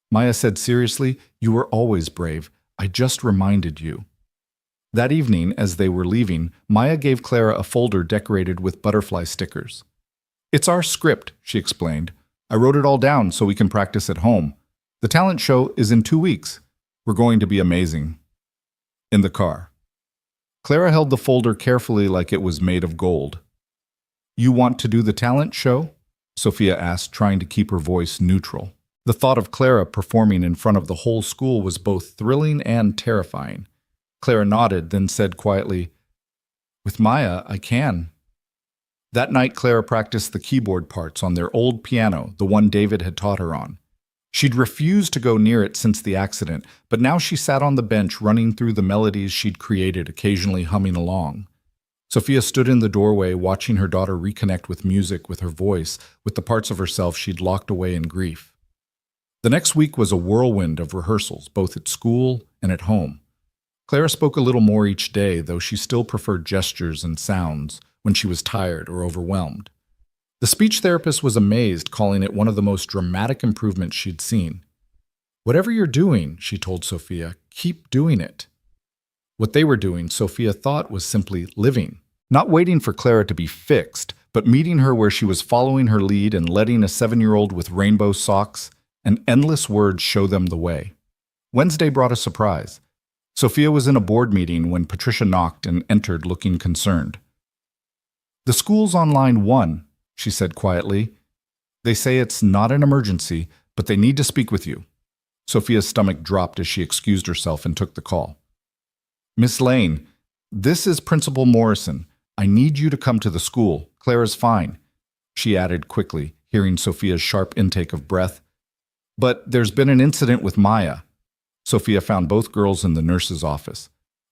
Maya said seriously, "you were always brave. I just reminded you." That evening, as they were leaving, Maya gave Clara a folder decorated with butterfly stickers. "It's our script," she explained. "I wrote it all down so we can practice at home. The talent show is in 2 weeks. We're going to be amazing." In the car, Clara held the folder carefully like it was made of gold. "You want to do the talent show?" Sophia asked, trying to keep her voice neutral. The thought of Clara performing in front of the whole school was both thrilling and terrifying. Clara nodded, then said quietly, "With Maya, I can." That night, Clara practiced the keyboard parts on their old piano, the one David had taught her on. She'd refused to go near it since the accident, but now she sat on the bench running through the melodies she'd created, occasionally humming along. Sophia stood in the doorway, watching her daughter reconnect with music, with her voice, with the parts of herself she'd locked away in grief. The next week was a whirlwind of rehearsals, both at school and at home. Clara spoke a little more each day, though she still preferred gestures and sounds when she was tired or overwhelmed. The speech therapist was amazed, calling it one of the most dramatic improvements she'd seen. "Whatever you're doing," she told Sophia, "keep doing it." What they were doing, Sophia thought, was simply living, not waiting for Clara to be fixed, but meeting her where she was, following her lead and letting a 7-year-old with rainbow socks and endless words show them the way. Wednesday brought a surprise. Sophia was in a board meeting when Patricia knocked and entered looking concerned. "The school's on line 1, she said quietly. "They say it's not an emergency, but they need to speak with you." Sophia's stomach dropped as she excused herself and took the call. "Miss Lane, this is Principal Morrison. I need you to come to the school. Clara's fine," she added quickly, hearing Sophia's sharp intake of breath. "But there's been an incident with Maya." Sophia found both girls in the nurse's office.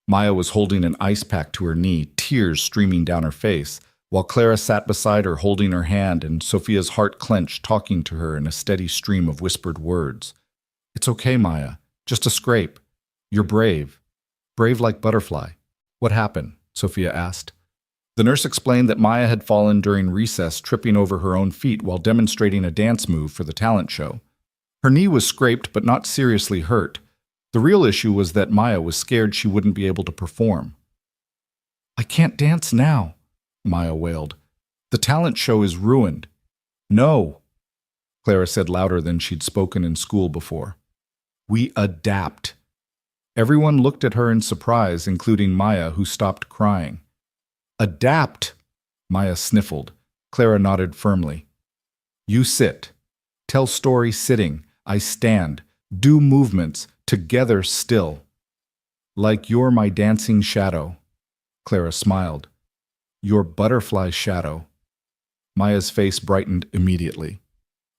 Maya was holding an ice pack to her knee, tears streaming down her face, while Clara sat beside her holding her hand, and Sophia's heart clenched, talking to her in a steady stream of whispered words. "It's okay, Maya. Just a scrape. You're brave. Brave like Butterfly." "What happened?" Sophia asked. The nurse explained that Maya had fallen during recess, tripping over her own feet while demonstrating a dance move for the talent show. Her knee was scraped but not seriously hurt. The real issue was that Maya was scared she wouldn't be able to perform. "I can't dance now," Maya wailed. "The talent show is ruined." "No," Clara said louder than she'd spoken in school before. "We adapt." Everyone looked at her in surprise, including Maya, who stopped crying. Adapt, Maya sniffled. Clara nodded firmly. You sit. Tell story sitting. I stand. Do movements. Together still. Like you're my dancing shadow. Clara smiled. Your butterfly shadow. Maya's face brightened immediately.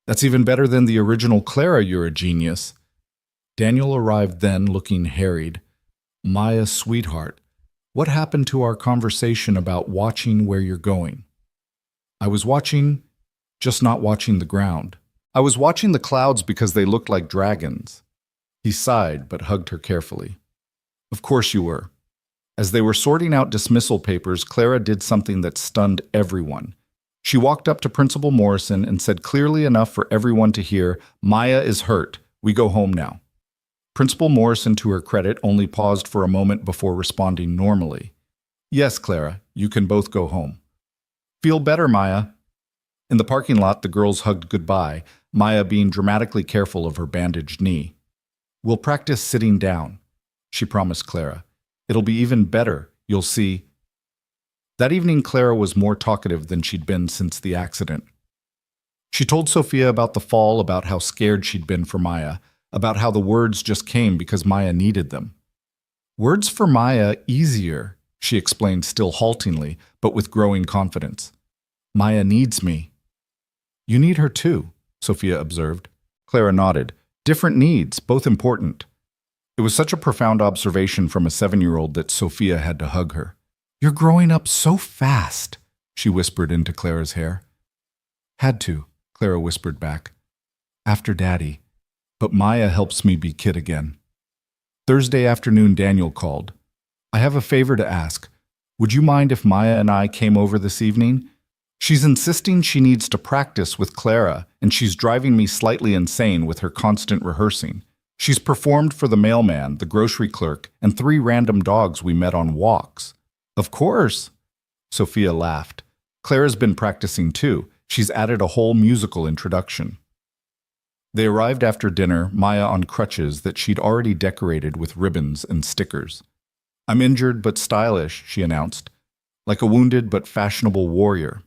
That's even better than the original Clara, you're a genius. Daniel arrived then, looking harried. Maya, sweetheart, what happened to our conversation about watching where you're going? I was watching, just not watching the ground. I was watching the clouds because they looked like dragons. He sighed, but hugged her carefully. Of course you were. As they were sorting out dismissal papers, Clara did something that stunned everyone. She walked up to Principal Morrison and said clearly enough for everyone to hear, Maya is hurt. We go home now. Principal Morrison, to her credit, only paused for a moment before responding normally. Yes, Clara, you can both go home. Feel better, Maya. In the parking lot, the girls hugged goodbye, Maya being dramatically careful of her bandaged knee. We'll practice sitting down, she promised Clara. It'll be even better, you'll see. That evening, Clara was more talkative than she'd been since the accident. She told Sophia about the fall, about how scared she'd been for Maya, about how the words just came because Maya needed them. Words for Maya easier, she explained still haltingly, but with growing confidence. Maya needs me. You need her too, Sophia observed. Clara nodded. Different needs, both important. It was such a profound observation from a 7-year-old that Sophia had to hug her. You're growing up so fast, she whispered into Clara's hair. Had to, Clara whispered back. After Daddy. But Maya helps me be kid again. Thursday afternoon, Daniel called. I have a favor to ask. Would you mind if Maya and I came over this evening? She's insisting she needs to practice with Clara, and she's driving me slightly insane with her constant rehearsing. She's performed for the mailman, the grocery clerk, and 3 random dogs we met on walks. Of course, Sophia laughed. Clara's been practicing too. She's added a whole musical introduction. They arrived after dinner, Maya on crutches that she'd already decorated with ribbons and stickers. I'm injured but stylish, she announced, like a wounded but fashionable warrior.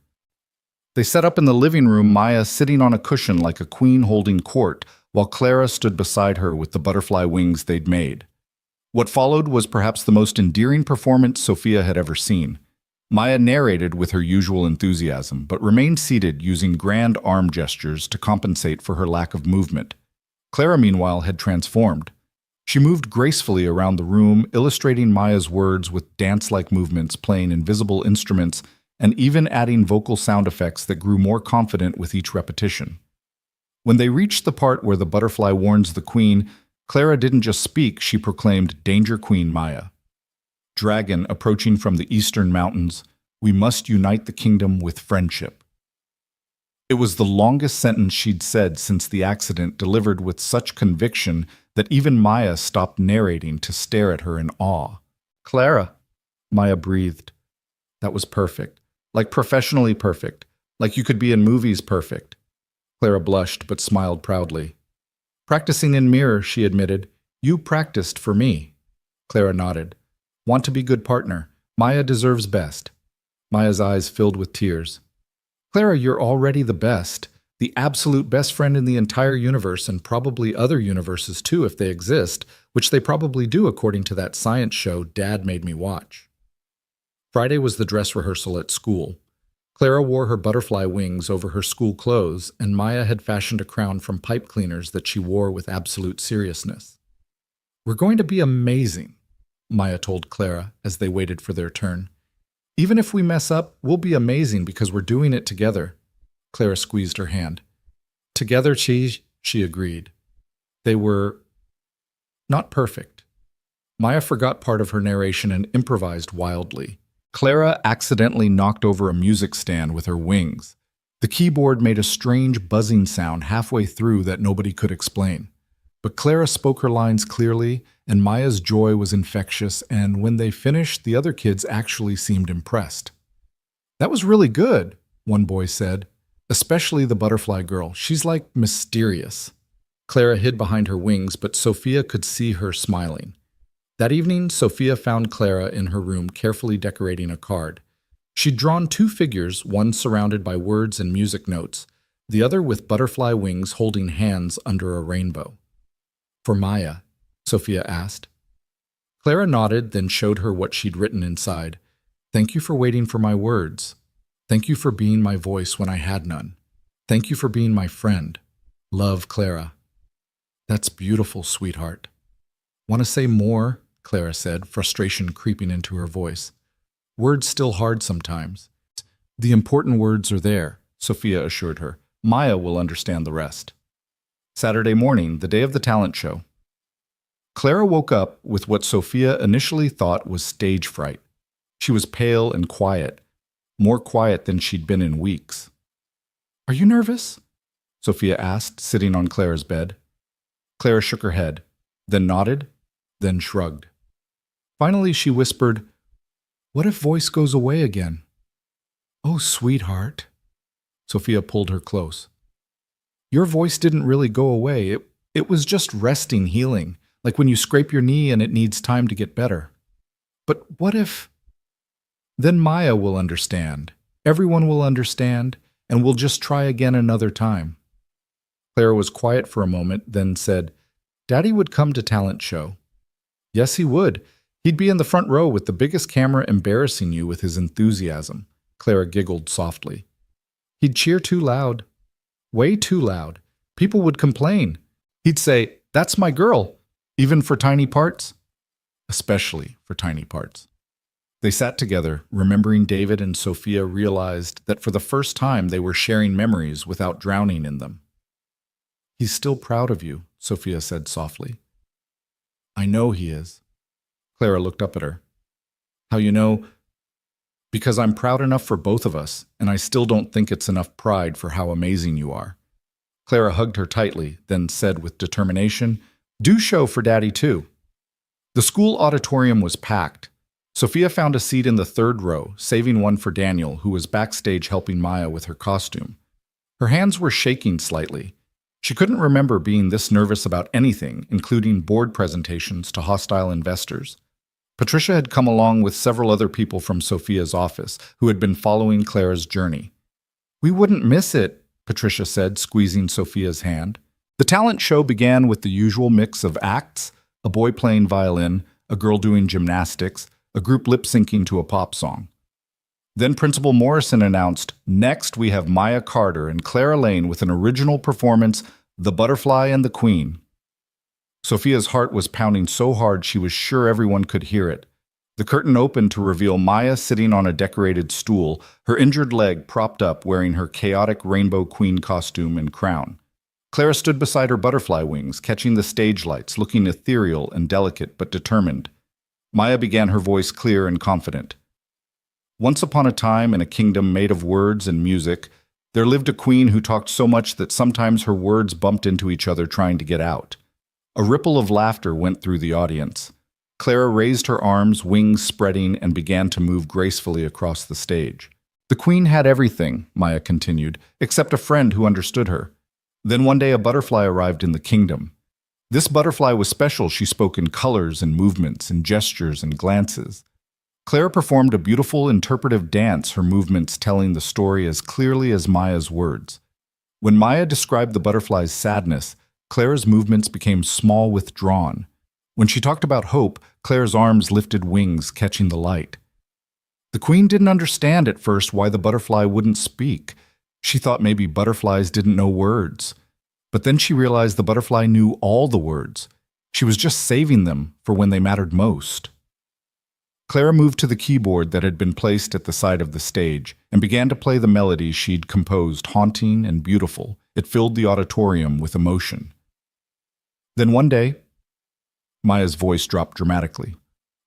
They sat up in the living room, Maya sitting on a cushion like a queen holding court, while Clara stood beside her with the butterfly wings they'd made. What followed was perhaps the most endearing performance Sophia had ever seen. Maya narrated with her usual enthusiasm, but remained seated using grand arm gestures to compensate for her lack of movement. Clara, meanwhile, had transformed. She moved gracefully around the room, illustrating Maya's words with dance-like movements, playing invisible instruments, and even adding vocal sound effects that grew more confident with each repetition. When they reached the part where the butterfly warns the queen, Clara didn't just speak, she proclaimed, Danger Queen Maya. Dragon approaching from the eastern mountains, we must unite the kingdom with friendship. It was the longest sentence she'd said since the accident, delivered with such conviction that even Maya stopped narrating to stare at her in awe. Clara, Maya breathed. That was perfect. Like professionally perfect. Like you could be in movies perfect. Clara blushed but smiled proudly. Practicing in mirror, she admitted. You practiced for me. Clara nodded. Want to be good partner. Maya deserves best. Maya's eyes filled with tears. Clara, you're already the best. The absolute best friend in the entire universe, and probably other universes too if they exist, which they probably do according to that science show Dad made me watch. Friday was the dress rehearsal at school. Clara wore her butterfly wings over her school clothes, and Maya had fashioned a crown from pipe cleaners that she wore with absolute seriousness. We're going to be amazing, Maya told Clara as they waited for their turn. Even if we mess up, we'll be amazing because we're doing it together. Clara squeezed her hand. Together, she agreed. They were not perfect. Maya forgot part of her narration and improvised wildly. Clara accidentally knocked over a music stand with her wings. The keyboard made a strange buzzing sound halfway through that nobody could explain. But Clara spoke her lines clearly, and Maya's joy was infectious, and when they finished, the other kids actually seemed impressed. That was really good, one boy said. Especially the butterfly girl. She's like mysterious. Clara hid behind her wings, but Sophia could see her smiling. That evening, Sophia found Clara in her room carefully decorating a card. She'd drawn two figures, one surrounded by words and music notes, the other with butterfly wings holding hands under a rainbow. "For Maya?" Sophia asked. Clara nodded, then showed her what she'd written inside. "Thank you for waiting for my words. Thank you for being my voice when I had none. Thank you for being my friend. Love, Clara." "That's beautiful, sweetheart." "Want to say more?" Clara said, frustration creeping into her voice. "Words still hard sometimes." "The important words are there," Sophia assured her. "Maya will understand the rest." Saturday morning, the day of the talent show. Clara woke up with what Sophia initially thought was stage fright. She was pale and quiet, more quiet than she'd been in weeks. "Are you nervous?" Sophia asked, sitting on Clara's bed. Clara shook her head, then nodded, then shrugged. Finally, she whispered, "What if voice goes away again?" "Oh, sweetheart." Sophia pulled her close. "Your voice didn't really go away. It was just resting, healing, like when you scrape your knee and it needs time to get better. But what if... Then Maya will understand. Everyone will understand, and we'll just try again another time." Clara was quiet for a moment, then said, "Daddy would come to talent show." "Yes, he would. He'd be in the front row with the biggest camera embarrassing you with his enthusiasm." Clara giggled softly. "He'd cheer too loud. Way too loud. People would complain. He'd say, 'That's my girl,' even for tiny parts." Especially for tiny parts. They sat together, remembering David, and Sophia realized that for the first time they were sharing memories without drowning in them. "He's still proud of you," Sophia said softly. "I know he is." Clara looked up at her. "How you know?" "Because I'm proud enough for both of us, and I still don't think it's enough pride for how amazing you are." Clara hugged her tightly, then said with determination, "Do show for Daddy too." The school auditorium was packed. Sophia found a seat in the third row, saving one for Daniel, who was backstage helping Maya with her costume. Her hands were shaking slightly. She couldn't remember being this nervous about anything, including board presentations to hostile investors. Patricia had come along with several other people from Sophia's office, who had been following Clara's journey. "We wouldn't miss it," Patricia said, squeezing Sophia's hand. The talent show began with the usual mix of acts: a boy playing violin, a girl doing gymnastics, a group lip-syncing to a pop song. Then Principal Morrison announced, "Next we have Maya Carter and Clara Lane with an original performance, The Butterfly and the Queen." Sophia's heart was pounding so hard she was sure everyone could hear it. The curtain opened to reveal Maya sitting on a decorated stool, her injured leg propped up, wearing her chaotic rainbow queen costume and crown. Clara stood beside her butterfly wings, catching the stage lights, looking ethereal and delicate but determined. Maya began, her voice clear and confident. "Once upon a time, in a kingdom made of words and music, there lived a queen who talked so much that sometimes her words bumped into each other trying to get out." A ripple of laughter went through the audience. Clara raised her arms, wings spreading, and began to move gracefully across the stage. "The queen had everything," Maya continued, "except a friend who understood her. Then one day a butterfly arrived in the kingdom. This butterfly was special. She spoke in colors and movements and gestures and glances. Clara performed a beautiful interpretive dance, her movements telling the story as clearly as Maya's words. When Maya described the butterfly's sadness, Clara's movements became small, withdrawn. When she talked about hope, Clara's arms lifted wings, catching the light. The queen didn't understand at first why the butterfly wouldn't speak. She thought maybe butterflies didn't know words. But then she realized the butterfly knew all the words. She was just saving them for when they mattered most. Clara moved to the keyboard that had been placed at the side of the stage and began to play the melody she'd composed, haunting and beautiful. It filled the auditorium with emotion. Then one day, Maya's voice dropped dramatically.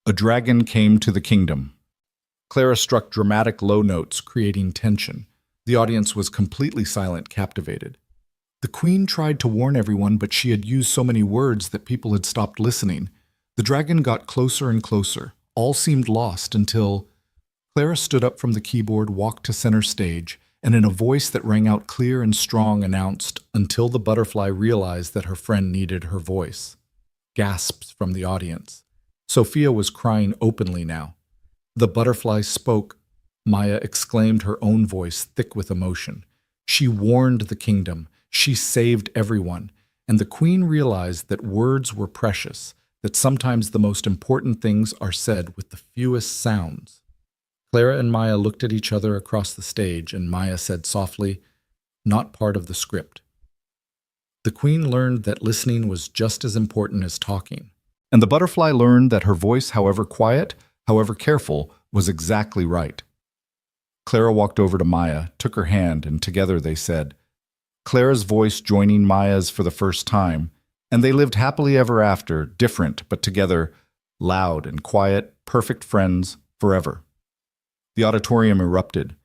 A dragon came to the kingdom. Clara struck dramatic low notes, creating tension. The audience was completely silent, captivated. The queen tried to warn everyone, but she had used so many words that people had stopped listening. The dragon got closer and closer. All seemed lost until Clara stood up from the keyboard, walked to center stage, and in a voice that rang out clear and strong announced, "Until the butterfly realized that her friend needed her voice." Gasps from the audience. Sophia was crying openly now. The butterfly spoke. Maya exclaimed, her own voice thick with emotion. She warned the kingdom. She saved everyone. And the queen realized that words were precious, that sometimes the most important things are said with the fewest sounds. Clara and Maya looked at each other across the stage, and Maya said softly, "Not part of the script." The queen learned that listening was just as important as talking. And the butterfly learned that her voice, however quiet, however careful, was exactly right. Clara walked over to Maya, took her hand, and together they said, Clara's voice joining Maya's for the first time, and they lived happily ever after, different but together, loud and quiet, perfect friends, forever. The auditorium erupted.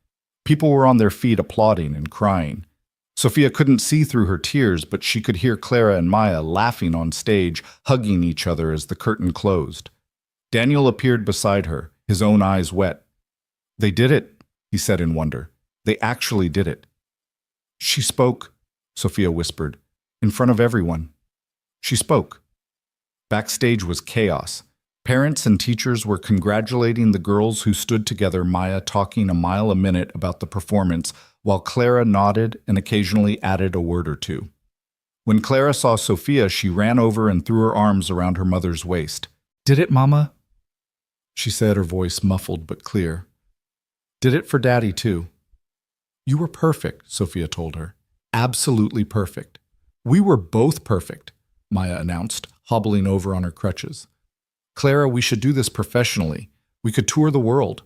People were on their feet applauding and crying. Sophia couldn't see through her tears, but she could hear Clara and Maya laughing on stage, hugging each other as the curtain closed. Daniel appeared beside her, his own eyes wet. "They did it," he said in wonder. "They actually did it." "She spoke," Sophia whispered, "in front of everyone." She spoke. Backstage was chaos. Parents and teachers were congratulating the girls who stood together, Maya talking a mile a minute about the performance, while Clara nodded and occasionally added a word or two. When Clara saw Sophia, she ran over and threw her arms around her mother's waist. "Did it, Mama?" she said, her voice muffled but clear. "Did it for Daddy, too." "You were perfect," Sophia told her. "Absolutely perfect." "We were both perfect," Maya announced, hobbling over on her crutches. "Clara, we should do this professionally. We could tour the world."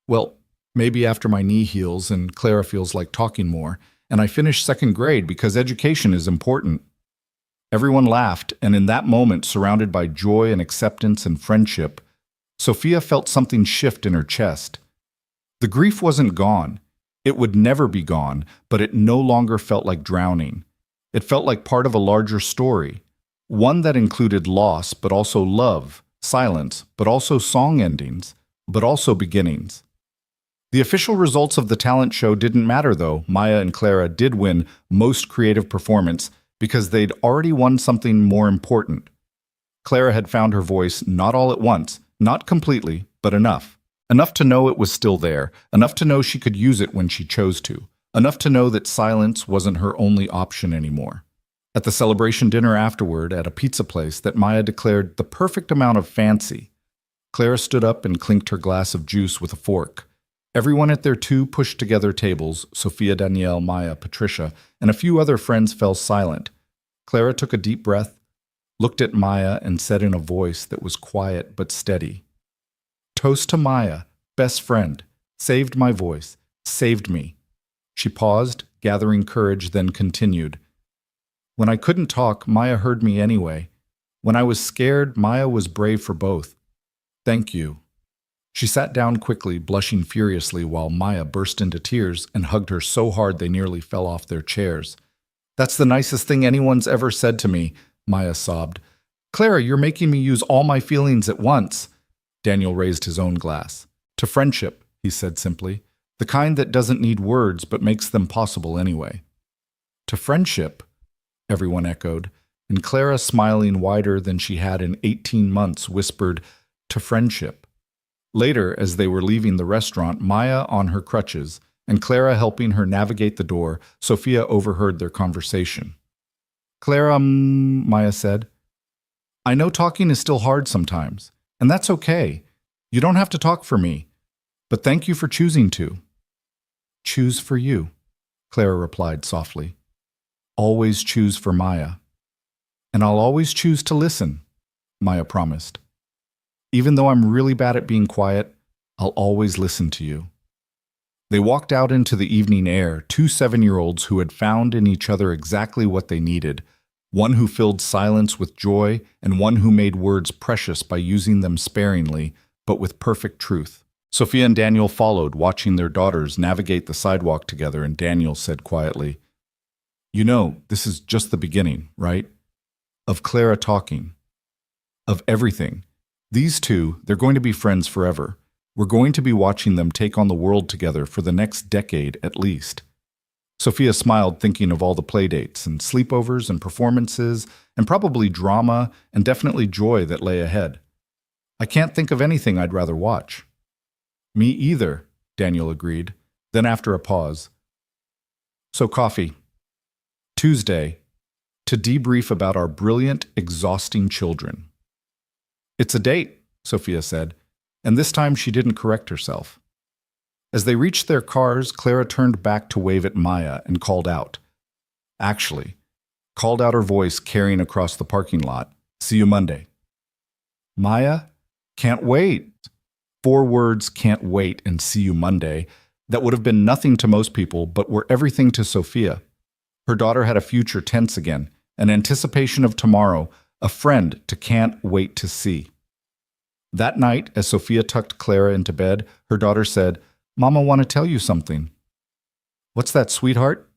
"Well, maybe after my knee heals and Clara feels like talking more, and I finish second grade because education is important." Everyone laughed, and in that moment, surrounded by joy and acceptance and friendship, Sophia felt something shift in her chest. The grief wasn't gone. It would never be gone, but it no longer felt like drowning. It felt like part of a larger story, one that included loss, but also love, silence, but also song endings, but also beginnings. The official results of the talent show didn't matter, though. Maya and Clara did win Most Creative Performance because they'd already won something more important. Clara had found her voice not all at once, not completely, but enough. Enough to know it was still there, enough to know she could use it when she chose to, enough to know that silence wasn't her only option anymore. At the celebration dinner afterward, at a pizza place that Maya declared the perfect amount of fancy, Clara stood up and clinked her glass of juice with a fork. Everyone at their two pushed-together tables, Sophia, Danielle, Maya, Patricia, and a few other friends fell silent. Clara took a deep breath, looked at Maya, and said in a voice that was quiet but steady, "Toast to Maya, best friend, saved my voice, saved me." She paused, gathering courage, then continued. "When I couldn't talk, Maya heard me anyway. When I was scared, Maya was brave for both. Thank you." She sat down quickly, blushing furiously, while Maya burst into tears and hugged her so hard they nearly fell off their chairs. "That's the nicest thing anyone's ever said to me," Maya sobbed. "Clara, you're making me use all my feelings at once." Daniel raised his own glass. "To friendship," he said simply. "The kind that doesn't need words but makes them possible anyway." "To friendship," everyone echoed, and Clara, smiling wider than she had in 18 months, whispered, "To friendship." Later, as they were leaving the restaurant, Maya on her crutches, and Clara helping her navigate the door, Sophia overheard their conversation. "Clara, Maya said, I know talking is still hard sometimes, and that's okay. You don't have to talk for me, but thank you for choosing to." "Choose for you," Clara replied softly. "Always choose for Maya." "And I'll always choose to listen," Maya promised. "Even though I'm really bad at being quiet, I'll always listen to you." They walked out into the evening air, two 7-year-olds who had found in each other exactly what they needed, one who filled silence with joy and one who made words precious by using them sparingly, but with perfect truth. Sophia and Daniel followed, watching their daughters navigate the sidewalk together, and Daniel said quietly, "You know, this is just the beginning, right? Of Clara talking. Of everything. These two, they're going to be friends forever. We're going to be watching them take on the world together for the next decade at least." Sophia smiled, thinking of all the playdates and sleepovers and performances and probably drama and definitely joy that lay ahead. "I can't think of anything I'd rather watch." "Me either," Daniel agreed. Then after a pause, so coffee. Tuesday, to debrief about our brilliant, exhausting children. It's a date, Sophia said, and this time she didn't correct herself. As they reached their cars, Clara turned back to wave at Maya and called out. Actually, called out her voice carrying across the parking lot. See you Monday. Maya, can't wait. 4 words, can't wait, and see you Monday. That would have been nothing to most people, but were everything to Sophia. Her daughter had a future tense again, an anticipation of tomorrow, a friend to can't wait to see. That night, as Sophia tucked Clara into bed, her daughter said, Mama, want to tell you something. What's that, sweetheart?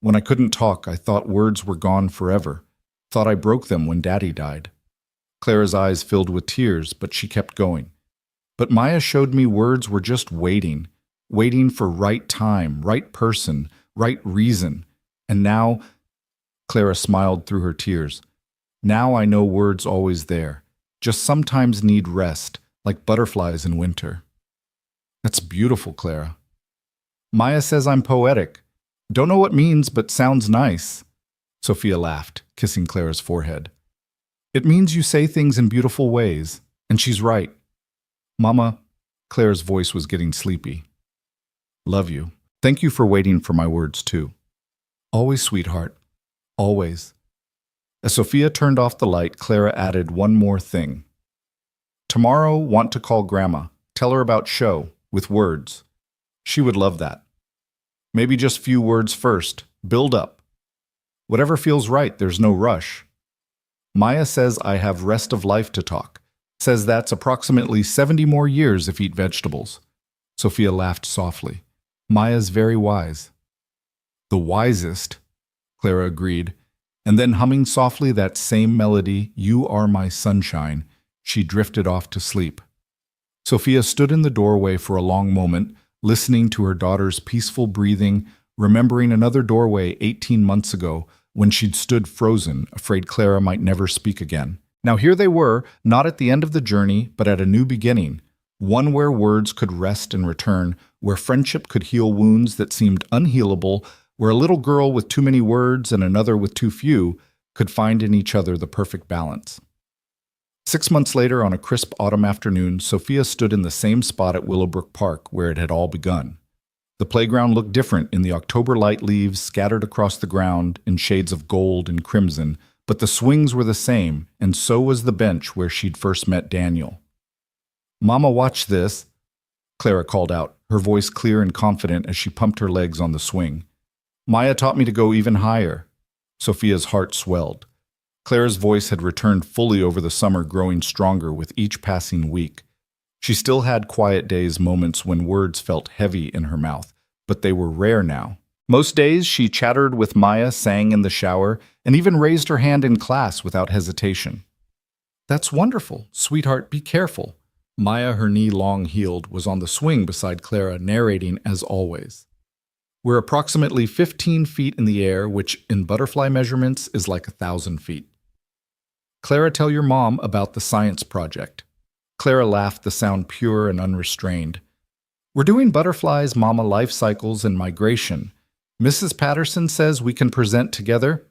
When I couldn't talk, I thought words were gone forever. Thought I broke them when Daddy died. Clara's eyes filled with tears, but she kept going. But Maya showed me words were just waiting for right time, right person, right reason. And now, Clara smiled through her tears. Now I know words always there, just sometimes need rest, like butterflies in winter. That's beautiful, Clara. Maya says I'm poetic. Don't know what means, but sounds nice. Sophia laughed, kissing Clara's forehead. It means you say things in beautiful ways, and she's right. Mama, Clara's voice was getting sleepy. Love you. Thank you for waiting for my words, too. Always, sweetheart. Always. As Sophia turned off the light, Clara added one more thing. Tomorrow, want to call Grandma. Tell her about show, with words. She would love that. Maybe just few words first. Build up. Whatever feels right, there's no rush. Maya says I have rest of life to talk. Says that's approximately 70 more years if eat vegetables. Sophia laughed softly. Maya's very wise. The wisest, Clara agreed, and then humming softly that same melody, You Are My Sunshine, she drifted off to sleep. Sophia stood in the doorway for a long moment, listening to her daughter's peaceful breathing, remembering another doorway 18 months ago when she'd stood frozen, afraid Clara might never speak again. Now here they were, not at the end of the journey, but at a new beginning, one where words could rest and return, where friendship could heal wounds that seemed unhealable, where a little girl with too many words and another with too few could find in each other the perfect balance. 6 months later, on a crisp autumn afternoon, Sophia stood in the same spot at Willowbrook Park where it had all begun. The playground looked different in the October light leaves scattered across the ground in shades of gold and crimson, but the swings were the same, and so was the bench where she'd first met Daniel. Mama, watch this, Clara called out, her voice clear and confident as she pumped her legs on the swing. Maya taught me to go even higher. Sophia's heart swelled. Clara's voice had returned fully over the summer, growing stronger with each passing week. She still had quiet days, moments when words felt heavy in her mouth, but they were rare now. Most days she chattered with Maya, sang in the shower, and even raised her hand in class without hesitation. That's wonderful. Sweetheart, be careful. Maya, her knee long healed, was on the swing beside Clara, narrating as always. We're approximately 15 feet in the air, which in butterfly measurements is like 1,000 feet. Clara, tell your mom about the science project. Clara laughed, the sound pure and unrestrained. We're doing butterflies, mama, life cycles, and migration. Mrs. Patterson says we can present together.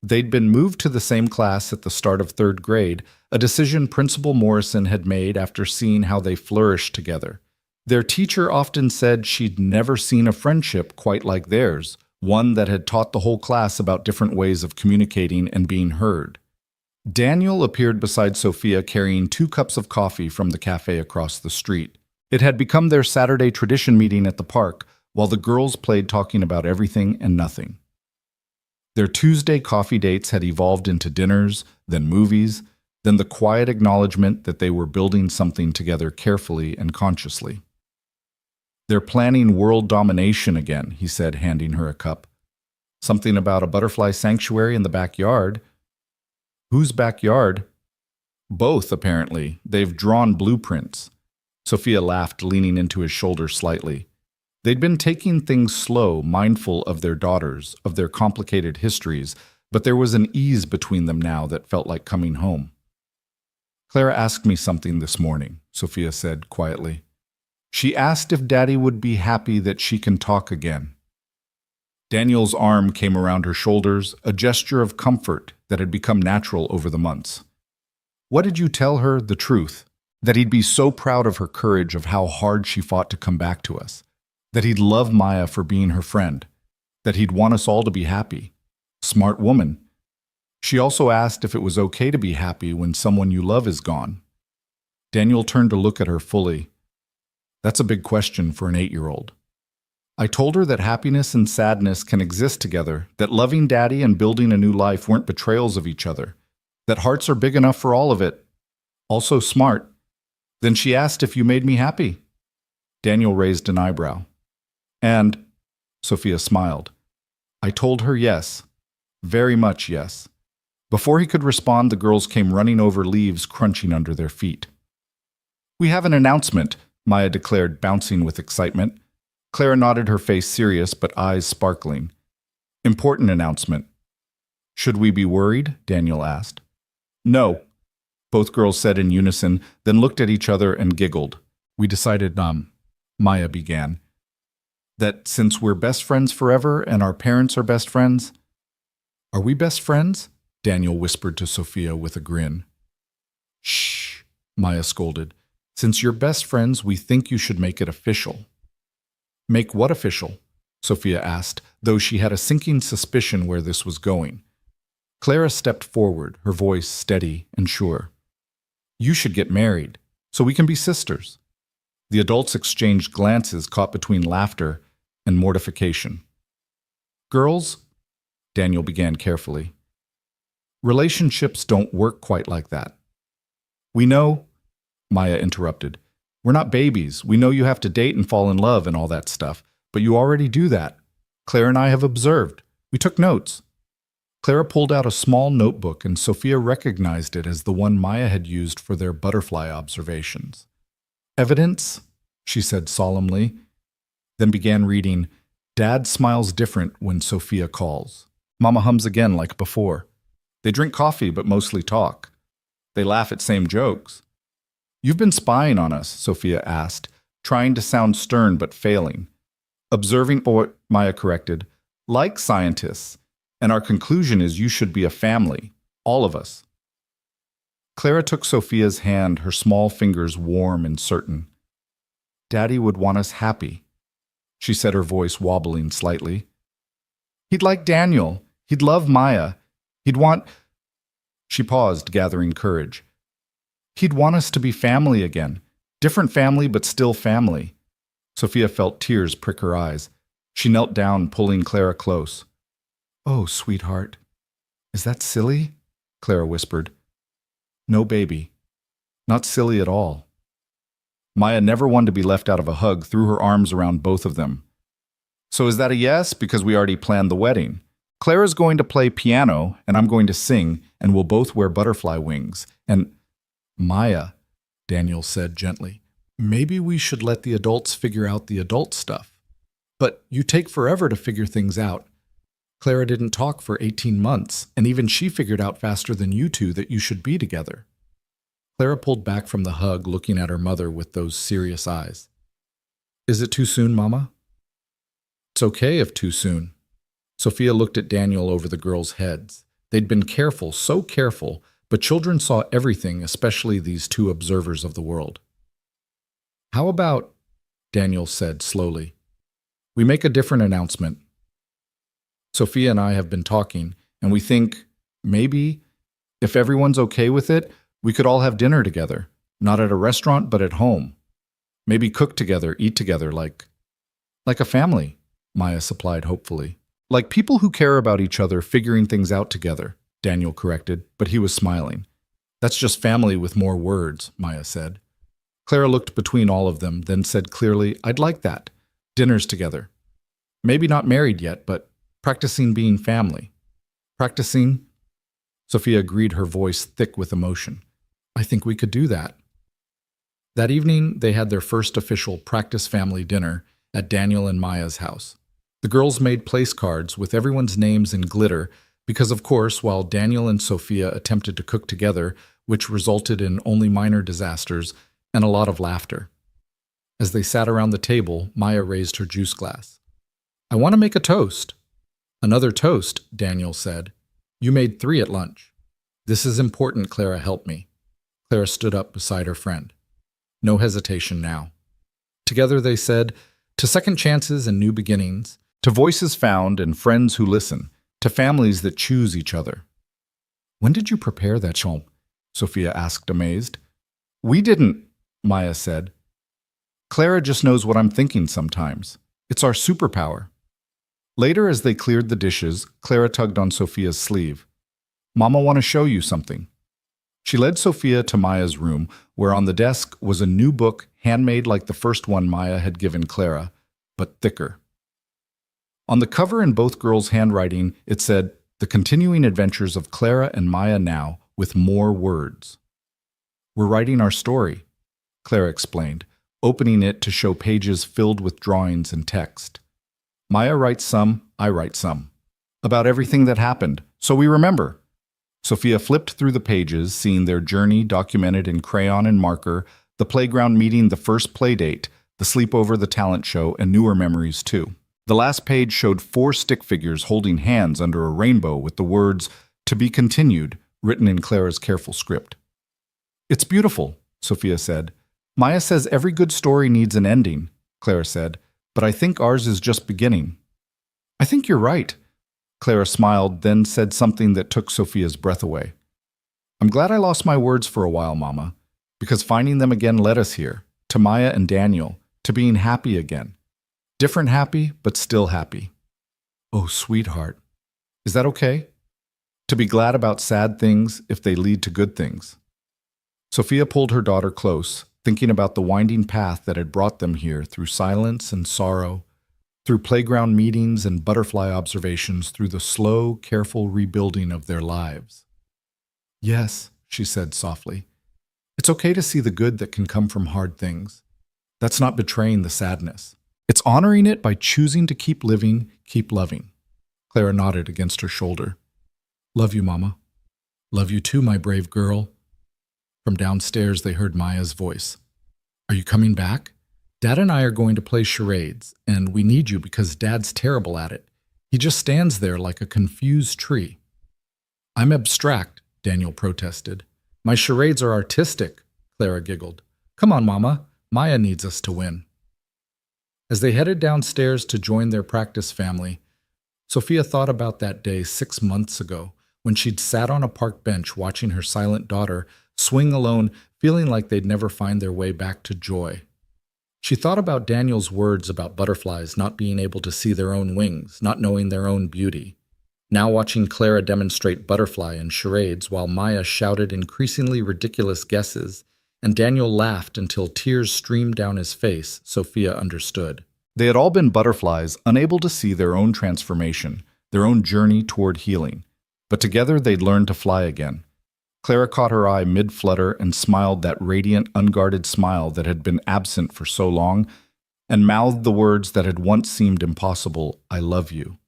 They'd been moved to the same class at the start of 3rd grade, a decision Principal Morrison had made after seeing how they flourished together. Their teacher often said she'd never seen a friendship quite like theirs, one that had taught the whole class about different ways of communicating and being heard. Daniel appeared beside Sophia carrying 2 cups of coffee from the cafe across the street. It had become their Saturday tradition meeting at the park, while the girls played talking about everything and nothing. Their Tuesday coffee dates had evolved into dinners, then movies, then the quiet acknowledgement that they were building something together carefully and consciously. They're planning world domination again, he said, handing her a cup. Something about a butterfly sanctuary in the backyard. Whose backyard? Both, apparently. They've drawn blueprints. Sophia laughed, leaning into his shoulder slightly. They'd been taking things slow, mindful of their daughters, of their complicated histories, but there was an ease between them now that felt like coming home. Clara asked me something this morning, Sophia said quietly. She asked if Daddy would be happy that she can talk again. Daniel's arm came around her shoulders, a gesture of comfort that had become natural over the months. What did you tell her? The truth. That he'd be so proud of her courage, of how hard she fought to come back to us. That he'd love Maya for being her friend. That he'd want us all to be happy. Smart woman. She also asked if it was okay to be happy when someone you love is gone. Daniel turned to look at her fully. That's a big question for an 8-year-old. I told her that happiness and sadness can exist together, that loving Daddy and building a new life weren't betrayals of each other, that hearts are big enough for all of it. Also smart. Then she asked if you made me happy. Daniel raised an eyebrow. And, Sophia smiled. I told her yes. Very much yes. Before he could respond, the girls came running over, leaves crunching under their feet. We have an announcement, Maya declared, bouncing with excitement. Clara nodded, her face serious but eyes sparkling. Important announcement. Should we be worried? Daniel asked. No, both girls said in unison, then looked at each other and giggled. We decided, Maya began, that since we're best friends forever and our parents are best friends. Are we best friends? Daniel whispered to Sophia with a grin. Shh, Maya scolded. Since you're best friends, we think you should make it official. Make what official? Sophia asked, though she had a sinking suspicion where this was going. Clara stepped forward, her voice steady and sure. You should get married, so we can be sisters. The adults exchanged glances caught between laughter and mortification. Girls, Daniel began carefully, relationships don't work quite like that. We know, Maya interrupted. We're not babies. We know you have to date and fall in love and all that stuff, but you already do that. Clara and I have observed. We took notes. Clara pulled out a small notebook, and Sophia recognized it as the one Maya had used for their butterfly observations. Evidence, she said solemnly, then began reading, Dad smiles different when Sophia calls. Mama hums again like before. They drink coffee but mostly talk. They laugh at same jokes. You've been spying on us, Sophia asked, trying to sound stern but failing. Observing, or Maya corrected, like scientists, and our conclusion is you should be a family, all of us. Clara took Sophia's hand, her small fingers warm and certain. Daddy would want us happy, she said, her voice wobbling slightly. He'd like Daniel. He'd love Maya. He'd want... She paused, gathering courage. He'd want us to be family again. Different family, but still family. Sophia felt tears prick her eyes. She knelt down, pulling Clara close. Oh, sweetheart. Is that silly? Clara whispered. No, baby. Not silly at all. Maya, never one to be left out of a hug, threw her arms around both of them. So is that a yes? Because we already planned the wedding. Clara's going to play piano, and I'm going to sing, and we'll both wear butterfly wings. And... Maya, Daniel said gently, maybe we should let the adults figure out the adult stuff. But you take forever to figure things out. Clara didn't talk for 18 months, and even she figured out faster than you two that you should be together. Clara pulled back from the hug, looking at her mother with those serious eyes. Is it too soon, Mama? It's okay if too soon. Sophia looked at Daniel over the girls' heads. They'd been careful, so careful, but children saw everything, especially these two observers of the world. How about, Daniel said slowly, we make a different announcement. Sophia and I have been talking, and we think, maybe, if everyone's okay with it, we could all have dinner together, not at a restaurant, but at home. Maybe cook together, eat together, like a family, Maya supplied hopefully. Like people who care about each other figuring things out together, Daniel corrected, but he was smiling. That's just family with more words, Maya said. Clara looked between all of them, then said clearly, I'd like that. Dinners together. Maybe not married yet, but practicing being family. Practicing? Sophia agreed, her voice thick with emotion. I think we could do that. That evening, they had their first official practice family dinner at Daniel and Maya's house. The girls made place cards with everyone's names in glitter because, of course, while Daniel and Sophia attempted to cook together, which resulted in only minor disasters and a lot of laughter. As they sat around the table, Maya raised her juice glass. I want to make a toast. Another toast, Daniel said. You made 3 at lunch. This is important, Clara, help me. Clara stood up beside her friend. No hesitation now. Together they said, to second chances and new beginnings, to voices found and friends who listen, to families that choose each other. When did you prepare that chant? Sophia asked, amazed. We didn't, Maya said. Clara just knows what I'm thinking sometimes. It's our superpower. Later, as they cleared the dishes, Clara tugged on Sophia's sleeve. Mama want to show you something. She led Sophia to Maya's room, where on the desk was a new book handmade like the first one Maya had given Clara, but thicker. On the cover in both girls' handwriting, it said, The Continuing Adventures of Clara and Maya Now, with more words. We're writing our story, Clara explained, opening it to show pages filled with drawings and text. Maya writes some, I write some. About everything that happened, so we remember. Sophia flipped through the pages, seeing their journey documented in crayon and marker, the playground meeting, the first play date, the sleepover, the talent show, and newer memories too. The last page showed 4 stick figures holding hands under a rainbow with the words, To be continued, written in Clara's careful script. It's beautiful, Sophia said. Maya says every good story needs an ending, Clara said, but I think ours is just beginning. I think you're right. Clara smiled, then said something that took Sophia's breath away. I'm glad I lost my words for a while, Mama, because finding them again led us here, to Maya and Daniel, to being happy again. Different happy, but still happy. Oh, sweetheart. Is that okay? To be glad about sad things if they lead to good things. Sophia pulled her daughter close, thinking about the winding path that had brought them here through silence and sorrow, through playground meetings and butterfly observations, through the slow, careful rebuilding of their lives. Yes, she said softly. It's okay to see the good that can come from hard things. That's not betraying the sadness. It's honoring it by choosing to keep living, keep loving. Clara nodded against her shoulder. Love you, Mama. Love you too, my brave girl. From downstairs, they heard Maya's voice. Are you coming back? Dad and I are going to play charades, and we need you because Dad's terrible at it. He just stands there like a confused tree. I'm abstract, Daniel protested. My charades are artistic, Clara giggled. Come on, Mama. Maya needs us to win. As they headed downstairs to join their practice family, Sophia thought about that day 6 months ago when she'd sat on a park bench watching her silent daughter swing alone, feeling like they'd never find their way back to joy. She thought about Daniel's words about butterflies not being able to see their own wings, not knowing their own beauty. Now watching Clara demonstrate butterfly and charades while Maya shouted increasingly ridiculous guesses, and Daniel laughed until tears streamed down his face, Sophia understood. They had all been butterflies, unable to see their own transformation, their own journey toward healing. But together they'd learned to fly again. Clara caught her eye mid-flutter and smiled that radiant, unguarded smile that had been absent for so long, and mouthed the words that had once seemed impossible, I love you.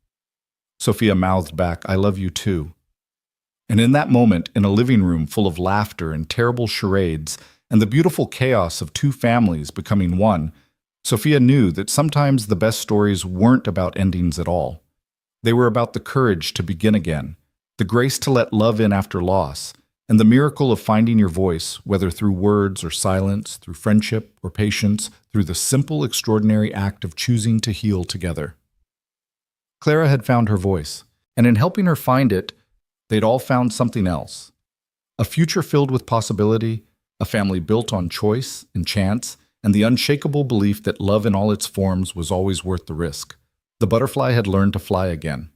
Sophia mouthed back, I love you too. And in that moment, in a living room full of laughter and terrible charades, and the beautiful chaos of 2 families becoming one, Sophia knew that sometimes the best stories weren't about endings at all. They were about the courage to begin again, the grace to let love in after loss, and the miracle of finding your voice, whether through words or silence, through friendship or patience, through the simple, extraordinary act of choosing to heal together. Clara had found her voice, and in helping her find it, they'd all found something else. A future filled with possibility, a family built on choice and chance, and the unshakable belief that love in all its forms was always worth the risk. The butterfly had learned to fly again,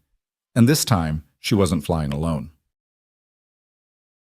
and this time she wasn't flying alone.